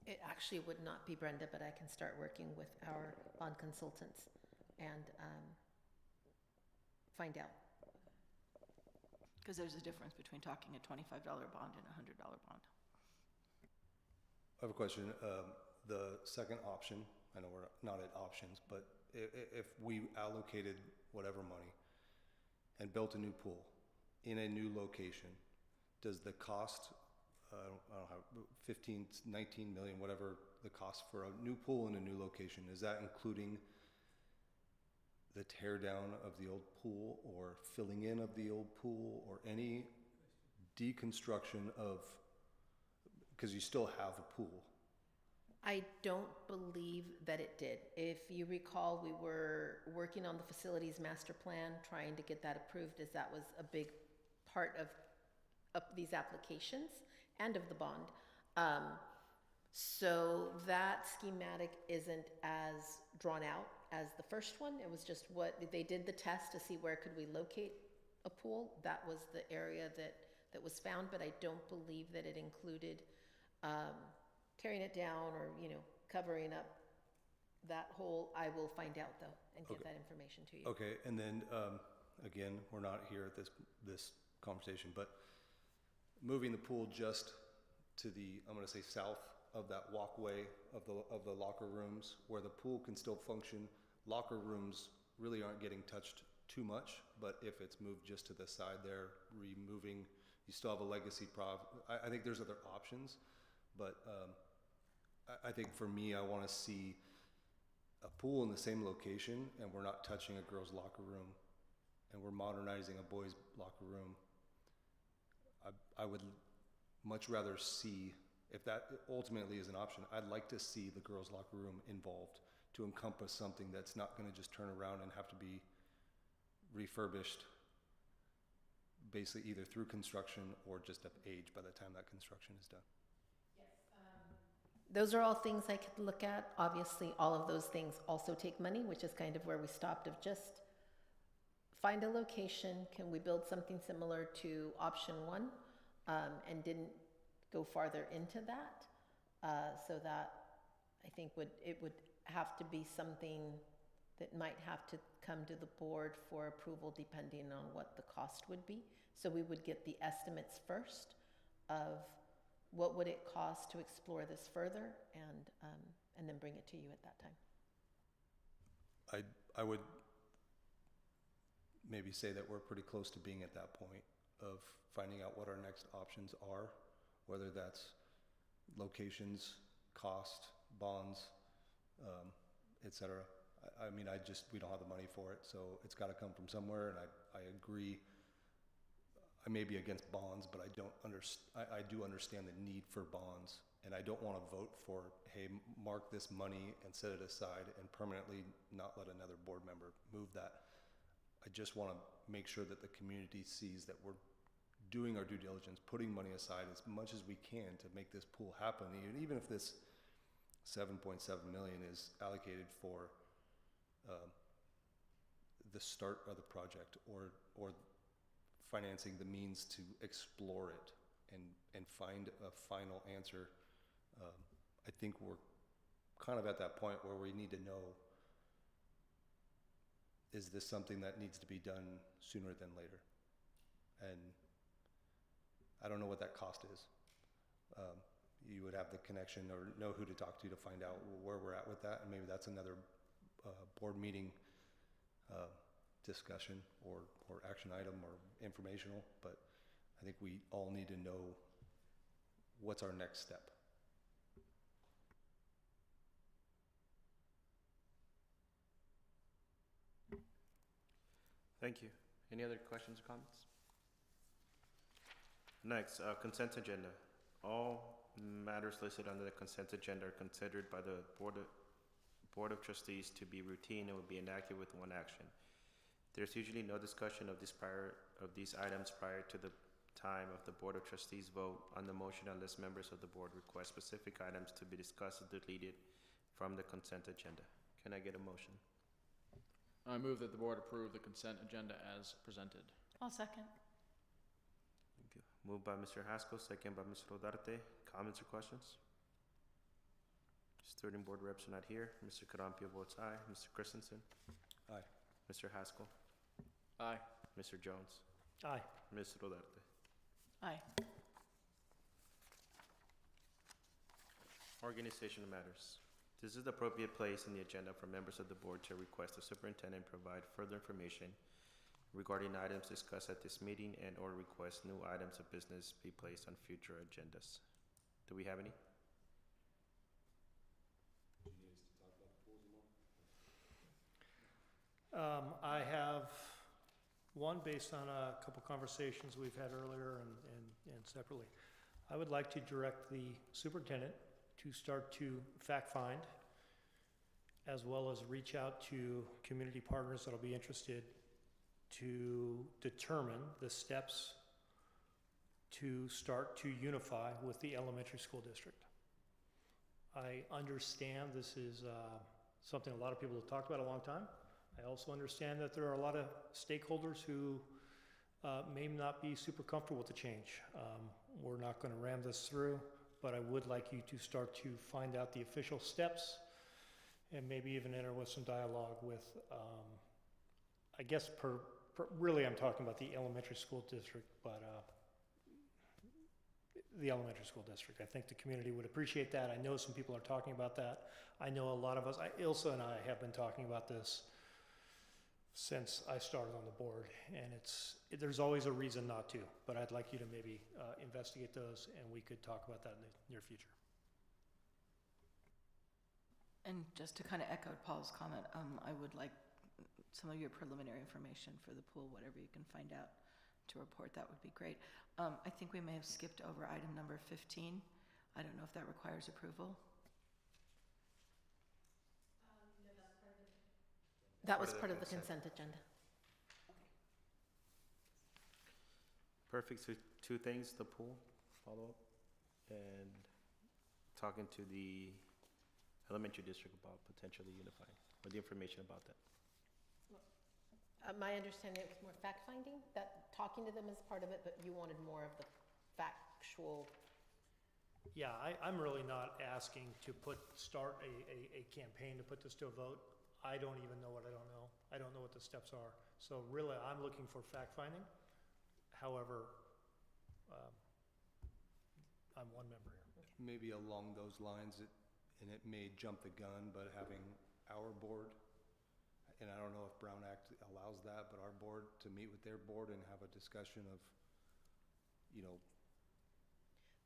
It actually would not be Brenda, but I can start working with our bond consultants and find out. Because there's a difference between talking a $25 bond and a $100 bond. I have a question. The second option, I know we're not at options, but if we allocated whatever money and built a new pool in a new location, does the cost, I don't know, 15, 19 million, whatever the cost for a new pool in a new location, is that including the tear down of the old pool or filling in of the old pool or any deconstruction of, because you still have a pool? I don't believe that it did. If you recall, we were working on the facilities master plan, trying to get that approved, as that was a big part of these applications and of the bond. So that schematic isn't as drawn out as the first one. It was just what they did the test to see where could we locate a pool. That was the area that was found, but I don't believe that it included tearing it down or, you know, covering up that hole. I will find out though and get that information to you. Okay, and then again, we're not here at this conversation, but moving the pool just to the, I'm going to say south of that walkway of the locker rooms where the pool can still function. Locker rooms really aren't getting touched too much, but if it's moved just to the side there, removing, you still have a legacy I think there's other options, but I think for me, I want to see a pool in the same location, and we're not touching a girls' locker room, and we're modernizing a boys' locker room. I would much rather see, if that ultimately is an option, I'd like to see the girls' locker room involved to encompass something that's not going to just turn around and have to be refurbished basically either through construction or just of age by the time that construction is done. Those are all things I could look at. Obviously, all of those things also take money, which is kind of where we stopped, of just find a location. Can we build something similar to option one? And didn't go farther into that. So that I think it would have to be something that might have to come to the board for approval depending on what the cost would be. So we would get the estimates first of what would it cost to explore this further, and then bring it to you at that time. I would maybe say that we're pretty close to being at that point of finding out what our next options are, whether that's locations, cost, bonds, etc. I mean, we don't have the money for it, so it's got to come from somewhere, and I agree. I may be against bonds, but I do understand the need for bonds, and I don't want to vote for, hey, mark this money and set it aside and permanently not let another board member move that. I just want to make sure that the community sees that we're doing our due diligence, putting money aside as much as we can to make this pool happen, even if this 7.7 million is allocated for the start of the project or financing the means to explore it and find a final answer. I think we're kind of at that point where we need to know, is this something that needs to be done sooner than later? And I don't know what that cost is. You would have the connection or know who to talk to find out where we're at with that, and maybe that's another board meeting discussion or action item or informational, but I think we all need to know what's our next step. Thank you. Any other questions or comments? Next, consent agenda. All matters listed under the consent agenda are considered by the Board of Trustees to be routine and will be enacted with one action. There's usually no discussion of these items prior to the time of the Board of Trustees vote on the motion unless members of the board request specific items to be discussed and deleted from the consent agenda. Can I get a motion? I move that the board approve the consent agenda as presented. I'll second. Thank you. Moved by Mr. Haskell, second by Mr. Rodarte. Comments or questions? Student board reps are not here. Mr. Carampio votes aye. Mr. Christensen? Aye. Mr. Haskell? Aye. Mr. Jones? Aye. Ms. Rodarte? Aye. Organizational matters. This is the appropriate place in the agenda for members of the board to request the superintendent provide further information regarding items discussed at this meeting and or request new items of business be placed on future agendas. Do we have any? I have one based on a couple conversations we've had earlier and separately. I would like to direct the superintendent to start to fact find, as well as reach out to community partners that'll be interested to determine the steps to start to unify with the elementary school district. I understand this is something a lot of people have talked about a long time. I also understand that there are a lot of stakeholders who may not be super comfortable with the change. We're not going to ram this through, but I would like you to start to find out the official steps and maybe even enter with some dialogue with, I guess really I'm talking about the elementary school district, but the elementary school district. I think the community would appreciate that. I know some people are talking about that. I know a lot of us, Ilsa and I have been talking about this since I started on the board, and there's always a reason not to, but I'd like you to maybe investigate those, and we could talk about that in the near future. And just to kind of echo Paul's comment, I would like some of your preliminary information for the pool, whatever you can find out to report, that would be great. I think we may have skipped over item number 15. I don't know if that requires approval. That was part of the consent agenda. Perfect. So two things, the pool follow-up and talking to the elementary district about potentially unifying, or the information about that. My understanding it was more fact-finding, that talking to them is part of it, but you wanted more of the factual. Yeah, I'm really not asking to start a campaign to put this to a vote. I don't even know what I don't know. I don't know what the steps are. So really, I'm looking for fact-finding. However, I'm one member here. Okay. Maybe along those lines, and it may jump the gun, but having our board, and I don't know if Brown Act allows that, but our board to meet with their board and have a discussion of, you know.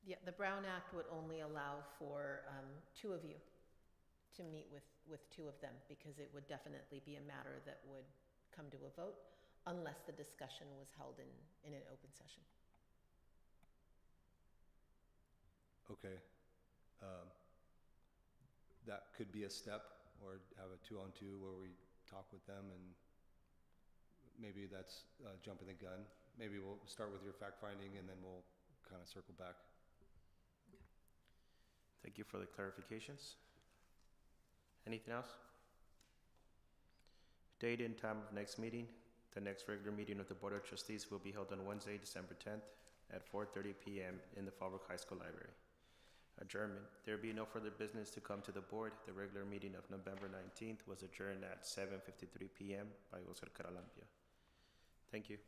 Yeah, the Brown Act would only allow for two of you to meet with two of them, because it would definitely be a matter that would come to a vote unless the discussion was held in an open session. Okay. That could be a step, or have a 2-on-2 where we talk with them, and maybe that's jumping the gun. Maybe we'll start with your fact finding and then we'll kind of circle back. Thank you for the clarifications. Anything else? Date and time of next meeting. The next regular meeting of the Board of Trustees will be held on Wednesday, December 10th at 4:30 p.m. in the Fallbrook High School Library. Adjournment. There be no further business to come to the board. The regular meeting of November 19th was adjourned at 7:53 p.m. by Oscar Caralampia. Thank you.